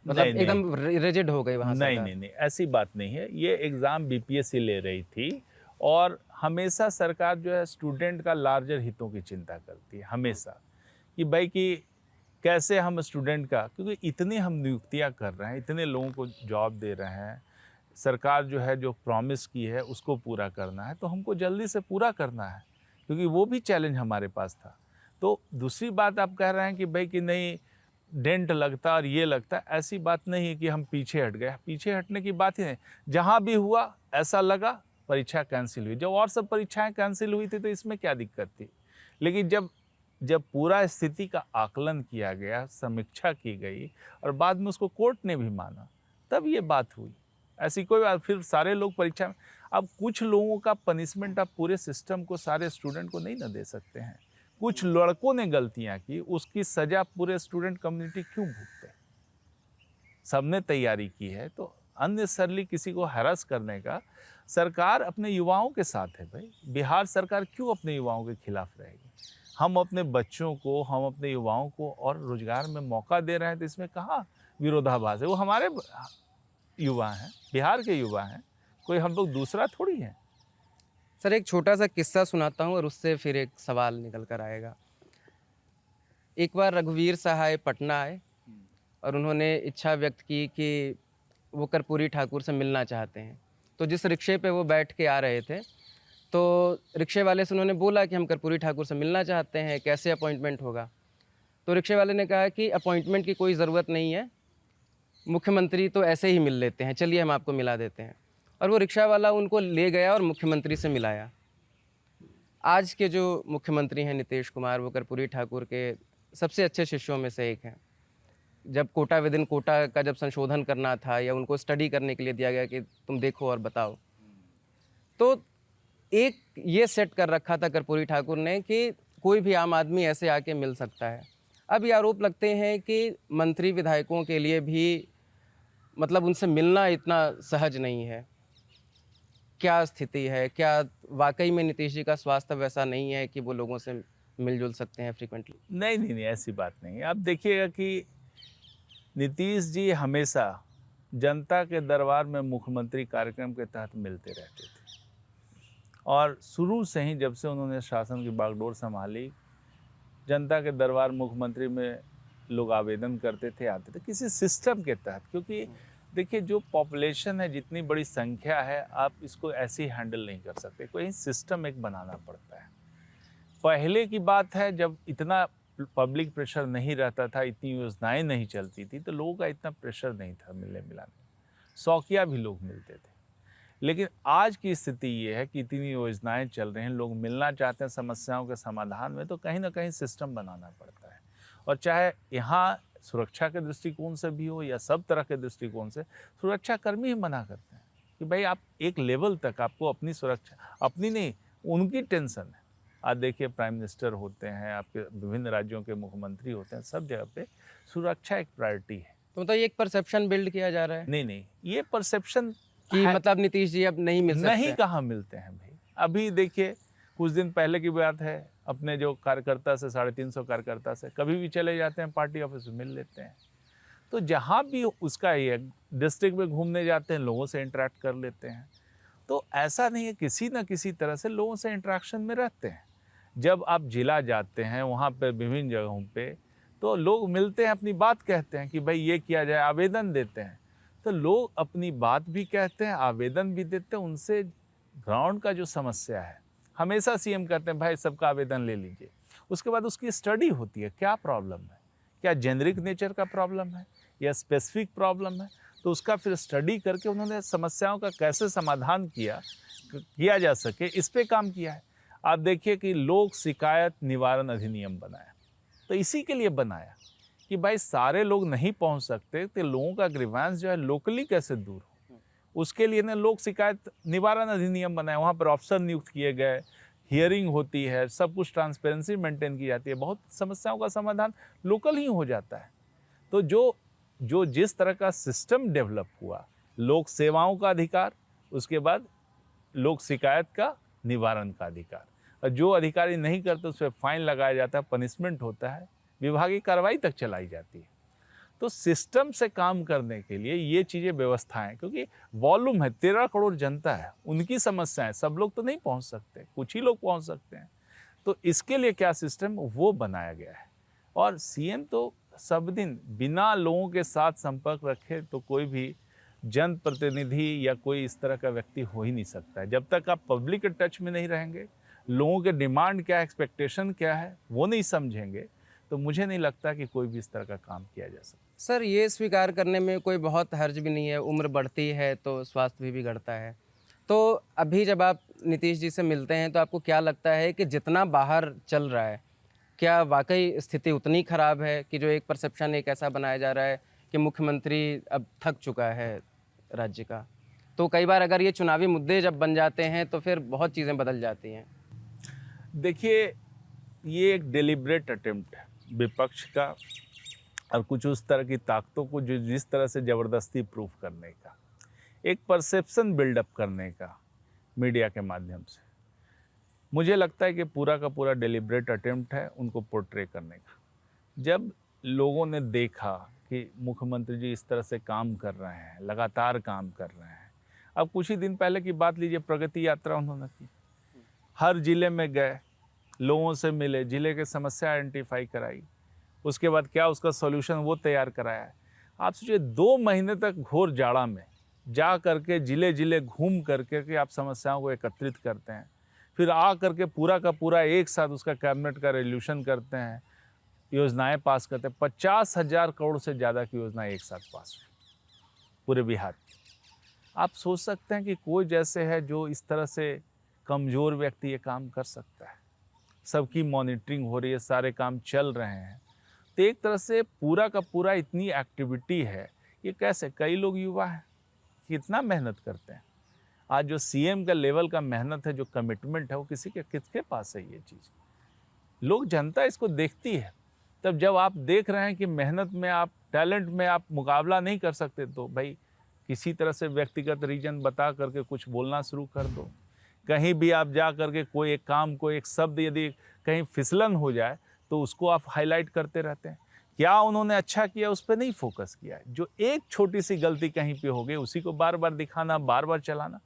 A: मतलब
B: नहीं,
A: एकदम रिजिड हो गई वहाँ
B: नहीं,
A: सरकार।
B: नहीं, नहीं, ऐसी बात नहीं है। ये एग्ज़ाम बीपीएससी ले रही थी, और हमेशा सरकार जो है स्टूडेंट का लार्जर हितों की चिंता करती है, हमेशा, कि भाई कि कैसे हम स्टूडेंट का, क्योंकि इतनी हम नियुक्तियां कर रहे हैं, इतने लोगों को जॉब दे रहे हैं, सरकार जो है जो प्रॉमिस की है उसको पूरा करना है, तो हमको जल्दी से पूरा करना है, क्योंकि वो भी चैलेंज हमारे पास था। तो दूसरी बात आप कह रहे हैं कि भाई कि नहीं डेंट लगता और ये लगता, ऐसी बात नहीं है कि हम पीछे हट गए। पीछे हटने की बात ही नहीं, जहाँ भी हुआ ऐसा लगा परीक्षा कैंसिल हुई। जब और सब परीक्षाएं कैंसिल हुई थी तो इसमें क्या दिक्कत थी। लेकिन जब जब पूरा स्थिति का आकलन किया गया, समीक्षा की गई और बाद में उसको कोर्ट ने भी माना, तब ये बात हुई। ऐसी कोई बात, फिर सारे लोग परीक्षा में, अब कुछ लोगों का पनिशमेंट आप पूरे सिस्टम को, सारे स्टूडेंट को नहीं ना दे सकते हैं। कुछ लड़कों ने गलतियां की, उसकी सजा पूरे स्टूडेंट कम्युनिटी क्यों भुगते। सबने तैयारी की है तो अननेसेसरली किसी को हैरास करने का, सरकार अपने युवाओं के साथ है भाई। बिहार सरकार क्यों अपने युवाओं के खिलाफ रहेगी। हम अपने बच्चों को, हम अपने युवाओं को और रोजगार में मौका दे रहे हैं, तो इसमें कहाँ विरोधाभास है। वो हमारे युवा हैं, बिहार के युवा हैं, कोई हम लोग दूसरा थोड़ी हैं।
A: सर एक छोटा सा किस्सा सुनाता हूँ और उससे फिर एक सवाल निकल कर आएगा। एक बार रघुवीर सहाय पटना आए और उन्होंने इच्छा व्यक्त की कि वो कर्पूरी ठाकुर से मिलना चाहते हैं। तो जिस रिक्शे पे वो बैठ के आ रहे थे, तो रिक्शे वाले से उन्होंने बोला कि हम कर्पूरी ठाकुर से मिलना चाहते हैं, कैसे अपॉइंटमेंट होगा। तो रिक्शे वाले ने कहा कि अपॉइंटमेंट की कोई ज़रूरत नहीं है, मुख्यमंत्री तो ऐसे ही मिल लेते हैं, चलिए हम आपको मिला देते हैं। और वो रिक्शा वाला उनको ले गया और मुख्यमंत्री से मिलाया। आज के जो मुख्यमंत्री हैं नीतीश कुमार, वो कर्पूरी ठाकुर के सबसे अच्छे शिष्यों में से एक हैं। जब कोटा विद इन कोटा का जब संशोधन करना था या उनको स्टडी करने के लिए दिया गया कि तुम देखो और बताओ, तो एक ये सेट कर रखा था कर्पूरी ठाकुर ने कि कोई भी आम आदमी ऐसे आके मिल सकता है। अब ये आरोप लगते हैं कि मंत्री विधायकों के लिए भी मतलब उनसे मिलना इतना सहज नहीं है। क्या स्थिति है? क्या वाकई में नीतीश जी का स्वास्थ्य वैसा नहीं है कि वो लोगों से मिलजुल सकते हैं फ्रीक्वेंटली?
B: नहीं नहीं नहीं, ऐसी बात नहीं है। आप देखिएगा कि नीतीश जी हमेशा जनता के दरबार में मुख्यमंत्री कार्यक्रम के तहत मिलते रहते थे। और शुरू से ही, जब से उन्होंने शासन की बागडोर संभाली, जनता के दरबार मुख्यमंत्री में लोग आवेदन करते थे, आते थे किसी सिस्टम के तहत। क्योंकि देखिए जो पॉपुलेशन है, जितनी बड़ी संख्या है, आप इसको ऐसे ही हैंडल नहीं कर सकते, कोई सिस्टम एक बनाना पड़ता है। पहले की बात है जब इतना पब्लिक प्रेशर नहीं रहता था, इतनी योजनाएं नहीं चलती थी, तो लोगों का इतना प्रेशर नहीं था मिलने मिलाने, शौकिया भी लोग मिलते थे। लेकिन आज की स्थिति ये है कि इतनी योजनाएं चल रही हैं, लोग मिलना चाहते हैं समस्याओं के समाधान में, तो कहीं ना कहीं सिस्टम बनाना पड़ता है। और चाहे यहाँ सुरक्षा के दृष्टिकोण से भी हो या सब तरह के दृष्टिकोण से, सुरक्षा कर्मी ही मना करते हैं कि भाई आप एक लेवल तक, आपको अपनी सुरक्षा, अपनी नहीं उनकी टेंशन है। आज देखिए प्राइम मिनिस्टर होते हैं, आपके विभिन्न राज्यों के मुख्यमंत्री होते हैं, सब जगह पे सुरक्षा एक प्रायोरिटी है।
A: तो मतलब ये एक परसेप्शन बिल्ड किया जा रहा है
B: नहीं, ये परसेप्शन
A: कि मतलब नीतीश जी अब नहीं मिल सकते?
B: नहीं, कहाँ मिलते हैं भाई। अभी देखिए कुछ दिन पहले की बात है, अपने जो कार्यकर्ता से, 350 कार्यकर्ता से कभी भी चले जाते हैं, पार्टी ऑफिस में मिल लेते हैं। तो जहाँ भी उसका ये डिस्ट्रिक्ट में घूमने जाते हैं, लोगों से इंटरेक्ट कर लेते हैं। तो ऐसा नहीं है, किसी न किसी तरह से लोगों से इंटरेक्शन में रहते हैं। जब आप जिला जाते हैं, वहाँ पर विभिन्न जगहों पे, तो लोग मिलते हैं, अपनी बात कहते हैं कि भाई ये किया जाए, आवेदन देते हैं। तो लोग अपनी बात भी कहते हैं, आवेदन भी देते हैं। उनसे ग्राउंड का जो समस्या है, हमेशा सीएम कहते हैं भाई सबका आवेदन ले लीजिए। उसके बाद उसकी स्टडी होती है, क्या प्रॉब्लम है, क्या जेनरिक नेचर का प्रॉब्लम है या स्पेसिफिक प्रॉब्लम है, तो उसका फिर स्टडी करके उन्होंने समस्याओं का कैसे समाधान किया जा सके, इस पे काम किया है। आप देखिए कि लोक शिकायत निवारण अधिनियम बनाया, तो इसी के लिए बनाया कि भाई सारे लोग नहीं पहुंच सकते, तो लोगों का ग्रीवेंस जो है लोकली कैसे दूर हो, उसके लिए ना लोक शिकायत निवारण अधिनियम बनाया। वहाँ पर ऑफिसर नियुक्त किए गए, हियरिंग होती है, सब कुछ ट्रांसपेरेंसी मेंटेन की जाती है, बहुत समस्याओं का समाधान लोकल ही हो जाता है। तो जो जिस तरह का सिस्टम डेवलप हुआ, लोक सेवाओं का अधिकार, उसके बाद लोक शिकायत का निवारण का अधिकार, और जो अधिकारी नहीं करते उस पर फाइन लगाया जाता है, पनिशमेंट होता है, विभागीय कार्रवाई तक चलाई जाती है। तो सिस्टम से काम करने के लिए ये चीज़ें व्यवस्थाएं, क्योंकि वॉल्यूम है, 13 करोड़ जनता है, उनकी समस्याएं, सब लोग तो नहीं पहुंच सकते, कुछ ही लोग पहुंच सकते हैं। तो इसके लिए क्या सिस्टम वो बनाया गया है। और सीएम तो सब दिन बिना लोगों के साथ संपर्क रखे तो कोई भी जनप्रतिनिधि या कोई इस तरह का व्यक्ति हो ही नहीं सकता है। जब तक आप पब्लिक के टच में नहीं रहेंगे, लोगों के डिमांड क्या है, एक्सपेक्टेशन क्या है, वो नहीं समझेंगे तो मुझे नहीं लगता कि कोई भी इस तरह का काम किया जा सकता।
A: सर, ये स्वीकार करने में कोई बहुत हर्ज भी नहीं है, उम्र बढ़ती है तो स्वास्थ्य भी बिगड़ता है। तो अभी जब आप नीतीश जी से मिलते हैं तो आपको क्या लगता है कि जितना बाहर चल रहा है, क्या वाक़ई स्थिति उतनी ख़राब है कि जो एक परसेप्शन एक ऐसा बनाया जा रहा है कि मुख्यमंत्री अब थक चुका है राज्य का? तो कई बार अगर ये चुनावी मुद्दे जब बन जाते हैं तो फिर बहुत चीज़ें बदल जाती हैं।
B: देखिए, ये एक डेलिब्रेट अटेम्प्ट है विपक्ष का और कुछ उस तरह की ताकतों को जो जिस तरह से ज़बरदस्ती प्रूफ करने का, एक परसेप्शन बिल्डअप करने का मीडिया के माध्यम से, मुझे लगता है कि पूरा का पूरा डेलिब्रेट अटेम्प्ट है उनको पोर्ट्रे करने का। जब लोगों ने देखा कि मुख्यमंत्री जी इस तरह से काम कर रहे हैं, लगातार काम कर रहे हैं। अब कुछ ही दिन पहले की बात लीजिए, प्रगति यात्रा उन्होंने की, हर जिले में गए, लोगों से मिले, जिले की समस्या आइडेंटिफाई कराई, उसके बाद क्या उसका सॉल्यूशन वो तैयार कराया है। आप सोचिए 2 महीने तक घोर जाड़ा में जा करके जिले जिले घूम करके कि आप समस्याओं को एकत्रित करते हैं, फिर आ करके पूरा का पूरा एक साथ उसका कैबिनेट का रेजोल्यूशन करते हैं, योजनाएं पास करते हैं। 50,000 करोड़ से ज़्यादा की योजनाएं एक साथ पास हुई पूरे बिहार की। आप सोच सकते हैं कि कोई जैसे है जो इस तरह से कमज़ोर व्यक्ति ये काम कर सकता है। सबकी मॉनिटरिंग हो रही है, सारे काम चल रहे हैं। तो एक तरह से पूरा का पूरा इतनी एक्टिविटी है, ये कैसे, कई लोग युवा हैं, कितना मेहनत करते हैं। आज जो सीएम का लेवल का मेहनत है, जो कमिटमेंट है, वो किसके पास है ये चीज़? लोग, जनता इसको देखती है। तब जब आप देख रहे हैं कि मेहनत में आप, टैलेंट में आप मुकाबला नहीं कर सकते, तो भाई किसी तरह से व्यक्तिगत रीजन बता करके कुछ बोलना शुरू कर दो। कहीं भी आप जा करके कोई एक काम, कोई एक शब्द यदि कहीं फिसलन हो जाए तो उसको आप हाईलाइट करते रहते हैं। क्या उन्होंने अच्छा किया उस पर नहीं फोकस किया है। जो एक छोटी सी गलती कहीं पे हो गई उसी को बार बार दिखाना, बार बार चलाना।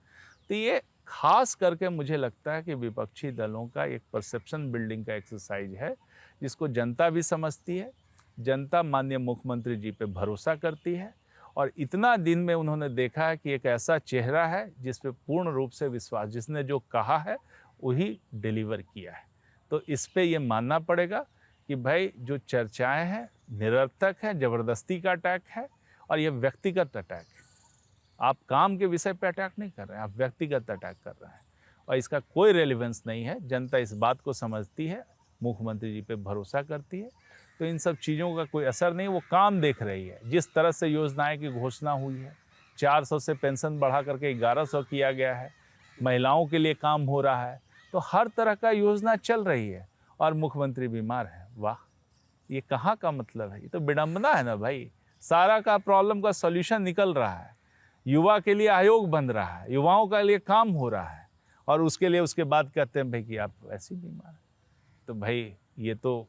B: तो ये खास करके मुझे लगता है कि विपक्षी दलों का एक परसेप्शन बिल्डिंग का एक्सरसाइज है, जिसको जनता भी समझती है। जनता माननीय मुख्यमंत्री जी पे भरोसा करती है और इतना दिन में उन्होंने देखा है कि एक ऐसा चेहरा है जिस पे पूर्ण रूप से विश्वास, जिसने जो कहा है वही डिलीवर किया है। तो इस पे ये मानना पड़ेगा कि भाई जो चर्चाएं हैं निरर्थक है, ज़बरदस्ती का अटैक है और ये व्यक्तिगत अटैक है। आप काम के विषय पे अटैक नहीं कर रहे हैं, आप व्यक्तिगत अटैक कर रहे हैं और इसका कोई रेलिवेंस नहीं है। जनता इस बात को समझती है, मुख्यमंत्री जी पे भरोसा करती है, तो इन सब चीज़ों का कोई असर नहीं, वो काम देख रही है। जिस तरह से योजनाएं की घोषणा हुई है, 400 से पेंशन बढ़ा करके 1100 किया गया है, महिलाओं के लिए काम हो रहा है, तो हर तरह का योजना चल रही है और मुख्यमंत्री बीमार है। वाह, ये कहाँ का मतलब है? ये तो विडंबना है ना भाई। सारा का प्रॉब्लम का सॉल्यूशन निकल रहा है, युवा के लिए आयोग बन रहा है, युवाओं के लिए काम हो रहा है और उसके लिए उसके बाद कहते हैं भाई कि आप ऐसे ही बीमार हैं। तो भाई ये तो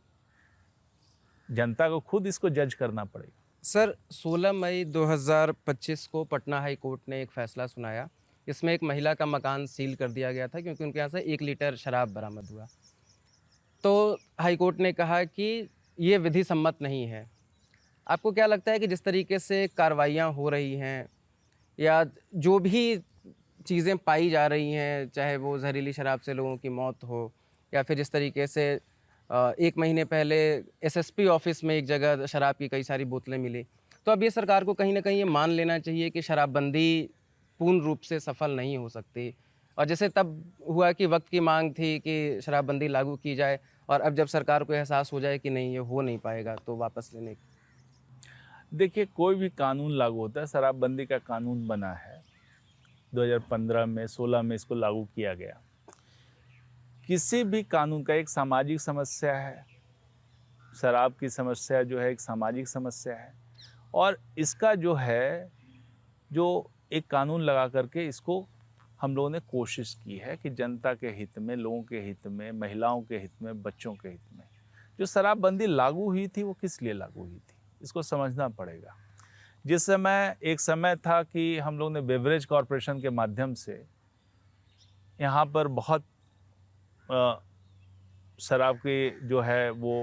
B: जनता को खुद इसको जज करना पड़ेगा।
A: सर, 16 मई 2025 को पटना हाई कोर्ट ने एक फ़ैसला सुनाया। इसमें एक महिला का मकान सील कर दिया गया था क्योंकि उनके यहाँ से 1 लीटर शराब बरामद हुआ। तो हाई कोर्ट ने कहा कि ये विधि सम्मत नहीं है। आपको क्या लगता है कि जिस तरीके से कार्रवाइयाँ हो रही हैं या जो भी चीज़ें पाई जा रही हैं, चाहे वो जहरीली शराब से लोगों की मौत हो या फिर जिस तरीके से 1 महीने पहले एसएसपी ऑफिस में एक जगह शराब की कई सारी बोतलें मिली, तो अब ये सरकार को कहीं न कहीं ये मान लेना चाहिए कि शराबबंदी पूर्ण रूप से सफल नहीं हो सकती। और जैसे तब हुआ कि वक्त की मांग थी कि शराबबंदी लागू की जाए और अब जब सरकार को एहसास हो जाए कि नहीं, ये हो नहीं पाएगा, तो वापस लेने।
B: देखिए, कोई भी कानून लागू होता है, शराबबंदी का कानून बना है 2015 में, 16 में इसको लागू किया गया। किसी भी कानून का एक सामाजिक समस्या है, शराब की समस्या जो है एक सामाजिक समस्या है और इसका जो है, जो एक कानून लगा करके इसको हम लोगों ने कोशिश की है कि जनता के हित में, लोगों के हित में, महिलाओं के हित में, बच्चों के हित में। जो शराबबंदी लागू हुई थी वो किस लिए लागू हुई थी, इसको समझना पड़ेगा। जिस समय एक समय था कि हम लोग ने बेवरेज कॉरपोरेशन के माध्यम से यहाँ पर बहुत शराब की जो है वो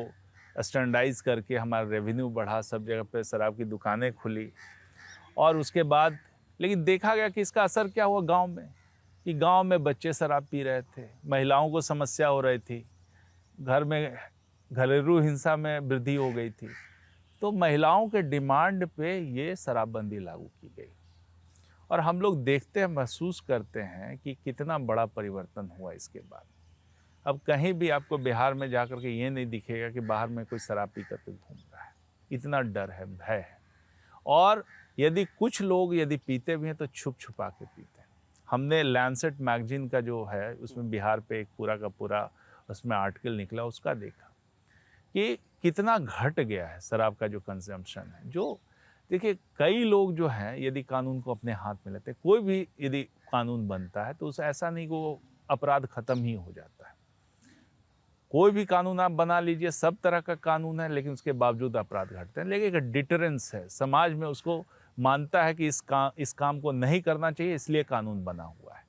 B: स्टैंडर्डाइज करके हमारा रेवेन्यू बढ़ा, सब जगह पे शराब की दुकानें खुली और उसके बाद लेकिन देखा गया कि इसका असर क्या हुआ गांव में, कि गांव में बच्चे शराब पी रहे थे, महिलाओं को समस्या हो रही थी, घर में घरेलू हिंसा में वृद्धि हो गई थी। तो महिलाओं के डिमांड पे ये शराबबंदी लागू की गई और हम लोग देखते हैं, महसूस करते हैं कि कितना बड़ा परिवर्तन हुआ इसके बाद। अब कहीं भी आपको बिहार में जाकर के ये नहीं दिखेगा कि बाहर में कोई शराब पी करके घूम रहा है। इतना डर है, भय है। और यदि कुछ लोग यदि पीते भी हैं तो छुप छुपा के पीते हैं। हमने लैंसेट मैगजीन का जो है उसमें बिहार पे एक पूरा का पूरा उसमें आर्टिकल निकला, उसका देखा कि कितना घट गया है शराब का जो कंजम्पशन है। जो देखिए, कई लोग जो हैं यदि कानून को अपने हाथ में लेते हैं, कोई भी यदि कानून बनता है तो उसे ऐसा नहीं कि वो अपराध खत्म ही हो जाता है। कोई भी कानून आप बना लीजिए, सब तरह का कानून है, लेकिन उसके बावजूद अपराध घटते हैं। लेकिन एक डिटरेंस है, समाज में उसको मानता है कि इस काम को नहीं करना चाहिए, इसलिए कानून बना हुआ है।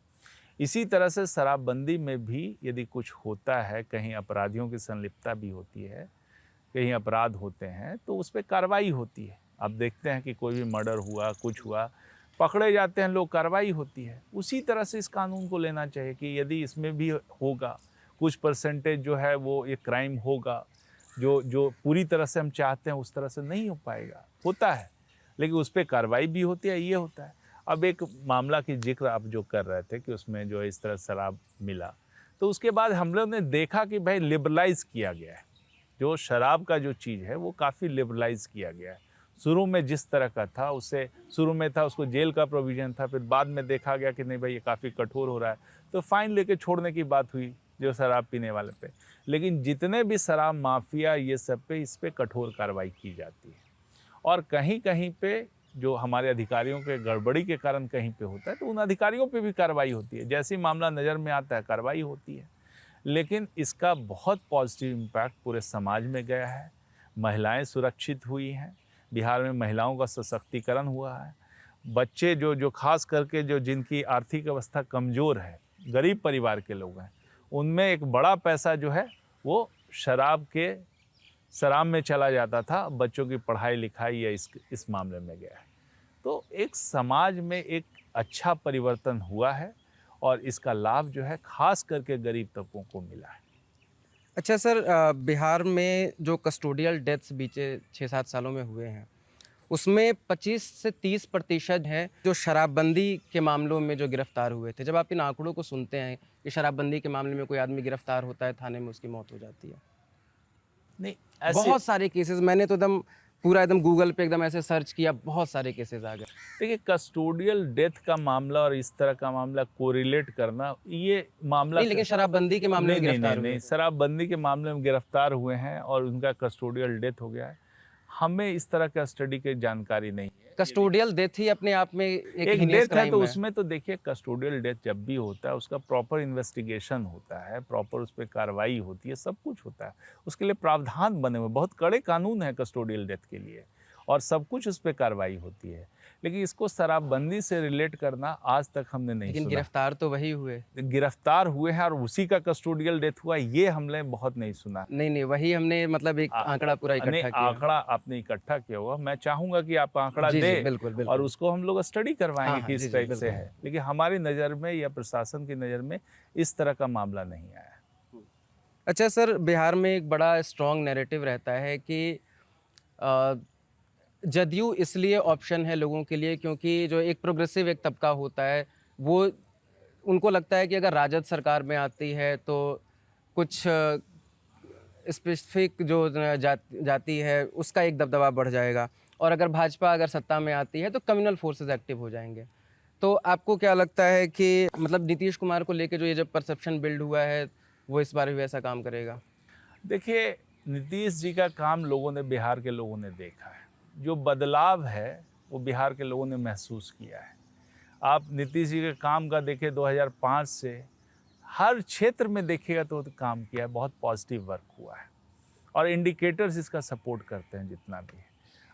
B: इसी तरह से शराबबंदी में भी यदि कुछ होता है, कहीं अपराधियों की संलिप्तता भी होती है, कहीं अपराध होते हैं, तो उस पर कार्रवाई होती है। आप देखते हैं कि कोई भी मर्डर हुआ, कुछ हुआ, पकड़े जाते हैं लोग, कार्रवाई होती है। उसी तरह से इस कानून को लेना चाहिए कि यदि इसमें भी होगा, कुछ परसेंटेज जो है वो ये क्राइम होगा, जो पूरी तरह से हम चाहते हैं उस तरह से नहीं हो पाएगा, होता है, लेकिन उस पर कार्रवाई भी होती है, ये होता है। अब एक मामला की जिक्र आप जो कर रहे थे कि उसमें जो इस तरह शराब मिला, तो उसके बाद हम लोग ने देखा कि भाई लिबरलाइज़ किया गया है। जो शराब का जो चीज़ है वो काफ़ी लिबरलाइज़ किया गया है। शुरू में जिस तरह का था, उससे शुरू में था उसको जेल का प्रोविज़न था, फिर बाद में देखा गया कि नहीं भाई ये काफ़ी कठोर हो रहा है, तो फाइन लेके छोड़ने की बात हुई जो शराब पीने वाले पे। लेकिन जितने भी शराब माफिया ये सब पे, इस पे कठोर कार्रवाई की जाती है। और कहीं कहीं पे जो हमारे अधिकारियों के गड़बड़ी के कारण कहीं पे होता है तो उन अधिकारियों पे भी कार्रवाई होती है। जैसे ही मामला नज़र में आता है कार्रवाई होती है। लेकिन इसका बहुत पॉजिटिव इम्पैक्ट पूरे समाज में गया है। महिलाएं सुरक्षित हुई हैं, बिहार में महिलाओं का सशक्तिकरण हुआ है। बच्चे जो खास करके जो जिनकी आर्थिक अवस्था कमज़ोर है, गरीब परिवार के लोग हैं, उनमें एक बड़ा पैसा जो है वो शराब में चला जाता था, बच्चों की पढ़ाई लिखाई या इस मामले में गया है। तो एक समाज में एक अच्छा परिवर्तन हुआ है और इसका लाभ जो है खास करके गरीब तबकों को मिला है।
A: अच्छा सर, बिहार में जो कस्टोडियल डेथ्स बीते 6-7 सालों में हुए हैं, उसमें 25 से 30% है जो शराबबंदी के मामलों में जो गिरफ्तार हुए थे। जब आप इन आंकड़ों को सुनते हैं कि शराबबंदी के मामले में कोई आदमी गिरफ्तार होता है, थाने में उसकी मौत हो जाती है।
B: नहीं, ऐसे
A: बहुत सारे केसेस, मैंने तो एकदम गूगल पे एकदम ऐसे सर्च किया, बहुत सारे केसेस आ गए।
B: देखिए, कस्टोडियल डेथ का मामला और इस तरह का मामला कोरिलेट करना, ये मामला
A: नहीं, लेकिन शराबबंदी के मामले में गिरफ्तार हुए
B: नहीं,
A: थे।
B: शराबबंदी के मामले में गिरफ्तार हुए हैं और उनका कस्टोडियल डेथ हो गया है। हमें इस तरह का स्टडी की जानकारी नहीं है।
A: कस्टोडियल डेथ ही अपने आप में एक
B: एक
A: हीनियस
B: डेथ है
A: क्राइम
B: तो
A: है।
B: उसमें तो देखिए, कस्टोडियल डेथ जब भी होता है उसका प्रॉपर इन्वेस्टिगेशन होता है, प्रॉपर उस पर कार्रवाई होती है, सब कुछ होता है। उसके लिए प्रावधान बने हुए, बहुत कड़े कानून है कस्टोडियल डेथ के लिए, और सब कुछ उस पर कार्रवाई होती है। लेकिन इसको शराबबंदी से रिलेट करना आज तक हमने नहीं
A: लेकिन
B: सुना।
A: गिरफ्तार तो वही हुए।
B: गिरफ्तार हुए हैं और उसी का कस्टोडियल डेथ हुआ, ये हमने बहुत नहीं सुना।
A: नहीं, वही हमने मतलब एक आंकड़ा पूरा
B: नहीं,
A: इकट्ठा किया।
B: आंकड़ा आपने इकट्ठा किया हुआ, मैं चाहूंगा कि आप आंकड़ा
A: जी, जी,
B: दें
A: बिल्कुल,
B: और
A: बिल्कुल।
B: उसको हम लोग स्टडी करवाएंगे
A: हाँ,
B: कि
A: जी,
B: इस
A: जी,
B: टाइप से
A: बिल्कुल।
B: है। लेकिन हमारी नज़र में या प्रशासन की नज़र में इस तरह का मामला नहीं आया।
A: अच्छा सर, बिहार में एक बड़ा स्ट्रॉन्ग नैरेटिव रहता है कि अ, जदयू इसलिए ऑप्शन है लोगों के लिए क्योंकि जो एक प्रोग्रेसिव एक तबका होता है, वो उनको लगता है कि अगर राजद सरकार में आती है तो कुछ स्पेसिफिक जो जाति है उसका एक दबदबा बढ़ जाएगा, और अगर भाजपा सत्ता में आती है तो कम्युनल फोर्सेस एक्टिव हो जाएंगे। तो आपको क्या लगता है कि मतलब नीतीश कुमार को लेके जो ये जब परसेप्शन बिल्ड हुआ है, वो इस बार भी वैसा काम करेगा?
B: देखिए, नीतीश जी का काम लोगों ने, बिहार के लोगों ने देखा है। जो बदलाव है वो बिहार के लोगों ने महसूस किया है। आप नीतीश जी के काम का देखें, 2005 से हर क्षेत्र में देखिएगा तो काम किया है, बहुत पॉजिटिव वर्क हुआ है और इंडिकेटर्स इसका सपोर्ट करते हैं जितना भी है।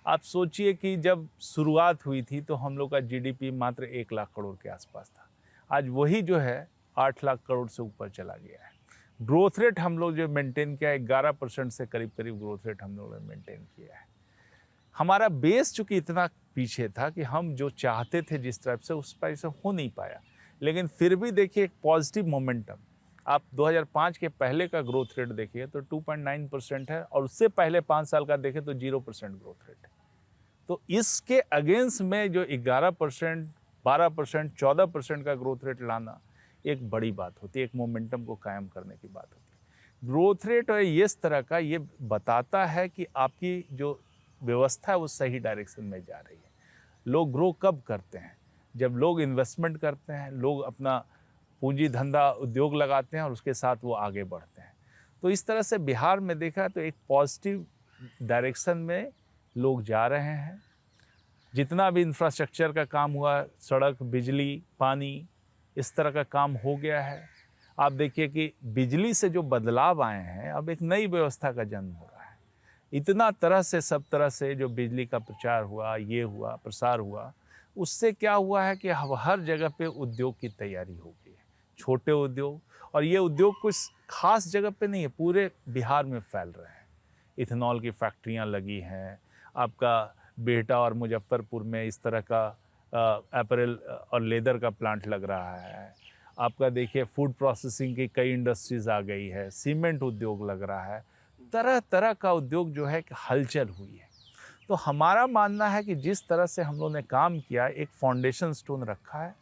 B: आप सोचिए कि जब शुरुआत हुई थी तो हम लोग का जीडीपी मात्र 1 लाख करोड़ के आसपास था, आज वही जो है 8 लाख करोड़ से ऊपर चला गया है। ग्रोथ रेट हम लोग जो मेंटेन किया है, 11% से करीब करीब ग्रोथ रेट हम लोगों ने मेंटेन किया है। हमारा बेस चूँकि इतना पीछे था कि हम जो चाहते थे जिस तरफ से, उस तरह से हो नहीं पाया। लेकिन फिर भी देखिए एक पॉजिटिव मोमेंटम। आप 2005 के पहले का ग्रोथ रेट देखिए तो 2.9% है, और उससे पहले 5 साल का देखें तो 0% ग्रोथ रेट है। तो इसके अगेंस्ट में जो 11%, 12%, 14% का ग्रोथ रेट लाना एक बड़ी बात होती है, एक मोमेंटम को कायम करने की बात होती है। ग्रोथ रेट और इस तरह का ये बताता है कि आपकी जो व्यवस्था है वो सही डायरेक्शन में जा रही है। लोग ग्रो कब करते हैं? जब लोग इन्वेस्टमेंट करते हैं, लोग अपना पूंजी धंधा उद्योग लगाते हैं और उसके साथ वो आगे बढ़ते हैं। तो इस तरह से बिहार में देखा तो एक पॉजिटिव डायरेक्शन में लोग जा रहे हैं। जितना भी इंफ्रास्ट्रक्चर का काम हुआ, सड़क, बिजली, पानी, इस तरह का काम हो गया है। आप देखिए कि बिजली से जो बदलाव आए हैं, अब एक नई व्यवस्था का जन्म हो रहा है। इतना तरह से, सब तरह से जो बिजली का प्रचार हुआ, ये हुआ, प्रसार हुआ, उससे क्या हुआ है कि हर जगह पे उद्योग की तैयारी हो गई है। छोटे उद्योग, और ये उद्योग कुछ खास जगह पे नहीं है, पूरे बिहार में फैल रहे हैं। इथेनॉल की फैक्ट्रियाँ लगी हैं, आपका बिहटा और मुजफ्फरपुर में इस तरह का अपैरल और लेदर का प्लांट लग रहा है। आपका देखिए फूड प्रोसेसिंग की कई इंडस्ट्रीज़ आ गई है, सीमेंट उद्योग लग रहा है, तरह तरह का उद्योग जो है कि हलचल हुई है। तो हमारा मानना है कि जिस तरह से हम लोगों ने काम किया, एक फाउंडेशन स्टोन रखा है,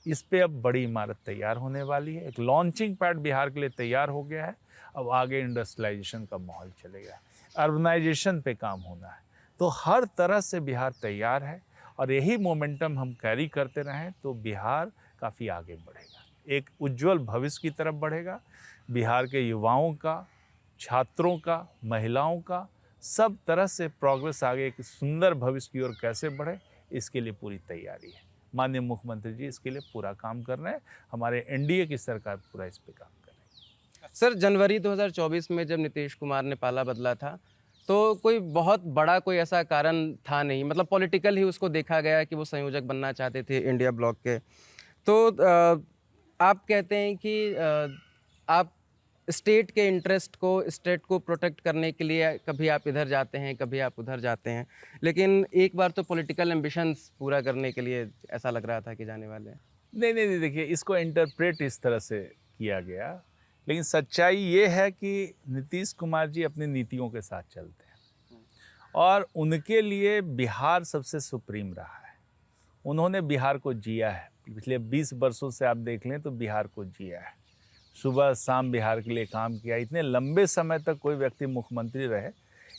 B: इस पे अब बड़ी इमारत तैयार होने वाली है। एक लॉन्चिंग पैड बिहार के लिए तैयार हो गया है। अब आगे इंडस्ट्रियलाइजेशन का माहौल चलेगा, अर्बनाइजेशन पे काम होना है। तो हर तरह से बिहार तैयार है, और यही मोमेंटम हम कैरी करते रहें तो बिहार काफ़ी आगे बढ़ेगा, एक उज्जवल भविष्य की तरफ बढ़ेगा। बिहार के युवाओं का, छात्रों का, महिलाओं का, सब तरह से प्रोग्रेस आगे एक सुंदर भविष्य की ओर कैसे बढ़े, इसके लिए पूरी तैयारी है। माननीय मुख्यमंत्री जी इसके लिए पूरा काम कर रहे हैं। हमारे एनडीए की सरकार पूरा इस पे काम कर रही है।
A: सर, जनवरी 2024 में जब नीतीश कुमार ने पाला बदला था, तो कोई बहुत बड़ा कोई ऐसा कारण था नहीं, मतलब पॉलिटिकल ही उसको देखा गया कि वो संयोजक बनना चाहते थे इंडिया ब्लॉक के। तो आप कहते हैं कि आप स्टेट के इंटरेस्ट को, स्टेट को प्रोटेक्ट करने के लिए कभी आप इधर जाते हैं, कभी आप उधर जाते हैं, लेकिन एक बार तो पॉलिटिकल एम्बिशंस पूरा करने के लिए ऐसा लग रहा था कि जाने वाले हैं।
B: नहीं, देखिए इसको इंटरप्रेट इस तरह से किया गया, लेकिन सच्चाई ये है कि नीतीश कुमार जी अपनी नीतियों के साथ चलते हैं, और उनके लिए बिहार सबसे सुप्रीम रहा है। उन्होंने बिहार को जिया है, पिछले 20 वर्षों से आप देख लें तो बिहार को जिया है। सुबह शाम बिहार के लिए काम किया। इतने लंबे समय तक कोई व्यक्ति मुख्यमंत्री रहे,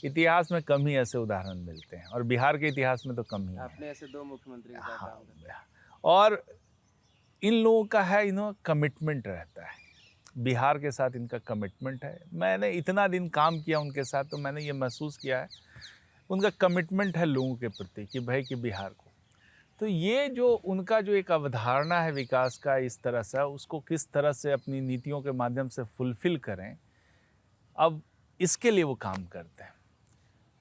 B: इतिहास में कम ही ऐसे उदाहरण मिलते हैं, और बिहार के इतिहास में तो कम ही
A: आपने ऐसे 2 मुख्यमंत्री का काम किया।
B: और इन लोगों का है, कमिटमेंट रहता है, बिहार के साथ इनका कमिटमेंट है। मैंने इतना दिन काम किया उनके साथ, तो मैंने ये महसूस किया है उनका कमिटमेंट है लोगों के प्रति कि भाई कि बिहार को। तो ये जो उनका जो एक अवधारणा है विकास का, इस तरह से उसको किस तरह से अपनी नीतियों के माध्यम से फुलफिल करें, अब इसके लिए वो काम करते हैं।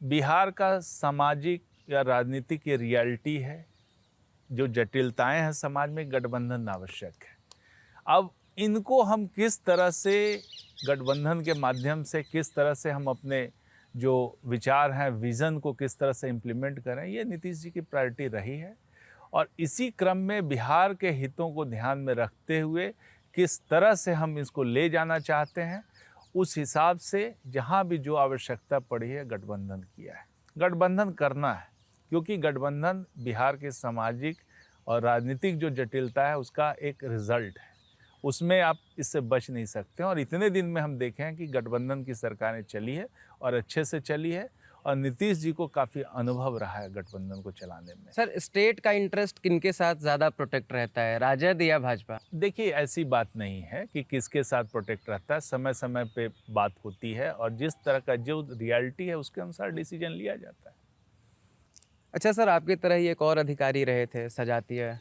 B: बिहार का सामाजिक या राजनीतिक ये रियलिटी है, जो जटिलताएं हैं समाज में, गठबंधन आवश्यक है। अब इनको हम किस तरह से गठबंधन के माध्यम से, किस तरह से हम अपने जो विचार हैं, विज़न को किस तरह से इम्प्लीमेंट करें, ये नीतीश जी की प्रायोरिटी रही है। और इसी क्रम में बिहार के हितों को ध्यान में रखते हुए किस तरह से हम इसको ले जाना चाहते हैं, उस हिसाब से जहाँ भी जो आवश्यकता पड़ी है गठबंधन किया है। गठबंधन करना है, क्योंकि गठबंधन बिहार के सामाजिक और राजनीतिक जो जटिलता है उसका एक रिजल्ट है, उसमें आप इससे बच नहीं सकते। और इतने दिन में हम देखें हैं कि गठबंधन की सरकारें चली है और अच्छे से चली है, और नीतीश जी को काफ़ी अनुभव रहा है गठबंधन को चलाने में।
A: सर, स्टेट का इंटरेस्ट किनके साथ ज़्यादा प्रोटेक्ट रहता है, राजद या भाजपा?
B: देखिए ऐसी बात नहीं है कि किसके साथ प्रोटेक्ट रहता है, समय समय पे बात होती है, और जिस तरह का जो रियलिटी है उसके अनुसार डिसीजन लिया जाता है।
A: अच्छा सर, आपकी तरह ही एक और अधिकारी रहे थे सजातीय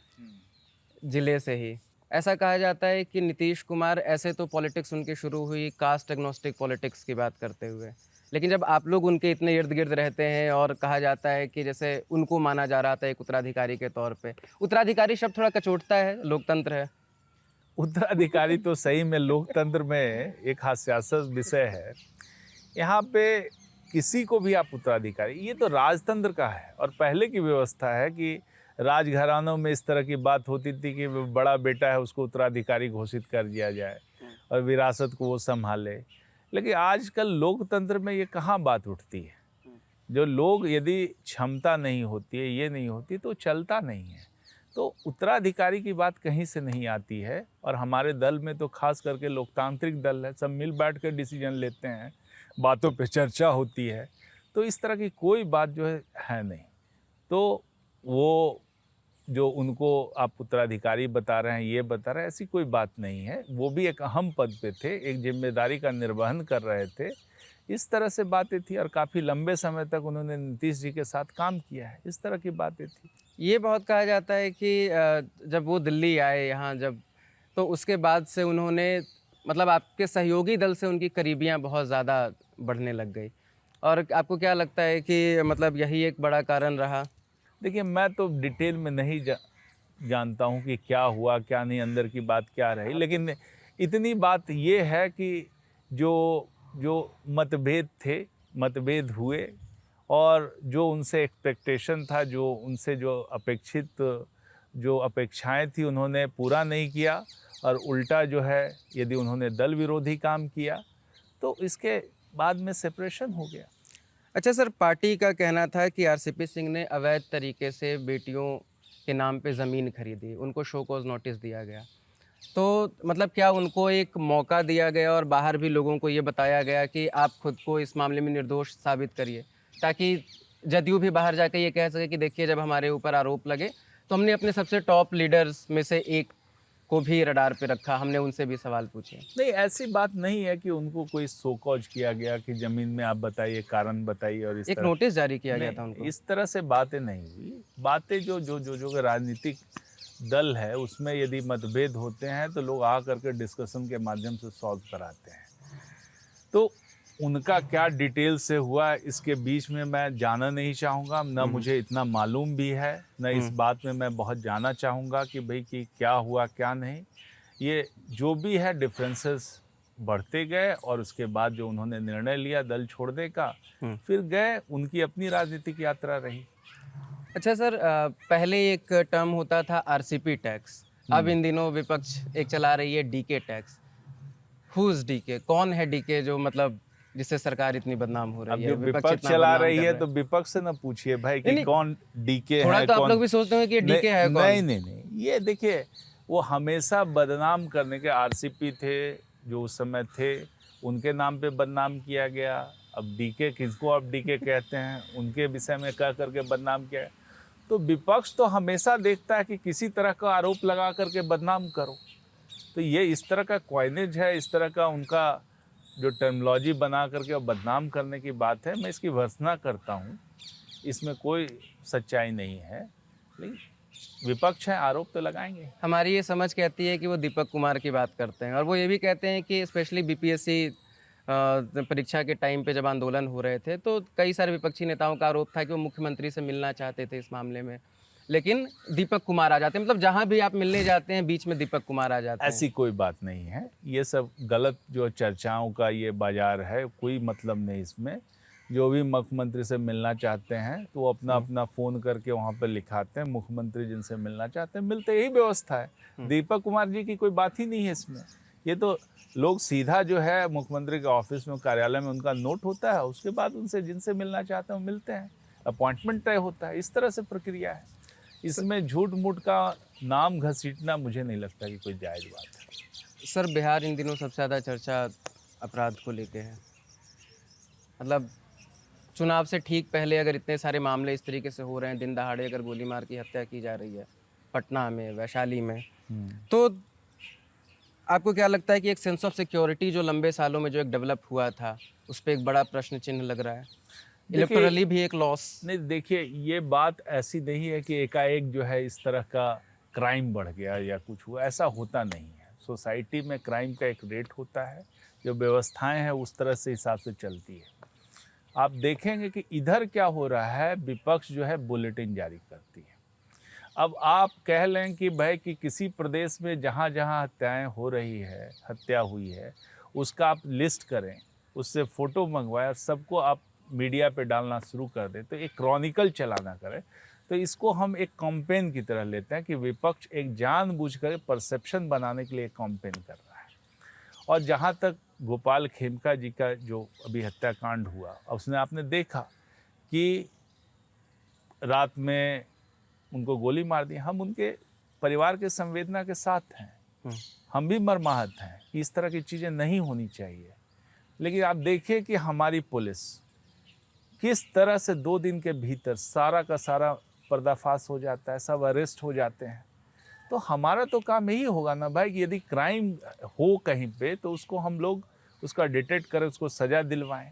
A: जिले से ही। ऐसा कहा जाता है कि नीतीश कुमार, ऐसे तो पॉलिटिक्स उनकी शुरू हुई कास्ट एग्नोस्टिक पॉलिटिक्स की बात करते हुए, लेकिन जब आप लोग उनके इतने इर्द गिर्द रहते हैं और कहा जाता है कि जैसे उनको माना जा रहा था एक उत्तराधिकारी के तौर पे, उत्तराधिकारी शब्द थोड़ा कचोटता है, लोकतंत्र है।
B: उत्तराधिकारी तो सही में लोकतंत्र में एक हास्यास्पद विषय है। यहाँ पे किसी को भी आप उत्तराधिकारी, ये तो राजतंत्र का है, और पहले की व्यवस्था है कि राजघरानों में इस तरह की बात होती थी कि वो बड़ा बेटा है उसको उत्तराधिकारी घोषित कर दिया जाए और विरासत को वो संभाले। लेकिन आजकल लोकतंत्र में ये कहाँ बात उठती है। जो लोग यदि क्षमता नहीं होती है, ये नहीं होती, तो चलता नहीं है। तो उत्तराधिकारी की बात कहीं से नहीं आती है। और हमारे दल में तो खास करके लोकतांत्रिक दल है, सब मिल बैठ कर डिसीजन लेते हैं, बातों पे चर्चा होती है। तो इस तरह की कोई बात जो है नहीं। तो वो जो उनको आप उत्तराधिकारी बता रहे हैं, ये बता रहे हैं, ऐसी कोई बात नहीं है। वो भी एक अहम पद पे थे, एक जिम्मेदारी का निर्वहन कर रहे थे। इस तरह से बातें थी और काफ़ी लंबे समय तक उन्होंने नीतीश जी के साथ काम किया है। इस तरह की बातें थी।
A: ये बहुत कहा जाता है कि जब वो दिल्ली आए यहाँ जब, तो उसके बाद से उन्होंने मतलब आपके सहयोगी दल से उनकी करीबियाँ बहुत ज़्यादा बढ़ने लग गई। और आपको क्या लगता है कि मतलब यही एक बड़ा कारण रहा?
B: देखिए, मैं तो डिटेल में नहीं जानता हूँ कि क्या हुआ क्या नहीं, अंदर की बात क्या रही। लेकिन इतनी बात ये है कि जो जो मतभेद हुए और जो उनसे एक्सपेक्टेशन था, जो उनसे जो अपेक्षाएं थी, उन्होंने पूरा नहीं किया। और उल्टा जो है, यदि उन्होंने दल विरोधी काम किया तो इसके बाद में सेपरेशन हो गया।
A: अच्छा सर, पार्टी का कहना था कि आरसीपी सिंह ने अवैध तरीके से बेटियों के नाम पे ज़मीन खरीदी, उनको शो कॉज नोटिस दिया गया। तो मतलब क्या उनको एक मौका दिया गया और बाहर भी लोगों को ये बताया गया कि आप खुद को इस मामले में निर्दोष साबित करिए, ताकि जदयू भी बाहर जाकर ये कह सके कि देखिए जब हमारे ऊपर आरोप लगे तो हमने अपने सबसे टॉप लीडर्स में से एक को भी रडार पे रखा, हमने उनसे भी सवाल पूछे?
B: नहीं, ऐसी बात नहीं है कि उनको कोई शो कॉज किया गया कि ज़मीन में आप बताइए, कारण बताइए और इस
A: एक
B: तरह।
A: नोटिस जारी किया गया था
B: नहीं,
A: उनको।
B: इस तरह से बातें नहीं हुई। बातें जो राजनीतिक दल है उसमें यदि मतभेद होते हैं तो लोग आ करके डिस्कशन के माध्यम से सॉल्व कराते हैं। तो उनका क्या डिटेल से हुआ इसके बीच में मैं जाना नहीं चाहूँगा, न मुझे इतना मालूम भी है, न इस बात में मैं बहुत जानना चाहूँगा कि भाई कि क्या हुआ क्या नहीं। ये जो भी है, डिफरेंसेस बढ़ते गए और उसके बाद जो उन्होंने निर्णय लिया दल छोड़ने का, फिर गए, उनकी अपनी राजनीतिक यात्रा रही।
A: अच्छा सर, पहले एक टर्म होता था आरसीपी टैक्स, अब इन दिनों विपक्ष एक चला रही है DK tax. Who is DK? कौन है डीके जो मतलब जिससे सरकार इतनी बदनाम हो
B: अब
A: रही है,
B: जो
A: विपक्ष
B: विपक्ष
A: इतना
B: चला
A: बदनाम
B: रही
A: कर
B: है
A: रहा
B: तो
A: है?
B: विपक्ष से न पूछिए भाई
A: नहीं
B: कि
A: नहीं,
B: कौन डीके
A: थोड़ा
B: है,
A: तो आप
B: कौन।
A: लोग भी सोचते होंगे कि ये
B: नहीं
A: डीके है कौन?
B: नहीं नहीं नहीं, ये देखिए, वो हमेशा बदनाम करने के आरसीपी थे जो उस समय थे, उनके नाम पे बदनाम किया गया। अब डीके किसको आप डीके कहते हैं, उनके विषय में कह करके बदनाम किया। तो विपक्ष तो हमेशा देखता है कि किसी तरह का आरोप लगा करके बदनाम करो। तो ये इस तरह का क्वाइनेज है, इस तरह का उनका जो टर्मिनोलॉजी बना करके और बदनाम करने की बात है। मैं इसकी भर्त्सना करता हूँ, इसमें कोई सच्चाई नहीं है। लेकिन विपक्ष है, आरोप तो लगाएंगे।
A: हमारी ये समझ कहती है कि वो दीपक कुमार की बात करते हैं, और वो ये भी कहते हैं कि स्पेशली बीपीएससी परीक्षा के टाइम पे जब आंदोलन हो रहे थे तो कई सारे विपक्षी नेताओं का आरोप था कि वो मुख्यमंत्री से मिलना चाहते थे इस मामले में, लेकिन दीपक कुमार आ जाते हैं। मतलब जहाँ भी आप मिलने जाते हैं बीच में दीपक कुमार आ जाते हैं।
B: ऐसी कोई बात नहीं है। ये सब गलत जो चर्चाओं का ये बाजार है, कोई मतलब नहीं इसमें। जो भी मुख्यमंत्री से मिलना चाहते हैं तो वो अपना अपना फ़ोन करके वहाँ पर लिखाते हैं, मुख्यमंत्री जिनसे मिलना चाहते हैं मिलते, यही व्यवस्था है। दीपक कुमार जी की कोई बात ही नहीं है इसमें। ये तो लोग सीधा जो है मुख्यमंत्री के ऑफिस में, कार्यालय में उनका नोट होता है, उसके बाद उनसे जिनसे मिलना चाहते हैं वो मिलते हैं, अपॉइंटमेंट तय होता है। इस तरह से प्रक्रिया है। इसमें झूठ मूठ का नाम घसीटना मुझे नहीं लगता कि कोई जायज़ बात है।
A: सर, बिहार इन दिनों सबसे ज़्यादा चर्चा अपराध को लेके है। मतलब चुनाव से ठीक पहले अगर इतने सारे मामले इस तरीके से हो रहे हैं, दिन दहाड़े अगर गोली मार की हत्या की जा रही है पटना में, वैशाली में, तो आपको क्या लगता है कि एक सेंस ऑफ सिक्योरिटी जो लंबे सालों में जो एक डेवलप हुआ था उस पर एक बड़ा प्रश्न चिन्ह लग रहा है? इलेक्टोरली भी एक लॉस।
B: नहीं, देखिए, ये बात ऐसी नहीं है कि एकाएक जो है इस तरह का क्राइम बढ़ गया या कुछ हुआ, ऐसा होता नहीं है। सोसाइटी में क्राइम का एक रेट होता है, जो व्यवस्थाएं हैं उस तरह से हिसाब से चलती है। आप देखेंगे कि इधर क्या हो रहा है, विपक्ष जो है बुलेटिन जारी करती है। अब आप कह लें कि भाई कि किसी प्रदेश में जहाँ जहाँ हत्याएँ हो रही है, हत्या हुई है, उसका आप लिस्ट करें, उससे फ़ोटो मंगवाएं और सबको आप मीडिया पे डालना शुरू कर दें, तो एक क्रॉनिकल चलाना करें, तो तो इसको हम एक कैंपेन की तरह लेते हैं कि विपक्ष एक जानबूझकर परसेप्शन बनाने के लिए कैंपेन कर रहा है। और जहाँ तक गोपाल खेमका जी का जो अभी हत्याकांड हुआ, उसने आपने देखा कि रात में उनको गोली मार दी। हम उनके परिवार के संवेदना के साथ हैं, हम भी मर्माहत हैं कि इस तरह की चीज़ें नहीं होनी चाहिए। लेकिन आप देखिए कि हमारी पुलिस किस तरह से 2 दिन के भीतर सारा का सारा पर्दाफाश हो जाता है, सब अरेस्ट हो जाते हैं। तो हमारा तो काम यही होगा ना भाई कि यदि क्राइम हो कहीं पे तो उसको हम लोग उसका डिटेक्ट करें, उसको सज़ा दिलवाएं।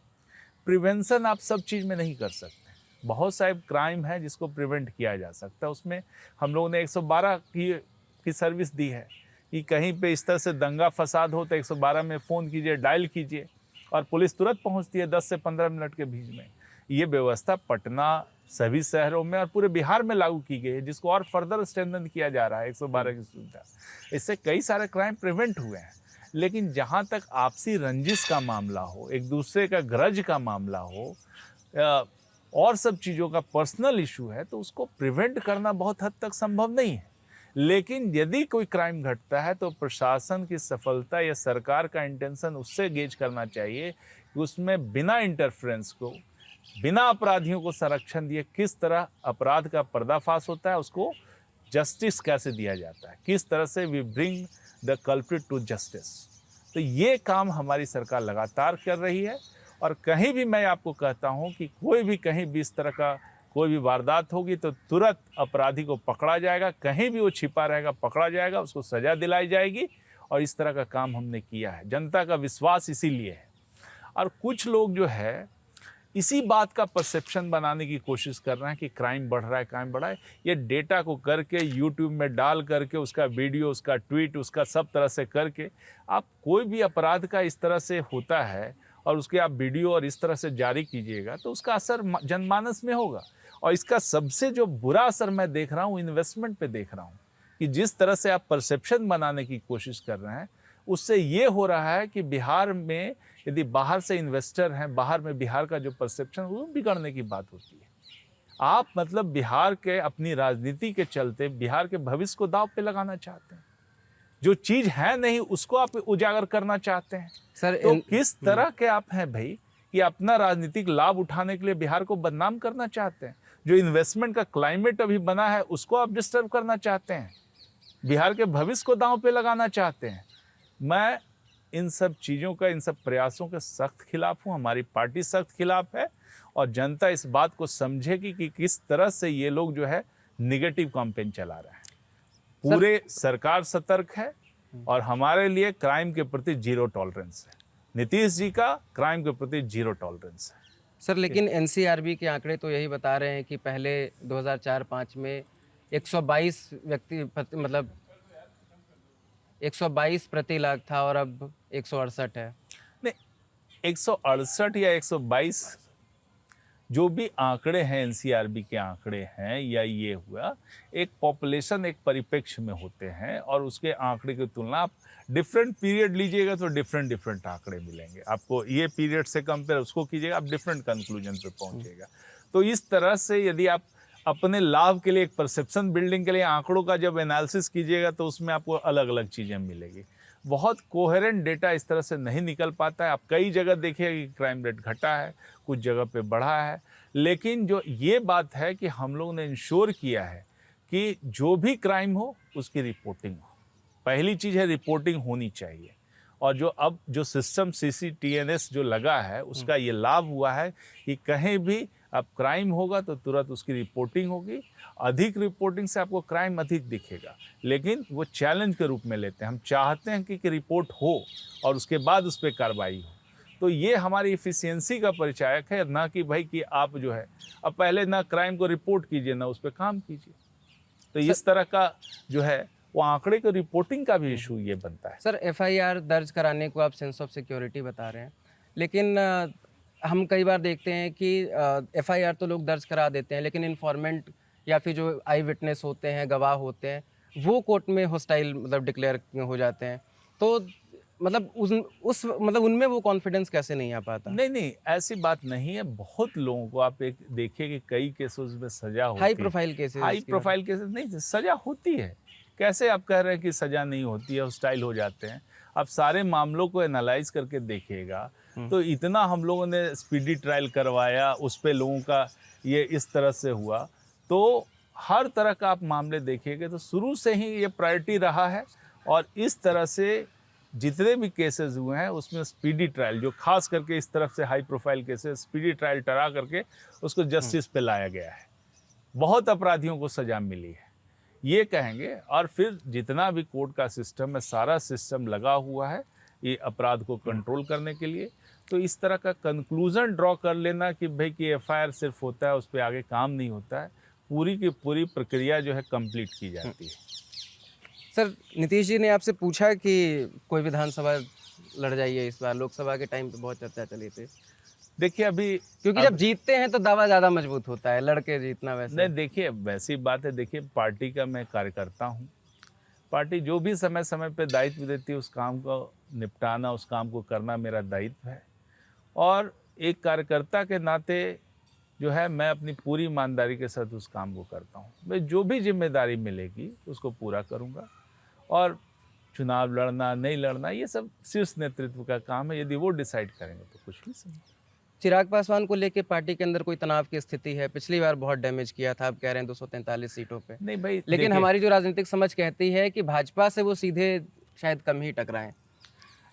B: प्रिवेंशन आप सब चीज़ में नहीं कर सकते। बहुत सारे क्राइम है जिसको प्रिवेंट किया जा सकता है। उसमें हम लोगों ने 112 की सर्विस दी है कि कहीं पे इस तरह से दंगा फसाद हो तो 112 में फ़ोन कीजिए, डायल कीजिए और पुलिस तुरंत पहुंचती है 10 से 15 मिनट के बीच में। ये व्यवस्था पटना सभी शहरों में और पूरे बिहार में लागू की गई है, जिसको और फर्दर स्ट्रेंथन किया जा रहा है 112 की सुविधा। इससे कई सारे क्राइम प्रिवेंट हुए हैं। लेकिन जहाँ तक आपसी रंजिश का मामला हो, एक दूसरे का ग्रज का मामला हो, और सब चीज़ों का पर्सनल इशू है, तो उसको प्रिवेंट करना बहुत हद तक संभव नहीं है। लेकिन यदि कोई क्राइम घटता है तो प्रशासन की सफलता या सरकार का इंटेंशन उससे गेज करना चाहिए कि उसमें बिना इंटरफेरेंस को, बिना अपराधियों को संरक्षण दिए किस तरह अपराध का पर्दाफाश होता है, उसको जस्टिस कैसे दिया जाता है, किस तरह से we bring the culprit to justice. तो ये काम हमारी सरकार लगातार कर रही है। और कहीं भी मैं आपको कहता हूँ कि कोई भी कहीं भी इस तरह का कोई भी वारदात होगी तो तुरंत अपराधी को पकड़ा जाएगा, कहीं भी वो छिपा रहेगा पकड़ा जाएगा, उसको सज़ा दिलाई जाएगी। और इस तरह का काम हमने किया है। जनता का विश्वास इसीलिए है। और कुछ लोग जो है इसी बात का परसेप्शन बनाने की कोशिश कर रहे हैं कि क्राइम बढ़ रहा है, क्राइम बढ़ रहा है। ये डेटा को करके यूट्यूब में डाल करके उसका वीडियो, उसका ट्वीट, उसका सब तरह से करके आप कोई भी अपराध का इस तरह से होता है और उसके आप वीडियो और इस तरह से जारी कीजिएगा तो उसका असर जनमानस में होगा। और इसका सबसे जो बुरा असर मैं देख रहा हूँ इन्वेस्टमेंट पे देख रहा हूँ कि जिस तरह से आप परसेप्शन बनाने की कोशिश कर रहे हैं, उससे ये हो रहा है कि बिहार में यदि बाहर से इन्वेस्टर हैं, बाहर में बिहार का जो परसेप्शन वो बिगड़ने की बात होती है। आप मतलब बिहार के अपनी राजनीति के चलते बिहार के भविष्य को दांव पे लगाना चाहते हैं। जो चीज़ है नहीं उसको आप उजागर करना चाहते हैं।
A: सर
B: तो किस तरह के आप हैं भाई कि अपना राजनीतिक लाभ उठाने के लिए बिहार को बदनाम करना चाहते हैं। जो इन्वेस्टमेंट का क्लाइमेट अभी बना है उसको आप डिस्टर्ब करना चाहते हैं, बिहार के भविष्य को दांव पे लगाना चाहते हैं। मैं इन सब चीज़ों का, इन सब प्रयासों के सख्त खिलाफ हूँ। हमारी पार्टी सख्त खिलाफ है और जनता इस बात को समझेगी कि किस तरह से ये लोग जो है निगेटिव कैंपेन चला रहे हैं। पूरे सरकार सतर्क है और हमारे लिए क्राइम के प्रति जीरो टॉलरेंस है। नीतीश जी का क्राइम के प्रति जीरो टॉलरेंस है।
A: सर लेकिन एनसीआरबी के आंकड़े तो यही बता रहे हैं कि पहले 2004-05 में 122 व्यक्ति मतलब 122 प्रति लाख था और अब 168 है।
B: नहीं, 168 या 122 जो भी आंकड़े हैं एनसीआरबी के आंकड़े हैं या ये हुआ, एक पॉपुलेशन एक परिप्रेक्ष्य में होते हैं और उसके आंकड़े की तुलना आप डिफरेंट पीरियड लीजिएगा तो डिफरेंट आंकड़े मिलेंगे आपको। ये पीरियड से कंपेयर उसको कीजिएगा, आप डिफरेंट कंक्लूजन पे पहुंचिएगा। तो इस तरह से यदि आप अपने लाभ के लिए, एक परसेप्शन बिल्डिंग के लिए आंकड़ों का जब एनालिसिस कीजिएगा तो उसमें आपको अलग अलग चीज़ें मिलेगी। बहुत कोहेरेंट डेटा इस तरह से नहीं निकल पाता है। आप कई जगह देखिए कि क्राइम रेट घटा है, कुछ जगह पे बढ़ा है। लेकिन जो ये बात है कि हम लोगों ने इंश्योर किया है कि जो भी क्राइम हो उसकी रिपोर्टिंग हो। पहली चीज़ है रिपोर्टिंग होनी चाहिए। और जो अब जो सिस्टम CCTNS जो लगा है उसका ये लाभ हुआ है कि कहीं भी अब क्राइम होगा तो तुरंत उसकी रिपोर्टिंग होगी। अधिक रिपोर्टिंग से आपको क्राइम अधिक दिखेगा, लेकिन वो चैलेंज के रूप में लेते हैं। हम चाहते हैं कि रिपोर्ट हो और उसके बाद उस पर कार्रवाई हो। तो ये हमारी इफ़िशियंसी का परिचायक है, ना कि भाई कि आप जो है अब पहले ना क्राइम को रिपोर्ट कीजिए ना उस पर काम कीजिए। तो इस तरह का जो है वो आंकड़े को रिपोर्टिंग का भी इशू ये बनता है।
A: सर FIR दर्ज कराने को आप सेंस ऑफ सिक्योरिटी बता रहे हैं, लेकिन हम कई बार देखते हैं कि FIR तो लोग दर्ज करा देते हैं, लेकिन इन्फॉर्मेंट या फिर जो आई विटनेस होते हैं, गवाह होते हैं, वो कोर्ट में हॉस्टाइल मतलब डिक्लेयर हो जाते हैं। तो मतलब उस मतलब उनमें वो कॉन्फिडेंस कैसे नहीं आ पाता?
B: नहीं नहीं, ऐसी बात नहीं है। बहुत लोगों को आप एक देखिए कि कई केसेस में सजा
A: हाई
B: होती है।
A: प्रोफाइल केसेस
B: हाई
A: की बात।
B: प्रोफाइल केसेस नहीं, सजा होती है। कैसे आप कह रहे हैं कि सजा नहीं होती है, हॉस्टाइल हो जाते हैं? आप सारे मामलों को एनालाइज करके देखिएगा तो इतना हम लोगों ने स्पीडी ट्रायल करवाया, उस पे लोगों का ये इस तरह से हुआ। तो हर तरह का आप मामले देखिएगा तो शुरू से ही ये प्रायोरिटी रहा है। और इस तरह से जितने भी केसेस हुए हैं उसमें स्पीडी ट्रायल, जो खास करके इस तरफ से high profile cases, speedy trial ta-ra करके उसको जस्टिस पे लाया गया है। बहुत अपराधियों को सजा मिली है, ये कहेंगे। और फिर जितना भी कोर्ट का सिस्टम है, सारा सिस्टम लगा हुआ है ये अपराध को कंट्रोल करने के लिए। तो इस तरह का कंक्लूजन ड्रॉ कर लेना कि भाई कि एफआईआर सिर्फ होता है, उस पर आगे काम नहीं होता है, पूरी की पूरी प्रक्रिया जो है कंप्लीट की जाती है।
A: सर, नीतीश जी ने आपसे पूछा कि कोई विधानसभा लड़ जाइए इस बार, लोकसभा के टाइम पे बहुत चर्चा चली थी,
B: देखिए अभी
A: क्योंकि जब जीतते हैं तो दावा ज़्यादा मजबूत होता है, लड़के जीतना वैसे।
B: नहीं, देखिए वैसी बात है। देखिए पार्टी का मैं कार्यकर्ता हूँ। पार्टी जो भी समय समय पे दायित्व देती है उस काम को निपटाना, उस काम को करना मेरा दायित्व है। और एक कार्यकर्ता के नाते जो है मैं अपनी पूरी ईमानदारी के साथ उस काम को करता हूँ। मैं जो भी जिम्मेदारी मिलेगी उसको पूरा करूँगा। और चुनाव लड़ना नहीं लड़ना ये सब शीर्ष नेतृत्व का काम है। यदि वो डिसाइड करेंगे तो कुछ भी संभव।
A: चिराग पासवान को लेके पार्टी के अंदर कोई तनाव की स्थिति है? पिछली बार बहुत डैमेज किया था, आप कह रहे हैं 243 सीटों पे।
B: नहीं भाई,
A: लेकिन
B: देखिए,
A: हमारी जो राजनीतिक समझ कहती है कि भाजपा से वो सीधे शायद कम ही टकराएं।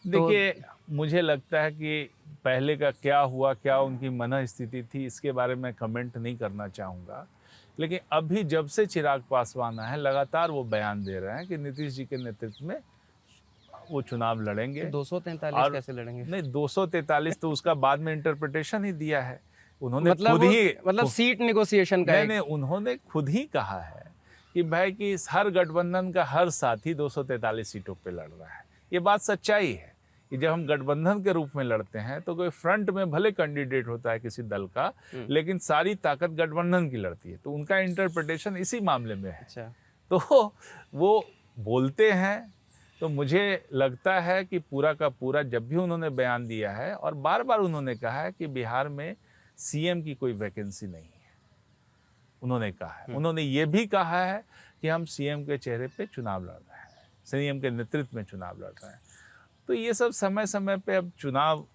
B: देखिए मुझे लगता है कि पहले का क्या हुआ, क्या उनकी मन स्थिति थी, इसके बारे में कमेंट नहीं करना चाहूँगा। लेकिन अभी जब से चिराग पासवान आए हैं लगातार वो बयान दे रहे हैं कि नीतीश जी के नेतृत्व में वो चुनाव लड़ेंगे।
A: तो 243
B: और
A: कैसे लड़ेंगे?
B: नहीं, 243 तो उसका बाद में इंटरप्रिटेशन ही दिया है उन्होंने
A: मतलब
B: खुद ही।
A: मतलब सीट नेगोशिएशन का
B: नहीं
A: एक।
B: नहीं, उन्होंने खुद ही कहा है कि भाई कि हर गठबंधन का हर साथी 243 सीटों पे लड़ रहा है। ये बात सच्चाई है कि जब हम गठबंधन के रूप में लड़ते हैं तो कोई फ्रंट में भले कैंडिडेट होता है किसी दल का, लेकिन सारी ताकत गठबंधन की लड़ती है। तो उनका इंटरप्रिटेशन इसी मामले में है।
A: अच्छा।
B: तो वो बोलते हैं तो मुझे लगता है कि पूरा का पूरा जब भी उन्होंने बयान दिया है और बार बार उन्होंने कहा है कि बिहार में सीएम की कोई वैकेंसी नहीं है, उन्होंने कहा है। उन्होंने ये भी कहा है कि हम सीएम के चेहरे पे चुनाव लड़ रहे हैं, सीएम के नेतृत्व में चुनाव लड़ रहे हैं। तो ये सब समय समय पे अब चुनाव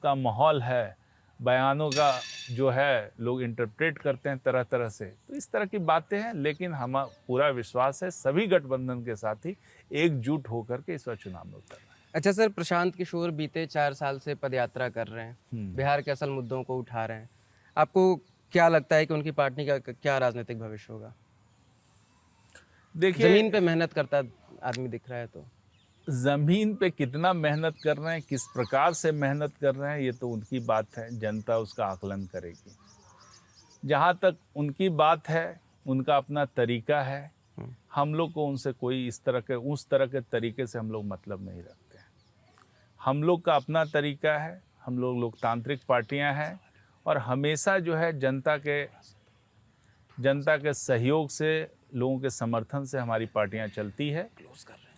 B: का माहौल है, बयानों का जो है लोग इंटरप्रेट करते हैं तरह तरह से, तो इस तरह की बातें हैं। लेकिन हम पूरा विश्वास है सभी गठबंधन के साथी एकजुट होकर के इस बार चुनाव में उतर रहे हैं।
A: अच्छा सर, प्रशांत किशोर बीते 4 साल से पदयात्रा कर रहे हैं, बिहार के असल मुद्दों को उठा रहे हैं। आपको क्या लगता है कि उनकी पार्टी का क्या राजनीतिक भविष्य होगा?
B: देखिए,
A: जमीन पे मेहनत करता आदमी दिख रहा है तो।
B: ज़मीन पे कितना मेहनत कर रहे हैं, किस प्रकार से मेहनत कर रहे हैं, ये तो उनकी बात है, जनता उसका आकलन करेगी। जहाँ तक उनकी बात है, उनका अपना तरीका है। हम लोग को उनसे कोई इस तरह के उस तरह के तरीके से हम लोग मतलब नहीं रखते हैं। हम लोग का अपना तरीका है, हम लोग लोकतांत्रिक पार्टियां हैं और हमेशा जो है जनता के सहयोग से, लोगों के समर्थन से हमारी पार्टियां चलती है।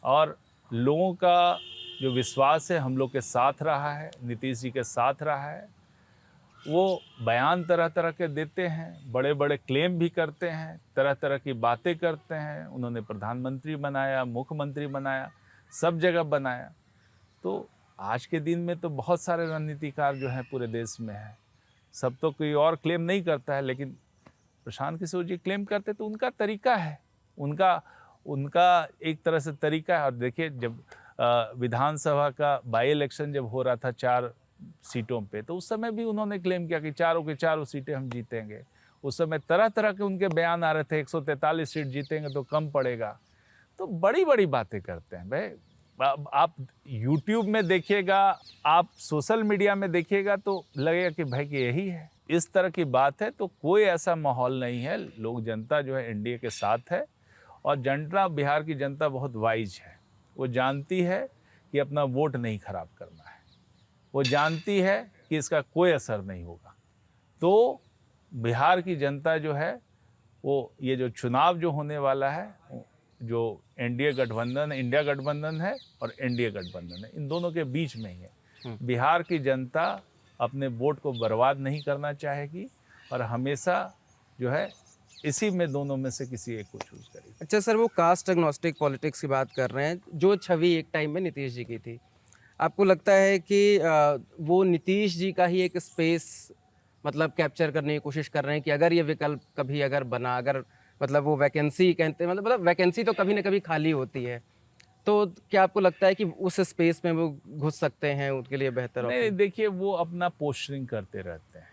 B: और लोगों का जो विश्वास है हम लोग के साथ रहा है, नीतीश जी के साथ रहा है। वो बयान तरह तरह के देते हैं, बड़े बड़े क्लेम भी करते हैं, तरह तरह की बातें करते हैं। उन्होंने प्रधानमंत्री बनाया, मुख्यमंत्री बनाया, सब जगह बनाया। तो आज के दिन में तो बहुत सारे रणनीतिकार जो हैं पूरे देश में हैं, सब तो कोई और क्लेम नहीं करता है, लेकिन प्रशांत किशोर जी क्लेम करते तो उनका तरीका है, उनका एक तरह से तरीका है। और देखिए जब विधानसभा का बाई इलेक्शन जब हो रहा था 4 सीटों पे, तो उस समय भी उन्होंने क्लेम किया कि चारों के चारों सीटें हम जीतेंगे। उस समय तरह तरह के उनके बयान आ रहे थे, 143 सीट जीतेंगे तो कम पड़ेगा। तो बड़ी बड़ी बातें करते हैं भाई। आप YouTube में देखिएगा, आप सोशल मीडिया में देखिएगा तो लगेगा कि भाई कि यही है, इस तरह की बात है। तो कोई ऐसा माहौल नहीं है। लोग, जनता जो है एनडीए के साथ है और जनता, बिहार की जनता बहुत वाइज है। वो जानती है कि अपना वोट नहीं खराब करना है, वो जानती है कि इसका कोई असर नहीं होगा। तो बिहार की जनता जो है वो ये जो चुनाव जो होने वाला है जो एनडीए गठबंधन, इंडिया गठबंधन है और एनडीए गठबंधन है, इन दोनों के बीच में ही है। बिहार की जनता अपने वोट को बर्बाद नहीं करना चाहेगी और हमेशा जो है इसी में दोनों में से किसी एक को चूज करेगी।
A: अच्छा सर, वो कास्ट एग्नोस्टिक पॉलिटिक्स की बात कर रहे हैं, जो छवि एक टाइम में नीतीश जी की थी, आपको लगता है कि वो नीतीश जी का ही एक स्पेस मतलब कैप्चर करने की कोशिश कर रहे हैं कि अगर ये विकल्प कभी अगर बना, अगर मतलब वो वैकेंसी कहते हैं, मतलब वैकेंसी तो कभी ना कभी खाली होती है, तो क्या आपको लगता है कि उस स्पेस में वो घुस सकते हैं, उनके लिए बेहतर
B: नहीं,
A: ऑप्शन?
B: देखिए वो अपना पोस्टरिंग करते रहते हैं,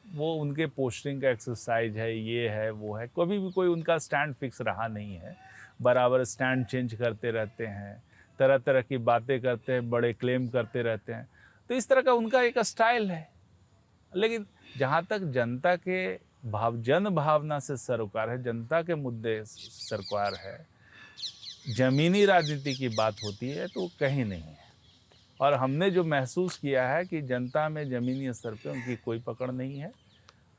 B: वो उनके पोस्टरिंग का एक्सरसाइज है, ये है वो है, कभी भी कोई उनका स्टैंड फिक्स रहा नहीं है, बराबर स्टैंड चेंज करते रहते हैं, तरह तरह की बातें करते हैं, बड़े क्लेम करते रहते हैं, तो इस तरह का उनका एक स्टाइल है। लेकिन जहाँ तक जनता के जन भावना से सरोकार है, जनता के मुद्दे सरकार है, जमीनी राजनीति की बात होती है तो कहीं नहीं है। और हमने जो महसूस किया है कि जनता में ज़मीनी स्तर पे उनकी कोई पकड़ नहीं है,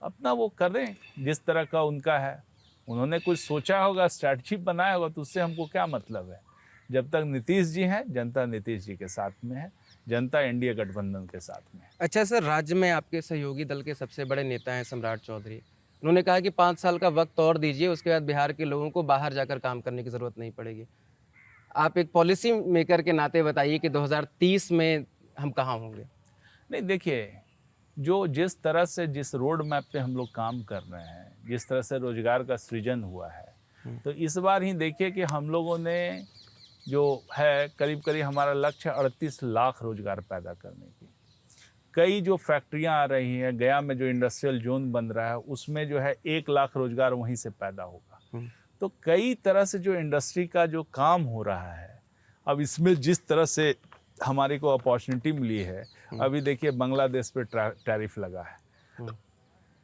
B: अपना वो करें जिस तरह का उनका है। उन्होंने कुछ सोचा होगा, स्ट्रैटेजी बनाया होगा, तो उससे हमको क्या मतलब है। जब तक नीतीश जी हैं, जनता नीतीश जी के साथ में है, जनता एनडीए गठबंधन के साथ में है।
A: अच्छा सर, राज्य में आपके सहयोगी दल के सबसे बड़े नेता हैं सम्राट चौधरी। उन्होंने कहा कि 5 साल का वक्त और दीजिए, उसके बाद बिहार के लोगों को बाहर जाकर काम करने की ज़रूरत नहीं पड़ेगी। आप एक पॉलिसी मेकर के नाते बताइए कि 2030 में हम कहाँ होंगे?
B: नहीं, देखिए जो जिस तरह से जिस रोड मैप पे हम लोग काम कर रहे हैं, जिस तरह से रोजगार का सृजन हुआ है, तो इस बार ही देखिए कि हम लोगों ने जो है करीब करीब हमारा लक्ष्य 38 लाख रोजगार पैदा करने की। कई जो फैक्ट्रियां आ रही हैं, गया में जो इंडस्ट्रियल जोन बन रहा है उसमें जो है 1 लाख रोजगार वहीं से पैदा होगा। तो कई तरह से जो इंडस्ट्री का जो काम हो रहा है, अब इसमें जिस तरह से हमारे को अपॉर्चुनिटी मिली है, अभी देखिए बांग्लादेश पे टैरिफ लगा है।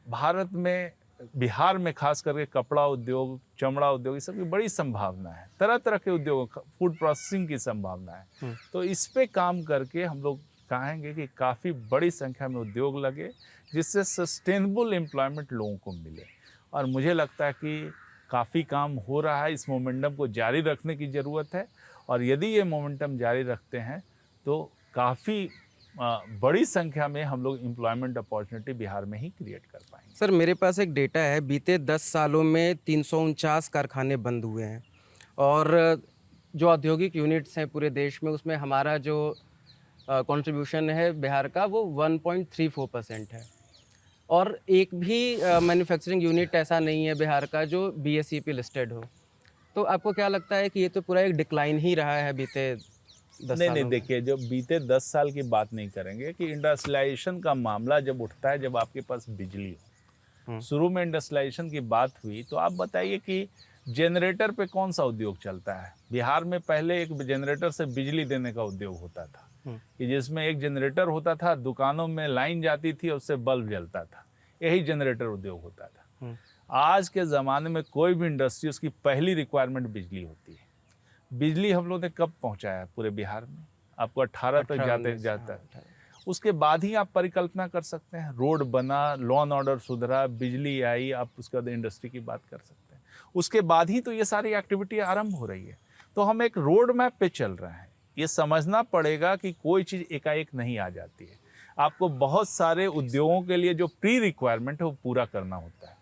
B: भारत में, बिहार में खास करके कपड़ा उद्योग, चमड़ा उद्योग, इस सब की बड़ी संभावना है, तरह तरह के उद्योग, फूड प्रोसेसिंग की संभावना है। तो इस पे काम करके हम लोग चाहेंगे कि काफ़ी बड़ी संख्या में उद्योग लगे, जिससे सस्टेनेबल एम्प्लॉयमेंट लोगों को मिले। और मुझे लगता है कि काफ़ी काम हो रहा है, इस मोमेंटम को जारी रखने की ज़रूरत है। और यदि ये मोमेंटम जारी रखते हैं तो काफ़ी बड़ी संख्या में हम लोग एम्प्लॉयमेंट अपॉर्चुनिटी बिहार में ही क्रिएट कर पाएंगे।
A: सर, मेरे पास एक डेटा है, बीते 10 सालों में 349 कारखाने बंद हुए हैं और जो औद्योगिक यूनिट्स हैं पूरे देश में, उसमें हमारा जो कंट्रीब्यूशन है बिहार का वो 1.34% है। और एक भी मैन्युफैक्चरिंग यूनिट ऐसा नहीं है बिहार का जो बीएसई लिस्टेड हो। तो आपको क्या लगता है कि ये तो पूरा एक डिक्लाइन ही रहा है बीते 10
B: नहीं,
A: सालों में?
B: देखिए जो बीते 10 साल की बात नहीं करेंगे कि इंडस्ट्रियलाइजेशन का मामला जब उठता है, जब आपके पास बिजली हो। शुरू में इंडस्ट्रियलाइजेशन की बात हुई तो आप बताइए कि जनरेटर पे कौन सा उद्योग चलता है। बिहार में पहले एक जनरेटर से बिजली देने का उद्योग होता था, कि जिसमें एक जनरेटर होता था, दुकानों में लाइन जाती थी, उससे बल्ब जलता था, यही जनरेटर उद्योग होता था। आज के ज़माने में कोई भी इंडस्ट्री, उसकी पहली रिक्वायरमेंट बिजली होती है। बिजली हम लोग ने कब पहुंचाया पूरे बिहार में? आपको 18 तक जाता है। उसके बाद ही आप परिकल्पना कर सकते हैं, रोड बना, लॉ एंड ऑर्डर सुधरा, बिजली आई, आप उसके बाद इंडस्ट्री की बात कर सकते हैं। उसके बाद ही तो ये सारी एक्टिविटी आरंभ हो रही है। तो हम एक रोड मैप पे चल रहे हैं। ये समझना पड़ेगा कि कोई चीज़ एकाएक नहीं आ जाती है। आपको बहुत सारे उद्योगों के लिए जो प्री रिक्वायरमेंट है वो पूरा करना होता है,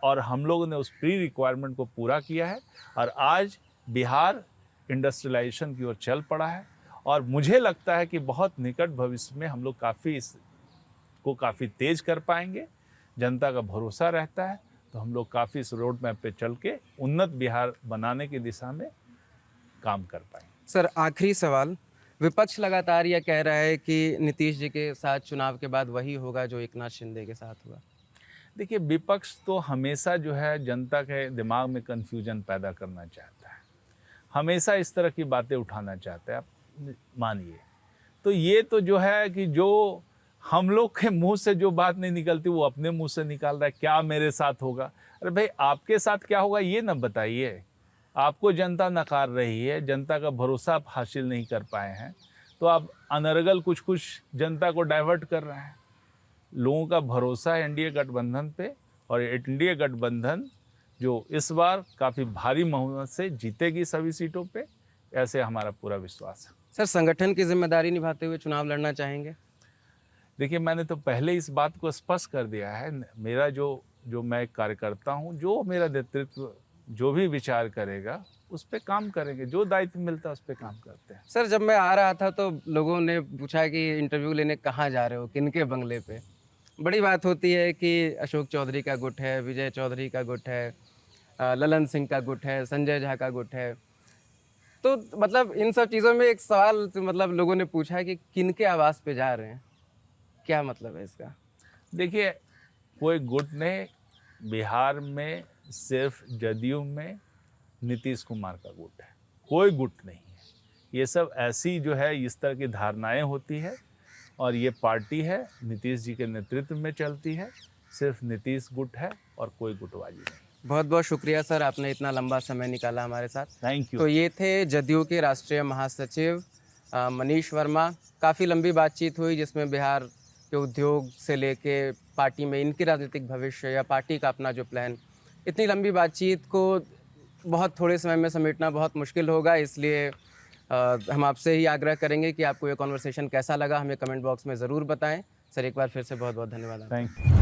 B: और हम लोगों ने उस प्री रिक्वायरमेंट को पूरा किया है और आज बिहार इंडस्ट्रियलाइजेशन की ओर चल पड़ा है। और मुझे लगता है कि बहुत निकट भविष्य में हम लोग इसको काफ़ी तेज कर पाएंगे। जनता का भरोसा रहता है, तो हम लोग काफ़ी इस रोड मैप पे चल के उन्नत बिहार बनाने की दिशा में काम कर पाएंगे।
A: सर, आखिरी सवाल, विपक्ष लगातार यह कह रहा है कि नीतीश जी के साथ चुनाव के बाद वही होगा जो एकनाथ शिंदे के साथ हुआ।
B: देखिए, विपक्ष तो हमेशा जो है जनता के दिमाग में कन्फ्यूजन पैदा करना चाहता है, हमेशा इस तरह की बातें उठाना चाहता है। आप मानिए, तो ये तो जो है कि जो हम लोग के मुंह से जो बात नहीं निकलती वो अपने मुंह से निकाल रहा है, क्या मेरे साथ होगा। अरे भाई, आपके साथ क्या होगा ये ना बताइए। आपको जनता नकार रही है, जनता का भरोसा आप हासिल नहीं कर पाए हैं, तो आप अनर्गल कुछ कुछ जनता को डाइवर्ट कर रहे हैं। लोगों का भरोसा है एनडीए गठबंधन पे, और एनडीए गठबंधन जो इस बार काफ़ी भारी बहुमत से जीतेगी सभी सीटों पे, ऐसे हमारा पूरा विश्वास है।
A: सर, संगठन की जिम्मेदारी निभाते हुए चुनाव लड़ना चाहेंगे?
B: देखिए, मैंने तो पहले इस बात को स्पष्ट कर दिया है, मेरा जो मैं कार्यकर्ता हूँ, जो मेरा नेतृत्व जो भी विचार करेगा उस पे काम करेंगे, जो दायित्व मिलता है उस पे काम करते हैं।
A: सर, जब मैं आ रहा था तो लोगों ने पूछा कि इंटरव्यू लेने कहाँ जा रहे हो, किनके बंगले पे? बड़ी बात होती है कि अशोक चौधरी का गुट है, विजय चौधरी का गुट है, ललन सिंह का गुट है, संजय झा का गुट है। तो मतलब इन सब चीज़ों में एक सवाल मतलब लोगों ने पूछा है कि किनके आवास पे जा रहे हैं? क्या मतलब है इसका?
B: देखिए, कोई गुट नहीं, बिहार में सिर्फ जदयू में नीतीश कुमार का गुट है, कोई गुट नहीं है। ये सब ऐसी जो है इस तरह की धारणाएं होती है, और ये पार्टी है नीतीश जी के नेतृत्व में चलती है, सिर्फ नीतीश गुट है और कोई गुटबाजी नहीं।
A: बहुत बहुत शुक्रिया सर, आपने इतना लंबा समय निकाला हमारे साथ।
B: Thank you.
A: तो ये थे जदयू के राष्ट्रीय महासचिव मनीष वर्मा। काफ़ी लंबी बातचीत हुई जिसमें बिहार के उद्योग से लेके पार्टी में इनकी राजनीतिक भविष्य या पार्टी का अपना जो प्लान, इतनी लंबी बातचीत को बहुत थोड़े समय में समेटना बहुत मुश्किल होगा। इसलिए हम आपसे ही आग्रह करेंगे कि आपको ये कॉन्वर्सेशन कैसा लगा, हमें कमेंट बॉक्स में ज़रूर बताएं। सर, एक बार फिर से बहुत बहुत धन्यवाद।
B: Thank you.